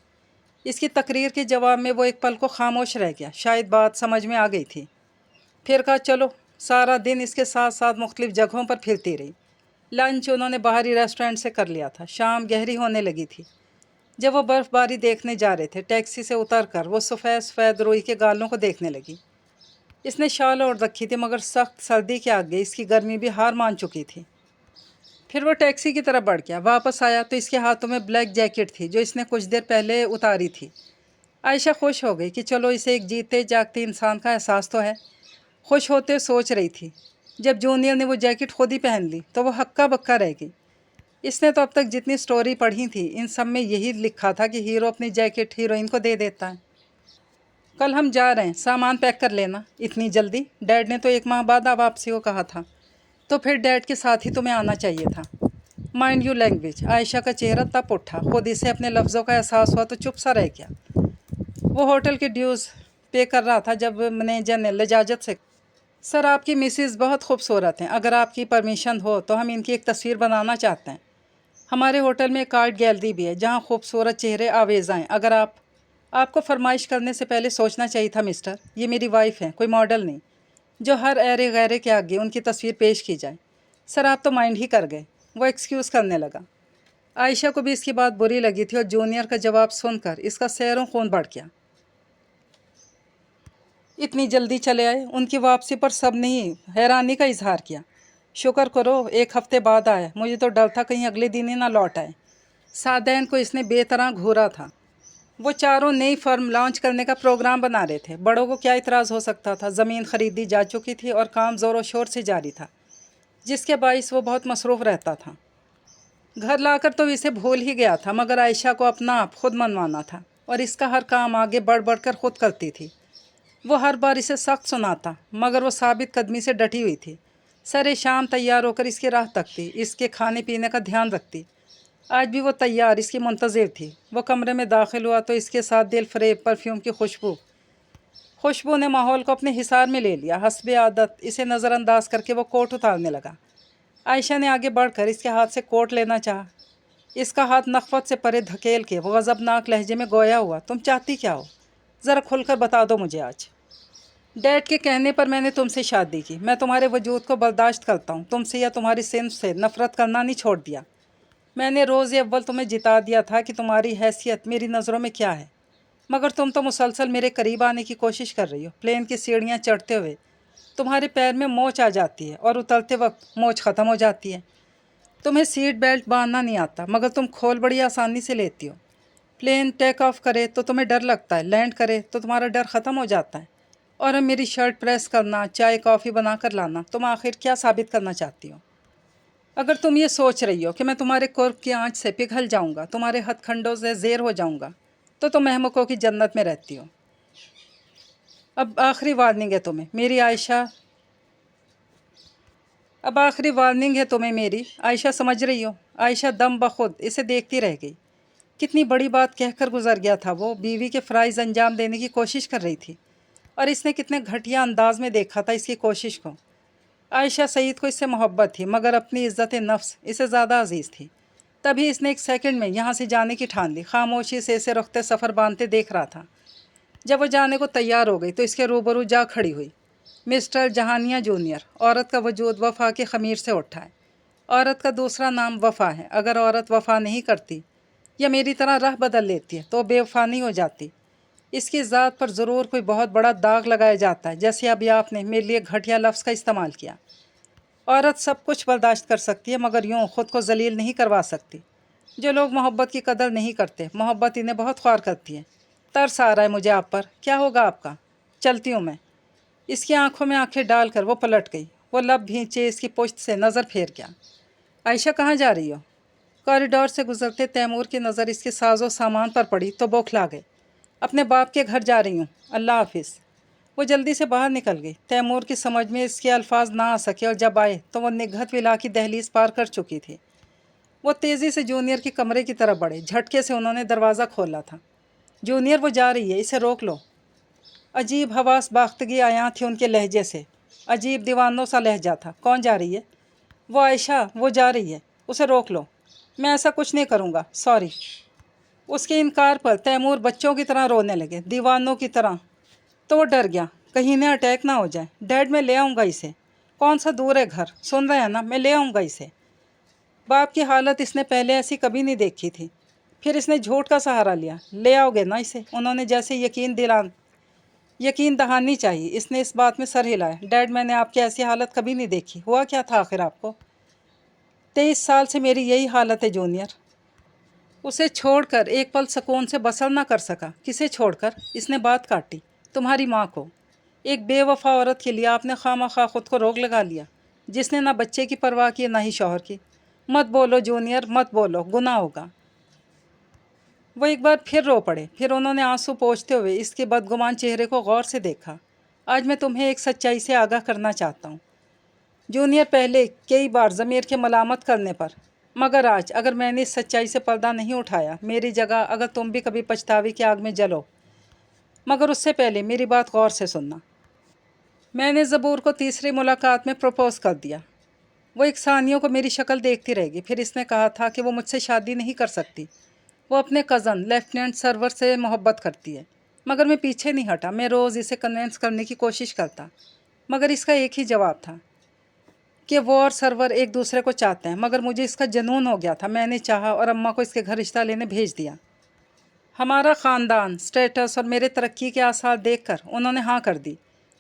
इसकी तकरीर के जवाब में वो एक पल को खामोश रह गया। शायद बात समझ में आ गई थी। फिर कहा, चलो। सारा दिन इसके साथ साथ मुख्तलिफ जगहों पर फिरती रही। लंच उन्होंने बाहरी रेस्टोरेंट से कर लिया था। शाम गहरी होने लगी थी। जब वो बर्फ़बारी देखने जा रहे थे, टैक्सी से उतर कर वो सफ़ेद सफ़ेद रुई के गालों को देखने लगी। इसने शाल ओढ़ रखी थी, मगर सख्त सर्दी के आगे इसकी गर्मी भी हार मान चुकी थी। फिर वो टैक्सी की तरफ बढ़ गया। वापस आया तो इसके हाथों में ब्लैक जैकेट थी जो इसने कुछ देर पहले उतारी थी। आयशा खुश हो गई कि चलो इसे एक जीते जागते इंसान का एहसास तो है। खुश होते सोच रही थी, जब जूनियर ने वो जैकेट खुद ही पहन ली तो वो हक्का बक्का रह गई। इसने तो अब तक जितनी स्टोरी पढ़ी थी, इन सब में यही लिखा था कि हीरो अपनी जैकेट हीरोइन को दे देता है। कल हम जा रहे हैं, सामान पैक कर लेना। इतनी जल्दी? डैड ने तो 1 माह बाद वापसी को कहा था। तो फिर डैड के साथ ही तुम्हें आना चाहिए था। Mind you language. आयशा का चेहरा तप उठा। खुद इसे अपने लफ्ज़ों का एहसास हुआ तो चुप सा रह गया। वो होटल के ड्यूज़ पे कर रहा था जब मैनेजर ने लजाजत से, सर आपकी मिसेज़ बहुत खूबसूरत हैं, अगर आपकी परमिशन हो तो हम इनकी एक तस्वीर बनाना चाहते हैं। हमारे होटल में एक आर्ट गैलरी भी है जहाँ खूबसूरत चेहरे आवेज़ आएँ। अगर आपको फरमाइश करने से पहले सोचना चाहिए था मिस्टर। ये मेरी वाइफ है, कोई मॉडल नहीं जो हर ऐरे गैरे के आगे उनकी तस्वीर पेश की जाए। सर आप तो माइंड ही कर गए। वो एक्सक्यूज़ करने लगा। आयशा को भी इसकी बात बुरी लगी थी और जूनियर का जवाब सुनकर इसका सैरों खून बढ़ गया। इतनी जल्दी चले आए? उनकी वापसी पर सब ने ही हैरानी का इजहार किया। शुक्र करो 1 हफ्ते बाद आए। मुझे तो डर था कहीं अगले दिन ही ना लौट आए। सादैन को इसने बेतरह घूरा था। वो चारों नई फर्म लॉन्च करने का प्रोग्राम बना रहे थे। बड़ों को क्या इतराज़ हो सकता था? ज़मीन खरीदी जा चुकी थी और काम ज़ोरों शोर से जारी था, जिसके बाइस वो बहुत मसरूफ़ रहता था। घर लाकर तो इसे भूल ही गया था, मगर आयशा को अपना आप खुद मनवाना था और इसका हर काम आगे बढ़ बढ़ कर खुद करती थी। वो हर बार इसे सख्त सुनाता, मगर वो साबित कदमी से डटी हुई थी। सरे शाम तैयार होकर इसकी राह तकती, इसके खाने पीने का ध्यान रखती। आज भी वो तैयार इसकी मुंतज़िर थी। वो कमरे में दाखिल हुआ तो इसके साथ दिल फरेब परफ्यूम की खुशबू ने माहौल को अपने हिसार में ले लिया। हस्बे आदत इसे नज़रअंदाज करके वो कोट उतारने लगा। आयशा ने आगे बढ़कर इसके हाथ से कोट लेना चाहा। इसका हाथ नफ़रत से परे धकेल के वो गज़बनाक लहजे में गोया हुआ, तुम चाहती क्या हो? ज़रा खुलकर बता दो मुझे आज। डैड के कहने पर मैंने तुमसे शादी की। मैं तुम्हारे वजूद को बर्दाश्त करता हूँ। तुमसे या तुम्हारी सिन्फ से नफ़रत करना नहीं छोड़ दिया। मैंने रोज़ अव्वल तुम्हें जिता दिया था कि तुम्हारी हैसियत मेरी नज़रों में क्या है, मगर तुम तो मुसलसल मेरे करीब आने की कोशिश कर रही हो। प्लेन की सीढ़ियाँ चढ़ते हुए तुम्हारे पैर में मोच आ जाती है और उतरते वक्त मोच ख़त्म हो जाती है। तुम्हें सीट बेल्ट बांधना नहीं आता, मगर तुम खोल बड़ी आसानी से लेती हो। प्लेन टेक ऑफ करे तो तुम्हें डर लगता है, लैंड करे तो तुम्हारा डर ख़त्म हो जाता है। और अब मेरी शर्ट प्रेस करना, चाय कॉफ़ी बना कर लाना, तुम आखिर क्या साबित करना चाहती हो? अगर तुम ये सोच रही हो कि मैं तुम्हारे कुर्ब की आंच से पिघल जाऊंगा, तुम्हारे हथखंडों से ज़ेर हो जाऊंगा, तो तुम महमुकों की जन्नत में रहती हो। अब आखिरी वार्निंग है तुम्हें मेरी आयशा। अब आखिरी वार्निंग है तुम्हें मेरी आयशा, समझ रही हो? आयशा दम बखुद इसे देखती रह गई। कितनी बड़ी बात कहकर गुजर गया था वो। बीवी के फ़राइज़ अंजाम देने की कोशिश कर रही थी और इसने कितने घटिया अंदाज में देखा था इसकी कोशिश को। आयशा सईद को इससे मोहब्बत थी, मगर अपनी इज़्ज़त नफ्स इसे ज़्यादा अजीज़ थी। तभी इसने 1 सेकंड में यहाँ से जाने की ठान ली। खामोशी से इसे रुखते सफ़र बांधते देख रहा था। जब वो जाने को तैयार हो गई तो इसके रूबरू जा खड़ी हुई। Mister Jahania junior. औरत का वजूद वफ़ा के ख़मीर से उठा है। औरत का दूसरा नाम वफ़ा है। अगर औरत वफ़ा नहीं करती या मेरी तरह राह बदल लेती है तो बेवफा नहीं हो जाती। इसकी ज़ात पर ज़रूर कोई बहुत बड़ा दाग लगाया जाता है, जैसे अभी आपने मेरे लिए घटिया लफ्ज़ का इस्तेमाल किया। औरत सब कुछ बर्दाश्त कर सकती है, मगर यूँ ख़ुद को ज़लील नहीं करवा सकती। जो लोग मोहब्बत की कदर नहीं करते, मोहब्बत इन्हें बहुत ख्वार करती है। तरस आ रहा है मुझे आप पर। क्या होगा आपका? चलती हूँ मैं। इसकी आंखों में आंखें डालकर वो पलट गई। वो लब भींचे इसकी पुश्त से नज़र फेर गया। आयशा कहाँ जा रही हो? कॉरिडोर से गुजरते तैमूर की नज़र इसके साजो सामान पर पड़ी तो बौखला गए। अपने बाप के घर जा रही हूँ, अल्लाह हाफिज़। वो जल्दी से बाहर निकल गई। तैमूर की समझ में इसके अल्फाज ना आ सके और जब आए तो वो निगहत विला की दहलीज पार कर चुकी थी। वो तेज़ी से जूनियर के कमरे की तरफ बढ़े। झटके से उन्होंने दरवाज़ा खोला था। जूनियर वो जा रही है, इसे रोक लो। अजीब हवास बाख्तगी आया थी उनके लहजे से, अजीब दीवानों सा लहजा था। कौन जा रही है? वो आयशा, वो जा रही है, उसे रोक लो। मैं ऐसा कुछ नहीं करूँगा, सॉरी। उसके इनकार पर तैमूर बच्चों की तरह रोने लगे, दीवानों की तरह। तो वो डर गया, कहीं इन्हें अटैक ना हो जाए। डैड, मैं ले आऊँगा इसे। कौन सा दूर है घर, सुन रहे हैं ना, मैं ले आऊँगा इसे। बाप की हालत इसने पहले ऐसी कभी नहीं देखी थी। फिर इसने झूठ का सहारा लिया। ले आओगे ना इसे? उन्होंने जैसे यकीन दहानी चाहिए। इसने इस बात में सर हिलाया। डैड, मैंने आपकी ऐसी हालत कभी नहीं देखी। हुआ क्या था आखिर आपको? 23 साल से मेरी यही हालत है जूनियर। उसे छोड़कर एक पल सुकून से बसर ना कर सका। किसे छोड़कर? इसने बात काटी। तुम्हारी माँ को। एक बेवफा औरत के लिए आपने खामखा खुद को रोग लगा लिया, जिसने ना बच्चे की परवाह की ना ही शौहर की। मत बोलो जूनियर, मत बोलो, गुनाह होगा। वो एक बार फिर रो पड़े। फिर उन्होंने आंसू पोंछते हुए इसके बदगुमान चेहरे को गौर से देखा। आज मैं तुम्हें एक सच्चाई से आगाह करना चाहता हूँ जूनियर। पहले कई बार ज़मीर के मलामत करने पर, मगर आज अगर मैंने इस सच्चाई से पर्दा नहीं उठाया, मेरी जगह अगर तुम भी कभी पछतावे की आग में जलो, मगर उससे पहले मेरी बात गौर से सुनना। मैंने ज़बूर को तीसरी मुलाकात में प्रपोज़ कर दिया। वो एक सानियों को मेरी शक्ल देखती रहेगी। फिर इसने कहा था कि वो मुझसे शादी नहीं कर सकती। वो अपने कज़न लेफ्टिनेंट सरवर से मोहब्बत करती है। मगर मैं पीछे नहीं हटा। मैं रोज़ इसे कन्विंस करने की कोशिश करता, मगर इसका एक ही जवाब था कि वो और सरवर एक दूसरे को चाहते हैं। मगर मुझे इसका जुनून हो गया था। मैंने चाहा और अम्मा को इसके घर रिश्ता लेने भेज दिया। हमारा ख़ानदान, स्टेटस और मेरे तरक्की के आसार देखकर उन्होंने हाँ कर दी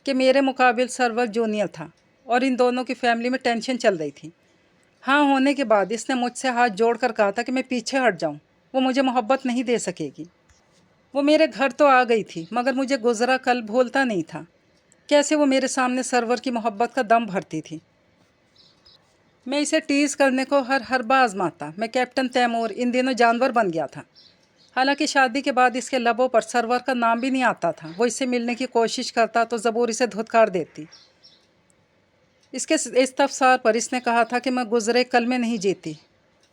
कि मेरे मुकाबिल सरवर जूनियर था। और इन दोनों की फैमिली में टेंशन चल रही थी। हाँ होने के बाद इसने मुझसे हाथ जोड़कर कहा था कि मैं पीछे हट जाऊँ, वो मुझे मोहब्बत नहीं दे सकेगी। वो मेरे घर तो आ गई थी, मगर मुझे गुज़रा कल भूलता नहीं था। कैसे वो मेरे सामने सरवर की मोहब्बत का दम भरती थी। मैं इसे टीज़ करने को हर बार आजमाता। मैं कैप्टन तैमूर इन दिनों जानवर बन गया था। हालांकि शादी के बाद इसके लबों पर सरवर का नाम भी नहीं आता था। वो इससे मिलने की कोशिश करता तो ज़बूर इसे धुतकार देती। इसके इस्तफसार पर इसने कहा था कि मैं गुज़रे कल में नहीं जीती।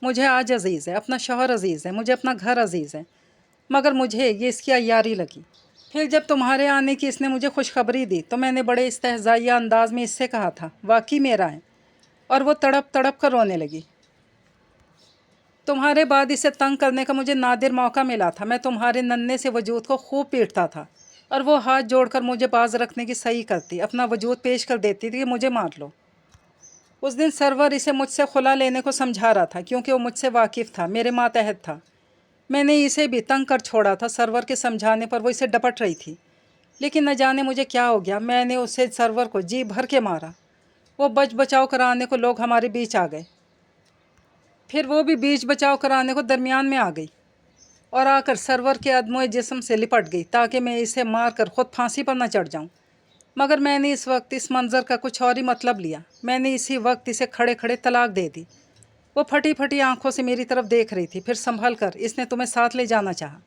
मुझे आज अज़ीज़ है, अपना शौहर अज़ीज़ है, मुझे अपना घर अज़ीज़ है। मगर मुझे ये इसकी अय्यारी लगी। फिर जब तुम्हारे आने की इसने मुझे खुशखबरी दी तो मैंने बड़े इस्तेहज़ाइया अंदाज में इससे कहा था, वाकई मेरा है। और वो तड़प तड़प कर रोने लगी। तुम्हारे बाद इसे तंग करने का मुझे नादिर मौका मिला था। मैं तुम्हारे नन्हे से वजूद को खूब पीटता था और वो हाथ जोड़कर मुझे बाज रखने की सही करती, अपना वजूद पेश कर देती थी कि मुझे मार लो। उस दिन सरवर इसे मुझसे खुला लेने को समझा रहा था, क्योंकि वो मुझसे वाकिफ़ था, मेरे मातहत था। मैंने इसे भी तंग कर छोड़ा था। सरवर के समझाने पर वो इसे डपट रही थी, लेकिन न जाने मुझे क्या हो गया, मैंने उसे सरवर को जी भर के मारा। वो बच बचाव कराने को लोग हमारे बीच आ गए। फिर वो भी बीच बचाव कराने को दरमियान में आ गई और आकर सरवर के अदमों जिस्म से लिपट गई, ताकि मैं इसे मार कर ख़ुद फांसी पर न चढ़ जाऊं। मगर मैंने इस वक्त इस मंज़र का कुछ और ही मतलब लिया। मैंने इसी वक्त इसे खड़े खड़े तलाक दे दी। वो फटी फटी आंखों से मेरी तरफ देख रही थी। फिर संभल कर इसने तुम्हें साथ ले जाना चाहा,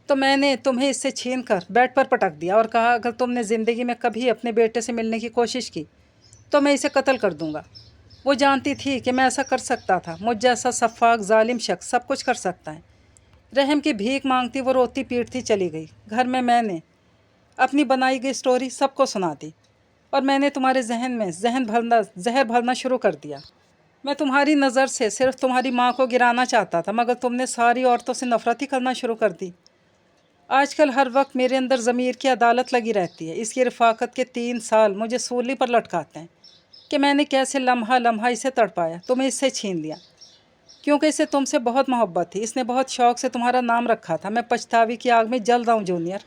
तो मैंने तुम्हें इससे छीन कर बेड पर पटक दिया और कहा, अगर तुमने ज़िंदगी में कभी अपने बेटे से मिलने की कोशिश की तो मैं इसे कत्ल कर दूंगा। वो जानती थी कि मैं ऐसा कर सकता था। मुझ जैसा सफाक जालिम शख्स सब कुछ कर सकता है। रहम की भीख मांगती वो रोती पीटती चली गई। घर में मैंने अपनी बनाई गई स्टोरी सबको सुना दी और मैंने तुम्हारे जहन में जहर भरना शुरू कर दिया। मैं तुम्हारी नज़र से सिर्फ तुम्हारी माँ को गिराना चाहता था, मगर तुमने सारी औरतों से नफ़रत ही करना शुरू कर दी। आजकल हर वक्त मेरे अंदर ज़मीर की अदालत लगी रहती है। इसकी रफ़ाकत के 3 साल मुझे सूली पर लटकाते हैं कि मैंने कैसे लम्हा लम्हा इसे तड़पाया, तुम्हें इससे छीन लिया, क्योंकि इसे तुमसे बहुत मोहब्बत थी। इसने बहुत शौक़ से तुम्हारा नाम रखा था। मैं पछतावे की आग में जल रहा हूँ जूनियर।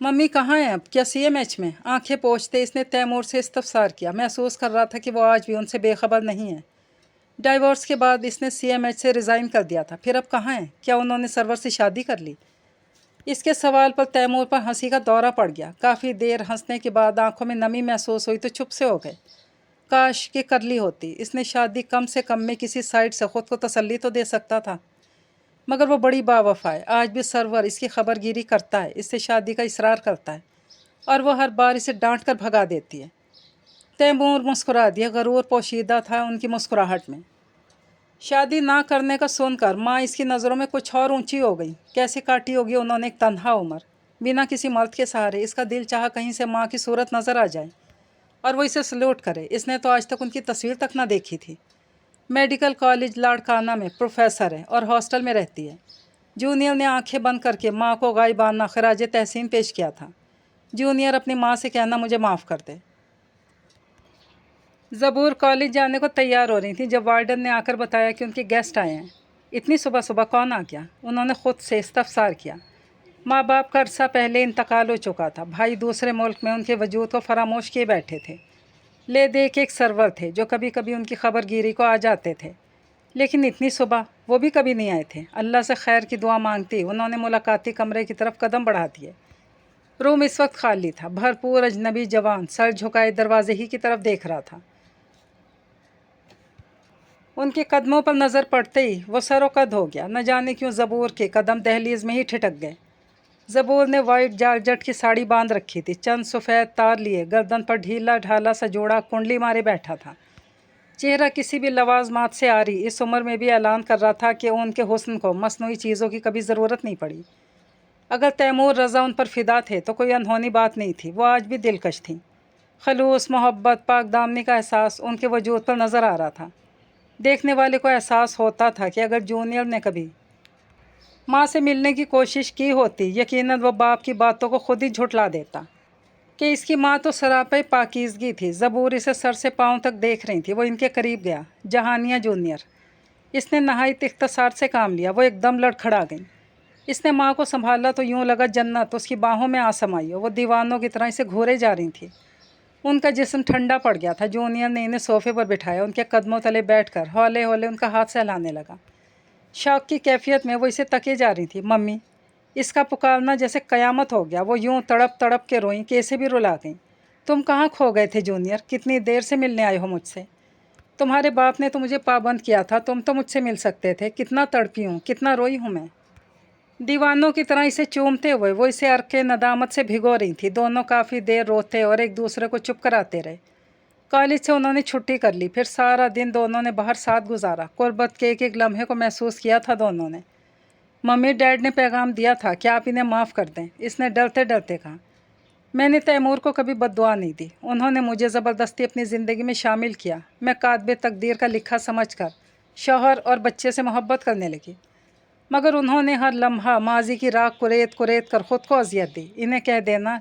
मम्मी कहाँ हैं अब? क्या CMH में? आंखें पोंछते इसने तैमूर से इस्तफसार किया। महसूस कर रहा था कि वो आज भी उनसे बेखबर नहीं है। डाइवोर्स के बाद इसने CMH से रिज़ाइन कर दिया था। फिर अब कहाँ हैं? क्या उन्होंने सरवर से शादी कर ली? इसके सवाल पर तैमूर पर हंसी का दौरा पड़ गया। काफ़ी देर हंसने के बाद आंखों में नमी महसूस हुई तो चुप से हो गए। काश कि कर ली होती। इसने शादी कम से कम में किसी साइड से ख़ुद को तसल्ली तो दे सकता था। मगर वो बड़ी बावफा है। आज भी सरवर इसकी खबरगिरी करता है, इससे शादी का इसरार करता है और वो हर बार इसे डांट कर भगा देती है। तैमूर मुस्कुरा दिया। गरूर पोशीदा था उनकी मुस्कुराहट में। शादी ना करने का सुनकर माँ इसकी नज़रों में कुछ और ऊंची हो गई। कैसे काटी होगी उन्होंने एक तन्हा उम्र, बिना किसी मर्द के सहारे। इसका दिल चाहा कहीं से माँ की सूरत नज़र आ जाए और वो इसे सल्यूट करे। इसने तो आज तक उनकी तस्वीर तक ना देखी थी। मेडिकल कॉलेज लाड़काना में प्रोफेसर है और हॉस्टल में रहती है। जूनियर ने आंखें बंद करके माँ को गायबाना खराज तहसीन पेश किया था। जूनियर अपनी माँ से कहना मुझे माफ़ कर दे। ज़बूर कॉलेज जाने को तैयार हो रही थी जब वार्डन ने आकर बताया कि उनके गेस्ट आए हैं। इतनी सुबह सुबह कौन आ गया? उन्होंने ख़ुद से इस्तफसार किया। माँ बाप का अरसा पहले इंतकाल हो चुका था। भाई दूसरे मुल्क में उनके वजूद को फरामोश किए बैठे थे। ले दे के एक सर्वर थे जो कभी कभी उनकी खबरगिरी को आ जाते थे, लेकिन इतनी सुबह वो भी कभी नहीं आए थे। अल्लाह से खैर की दुआ मांगती उन्होंने मुलाकाती कमरे की तरफ कदम बढ़ा दिए। रूम इस वक्त खाली था। भरपूर अजनबी जवान सर झुकाए दरवाजे ही की तरफ देख रहा था। उनके कदमों पर नज़र पड़ते ही वो सरोकद हो गया। न जाने क्यों ज़बूर के कदम दहलीज में ही ठिठक गए। ज़बूर ने वाइट जारजट की साड़ी बांध रखी थी। चंद सफ़ेद तार लिए गर्दन पर ढीला ढाला सा जोड़ा कुंडली मारे बैठा था। चेहरा किसी भी लवाजमात से आ रही इस उम्र में भी ऐलान कर रहा था कि उनके हुस्न को मसनूई चीज़ों की कभी ज़रूरत नहीं पड़ी। अगर तैमूर रज़ा उन पर फ़िदा थे तो कोई अनहोनी बात नहीं थी। वो आज भी दिलकश थी। खलूस मोहब्बत पाक दामनी का एहसास उनके वजूद पर नज़र आ रहा था। देखने वाले को एहसास होता था कि अगर जूनियर ने कभी माँ से मिलने की कोशिश की होती, यकीनन वो बाप की बातों को खुद ही झुठला देता कि इसकी माँ तो सरापे पाकीज़गी थी। ज़बूर इसे सर से पाँव तक देख रही थी। वो इनके करीब गया। जहानिया जूनियर। इसने नहायत इख्तसार से काम लिया। वो एकदम लड़खड़ा गई। इसने माँ को संभाला तो यूँ लगा जन्नत उसकी बाहों में आ समाई हो। वो दीवानों की तरह इसे घूरे जा रही थी। उनका जिस्म ठंडा पड़ गया था। जूनियर ने इन्हें सोफ़े पर बिठाया। उनके कदमों तले बैठकर हौले हौले उनका हाथ सहलाने लगा। शौक की कैफियत में वो इसे तके जा रही थी। मम्मी। इसका पुकारना जैसे क़यामत हो गया। वो यूं तड़प तड़प के रोईं कि इसे भी रुला गई। तुम कहाँ खो गए थे जूनियर? कितनी देर से मिलने आए हो मुझसे? तुम्हारे बाप ने तो मुझे पाबंद किया था। तुम तो मुझसे मिल सकते थे। कितना तड़पी हूँ, कितना रोई हूँ मैं। दीवानों की तरह इसे चूमते हुए वो इसे अर्के नदामत से भिगो रही थी। दोनों काफ़ी देर रोते और एक दूसरे को चुप कराते रहे। कॉलेज से उन्होंने छुट्टी कर ली। फिर सारा दिन दोनों ने बाहर साथ गुजारा। कुर्बत के एक एक लम्हे को महसूस किया था दोनों ने। मम्मी डैड ने पैगाम दिया था कि आप इन्हें माफ़ कर दें। इसने डरते डरते कहा। मैंने तैमूर को कभी बद्दुआ नहीं दी। उन्होंने मुझे ज़बरदस्ती अपनी ज़िंदगी में शामिल किया। मैं कातबे तकदीर का लिखा समझकर शौहर और बच्चे से मोहब्बत करने लगी, मगर उन्होंने हर लम्हा माजी की राख कुरेद कुरेद कर ख़ुद को अजियत दी। इन्हें कह देना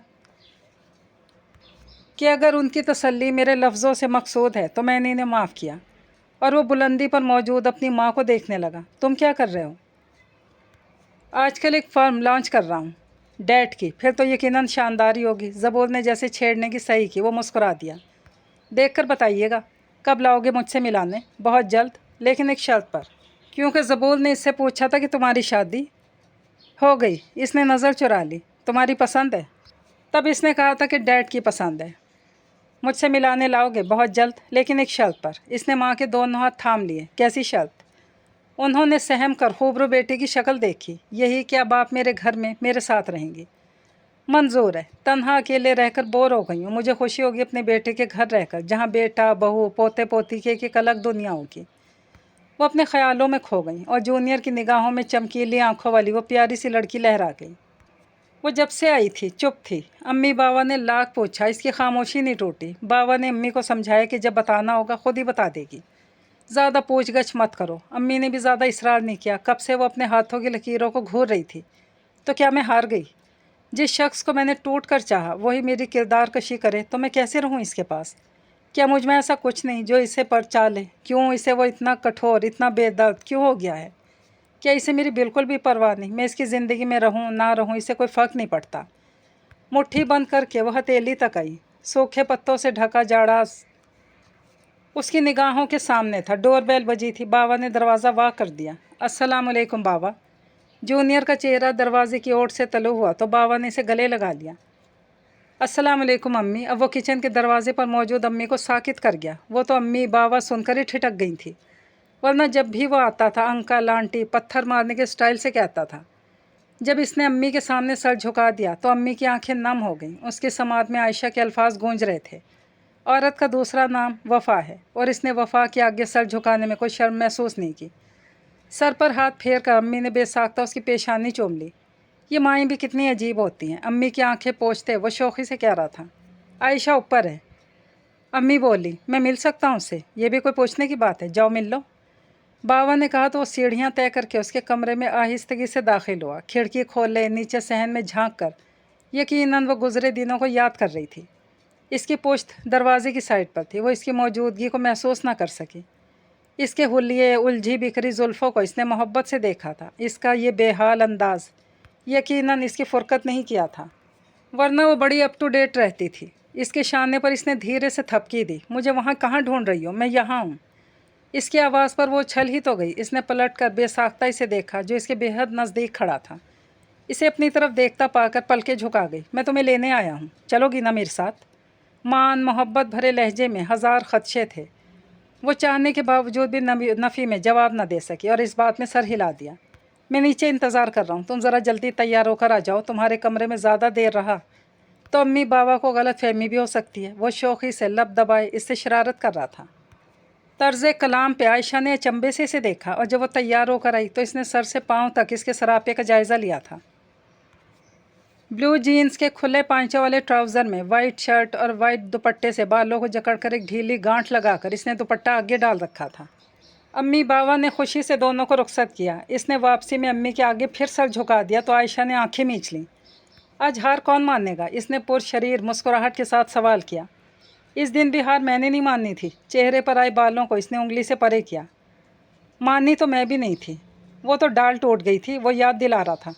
कि अगर उनकी तसल्ली मेरे लफ्ज़ों से मकसूद है तो मैंने इन्हें माफ़ किया। और वो बुलंदी पर मौजूद अपनी माँ को देखने लगा। तुम क्या कर रहे हो? आजकल एक फर्म लॉन्च कर रहा हूँ। डैड की फिर तो यकीनन शानदार ही होगी। ज़बूर ने जैसे छेड़ने की सही की। वो मुस्कुरा दिया। देखकर बताइएगा। कब लाओगे मुझसे मिलाने? बहुत जल्द, लेकिन एक शर्त पर। क्योंकि ज़बूर ने इससे पूछा था कि तुम्हारी शादी हो गई। इसने नज़र चुरा ली। तुम्हारी पसंद है? तब इसने कहा था कि डैड की पसंद है। मुझसे मिलाने लाओगे? बहुत जल्द, लेकिन एक शर्त पर। इसने माँ के दोनों हाथ थाम लिए। कैसी शर्त? उन्होंने सहम कर खूबरू बेटे की शक्ल देखी। यही कि अब आप मेरे घर में मेरे साथ रहेंगी। मंजूर है। तन्हा अकेले रहकर बोर हो गई हूँ। मुझे खुशी होगी अपने बेटे के घर रहकर, जहाँ बेटा बहू पोते पोती की एक अलग दुनिया होगी। वो अपने ख्यालों में खो गई और जूनियर की निगाहों में चमकीली आंखों वाली वो प्यारी सी लड़की लहरा गई। वो जब से आई थी चुप थी। अम्मी बाबा ने लाख पूछा, इसकी खामोशी नहीं टूटी। बाबा ने अम्मी को समझाया कि जब बताना होगा खुद ही बता देगी। ज़्यादा पूछ गछ मत करो। अम्मी ने भी ज़्यादा इसरार नहीं किया। कब से वो अपने हाथों की लकीरों को घूर रही थी। तो क्या मैं हार गई? जिस शख्स को मैंने टूट कर चाहा वही मेरी किरदार कशी करे तो मैं कैसे रहूँ इसके पास? क्या मुझ में ऐसा कुछ नहीं जो इसे परचा ले? क्यों इसे वो इतना कठोर, इतना बेदर्द क्यों हो गया है? क्या इसे मेरी बिल्कुल भी परवाह नहीं? मैं इसकी ज़िंदगी में रहूँ ना रहूँ इसे कोई फ़र्क नहीं पड़ता। मुट्ठी बंद करके वह हथेली तक आई। सूखे पत्तों से ढका जाड़ा उसकी निगाहों के सामने था। डोरबेल बजी थी। बाबा ने दरवाज़ा वाह कर दिया। अस्सलाम वालेकुम बाबा। जूनियर का चेहरा दरवाजे की ओर से तलु हुआ तो बाबा ने इसे गले लगा लिया। अस्सलाम वालेकुम अम्मी। अब वो किचन के दरवाजे पर मौजूद अम्मी को साकित कर गया। वो तो अम्मी बाबा सुनकर ही ठिठक गई थी, वरना जब भी वो आता था अंकल आंटी पत्थर मारने के स्टाइल से कहता था। जब इसने अम्मी के सामने सर झुका दिया तो अम्मी की आंखें नम हो गईं। उसके समात में आयशा के अल्फाज गूंज रहे थे। औरत का दूसरा नाम वफ़ा है और इसने वफ़ा के आगे सर झुकाने में कोई शर्म महसूस नहीं की। सर पर हाथ फेर कर अम्मी ने बेसाख्ता उसकी पेशानी चूम ली। ये माएँ भी कितनी अजीब होती हैं। अम्मी की आंखें पोंछते वो शौक़ी से कह रहा था, आयशा ऊपर है। अम्मी बोली, मैं मिल सकता हूँ उससे? ये भी कोई पूछने की बात है, जाओ मिल लो। बाबा ने कहा तो वो सीढ़ियाँ तय करके उसके कमरे में आहिस्तगी से दाखिल हुआ। खिड़की खोले, नीचे सहन में झांक कर यकीनन वो गुजरे दिनों को याद कर रही थी। इसकी पुश्त दरवाजे की साइड पर थी। वो इसकी मौजूदगी को महसूस ना कर सकी। इसके हुलिये उलझी बिखरी जुल्फ़ों को इसने मोहब्बत से देखा था। इसका ये बेहाल अंदाज़ यकीनन इसकी फ़ुरकत नहीं किया था, वरना वो बड़ी अप टू डेट रहती थी। इसके शाने पर इसने धीरे से थपकी दी। मुझे वहाँ कहाँ ढूंढ रही हो? मैं यहाँ हूँ। इसकी आवाज़ पर वो छल ही तो गई। इसने पलट कर बेसाख्ता इसे देखा जो इसके बेहद नज़दीक खड़ा था। इसे अपनी तरफ देखता पाकर पलकें झुका गई। मैं तुम्हें लेने आया हूँ, चलोगी ना मेरे साथ? मान मोहब्बत भरे लहजे में हज़ार खदशे थे। वो चाहने के बावजूद भी नफ़ी में जवाब न दे सकी और इस बात में सर हिला दिया। मैं नीचे इंतज़ार कर रहा हूँ, तुम ज़रा जल्दी तैयार होकर आ जाओ। तुम्हारे कमरे में ज़्यादा देर रहा तो अम्मी बाबा को गलत फहमी भी हो सकती है। वो शौक़ी से लब दबाए इससे शरारत कर रहा था। तर्ज़ कलाम पे आयशा ने अचंभे से इसे देखा और जब वो तैयार होकर आई तो इसने सर से पाँव तक इसके सरापे का जायज़ा लिया था। ब्लू जीन्स के खुले पांचों वाले ट्राउज़र में वाइट शर्ट और वाइट दुपट्टे से बालों को जकड़कर एक ढीली गांठ लगाकर इसने दुपट्टा आगे डाल रखा था। अम्मी बाबा ने खुशी से दोनों को रुखसत किया। इसने वापसी में अम्मी के आगे फिर सर झुका दिया तो आयशा ने आंखें मींच लीं। आज हार कौन मानेगा? इसने पुरशरीर मुस्कुराहट के साथ सवाल किया। इस दिन भी हार मैंने नहीं माननी थी। चेहरे पर आए बालों को इसने उंगली से परे किया। माननी तो मैं भी नहीं थी, वो तो डाल टूट गई थी, वो याद दिला रहा था।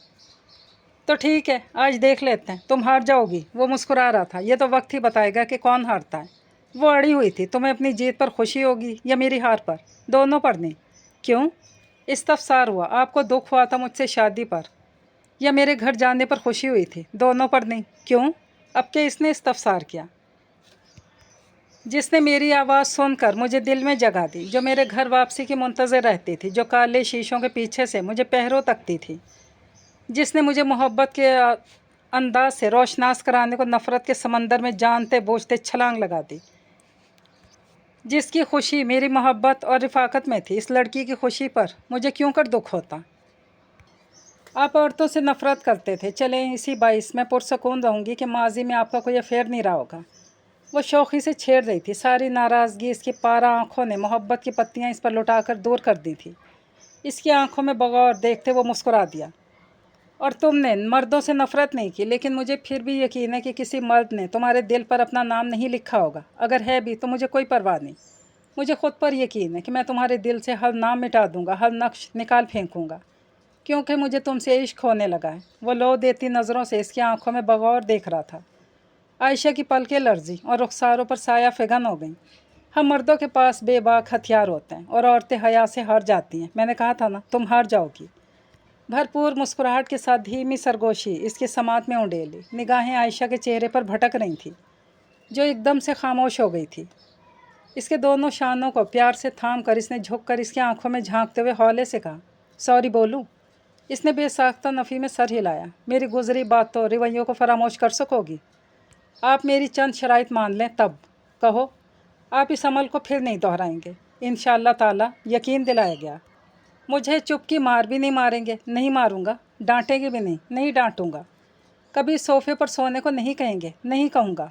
तो ठीक है, आज देख लेते हैं, तुम हार जाओगी। वो मुस्कुरा रहा था। ये तो वक्त ही बताएगा कि कौन हारता है। वो अड़ी हुई थी। तुम्हें अपनी जीत पर खुशी होगी या मेरी हार पर? दोनों पर नहीं। क्यों? इस्तफसार हुआ। आपको दुख हुआ था मुझसे शादी पर या मेरे घर जाने पर खुशी हुई थी? दोनों पर नहीं। क्यों? अब के इसने इस्तफसार किया। जिसने मेरी आवाज़ सुनकर मुझे दिल में जगा दी, जो मेरे घर वापसी की मुंतज़र रहती थी, जो काले शीशों के पीछे से मुझे पहरों तकती थी, जिसने मुझे मोहब्बत के अंदाज से रोशनास कराने को नफ़रत के समंदर में जानते बूझते छलांग लगा दी, जिसकी खुशी मेरी मोहब्बत और रिफ़ाकत में थी, इस लड़की की खुशी पर मुझे क्यों कर दुख होता? आप औरतों से नफ़रत करते थे। चलें, इसी बाइस मैं पुरसकून रहूँगी कि माजी में आपका कोई अफेयर नहीं रहा होगा। वो शौक़ी से छेड़ रही थी। सारी नाराज़गी इसकी पारा आँखों ने मोहब्बत की पत्तियाँ इस पर लुटाकर दूर कर दी थी। इसकी आंखों में बगौर देखते वो मुस्कुरा दिया। और तुमने मर्दों से नफ़रत नहीं की, लेकिन मुझे फिर भी यकीन है कि किसी मर्द ने तुम्हारे दिल पर अपना नाम नहीं लिखा होगा। अगर है भी तो मुझे कोई परवाह नहीं। मुझे ख़ुद पर यकीन है कि मैं तुम्हारे दिल से हर नाम मिटा दूँगा, हर नक्श निकाल फेंकूँगा, क्योंकि मुझे तुमसे इश्क होने लगा है। वो लो देती नज़रों से इसकी आंखों में बगौर देख रहा था। आयशा की पलकें लर्जी और रुखसारों पर साया फिगन हो गईं। हम मर्दों के पास बेबाक हथियार होते हैं और औरतें हया से हार जाती हैं। मैंने कहा था ना, तुम हार जाओगी। भरपूर मुस्कुराहट के साथ धीमी सरगोशी इसके समात में उंडेली। निगाहें आयशा के चेहरे पर भटक रही थी, जो एकदम से खामोश हो गई थी। इसके दोनों शानों को प्यार से थाम कर इसने झुककर इसकी आंखों में झांकते हुए हौले से कहा, सॉरी बोलूं? इसने बेसाख्ता नफ़ी में सर हिलाया। मेरी गुजरी बातों रवैयों को फरामोश कर सकोगी? आप मेरी चंद शराइत मान लें तब कहो। आप इस अमल को फिर नहीं दोहराएंगे इंशाअल्लाह ताला, यकीन दिलाया गया। मुझे चुपकी मार भी नहीं मारेंगे? नहीं मारूंगा। डांटेंगे भी नहीं? नहीं डांटूंगा। कभी सोफ़े पर सोने को नहीं कहेंगे? नहीं कहूँगा।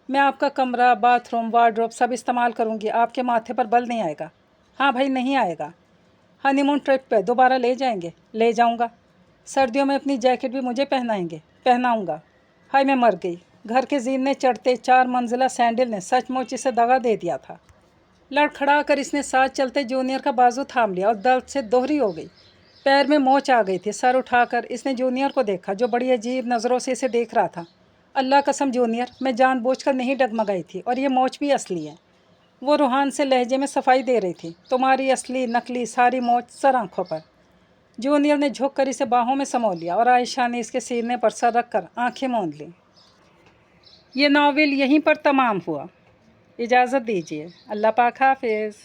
मैं आपका कमरा, बाथरूम, वार्डरोब सब इस्तेमाल करूँगी। आपके माथे पर बल नहीं आएगा? हाँ भाई, नहीं आएगा। हनीमून ट्रिप पे दोबारा ले जाएंगे? ले जाऊँगा। सर्दियों में अपनी जैकेट भी मुझे पहनाएंगे? पहनाऊँगा। हाय मैं मर गई। घर के जीने चढ़ते 4 मंजिला सैंडल ने सचमुच इसे दगा दे दिया था। लड़खड़ा कर इसने साथ चलते जूनियर का बाजू थाम लिया और दर्द से दोहरी हो गई। पैर में मोच आ गई थी। सर उठाकर इसने जूनियर को देखा, जो बड़ी अजीब नज़रों से इसे देख रहा था। अल्लाह कसम जूनियर, मैं जानबूझकर नहीं डगमगाई थी और ये मोच भी असली है। वो रूहान से लहजे में सफाई दे रही थी। तुम्हारी असली नकली सारी मोच सर आँखों पर। जूनियर ने झुक कर इसे बाहों में समो लिया और आयशा ने इसके सीने पर सर रख कर आँखें मूंद लीं। ये नावल यहीं पर तमाम हुआ। इजाज़त दीजिए। अल्लाह पाक हाफ़िज़।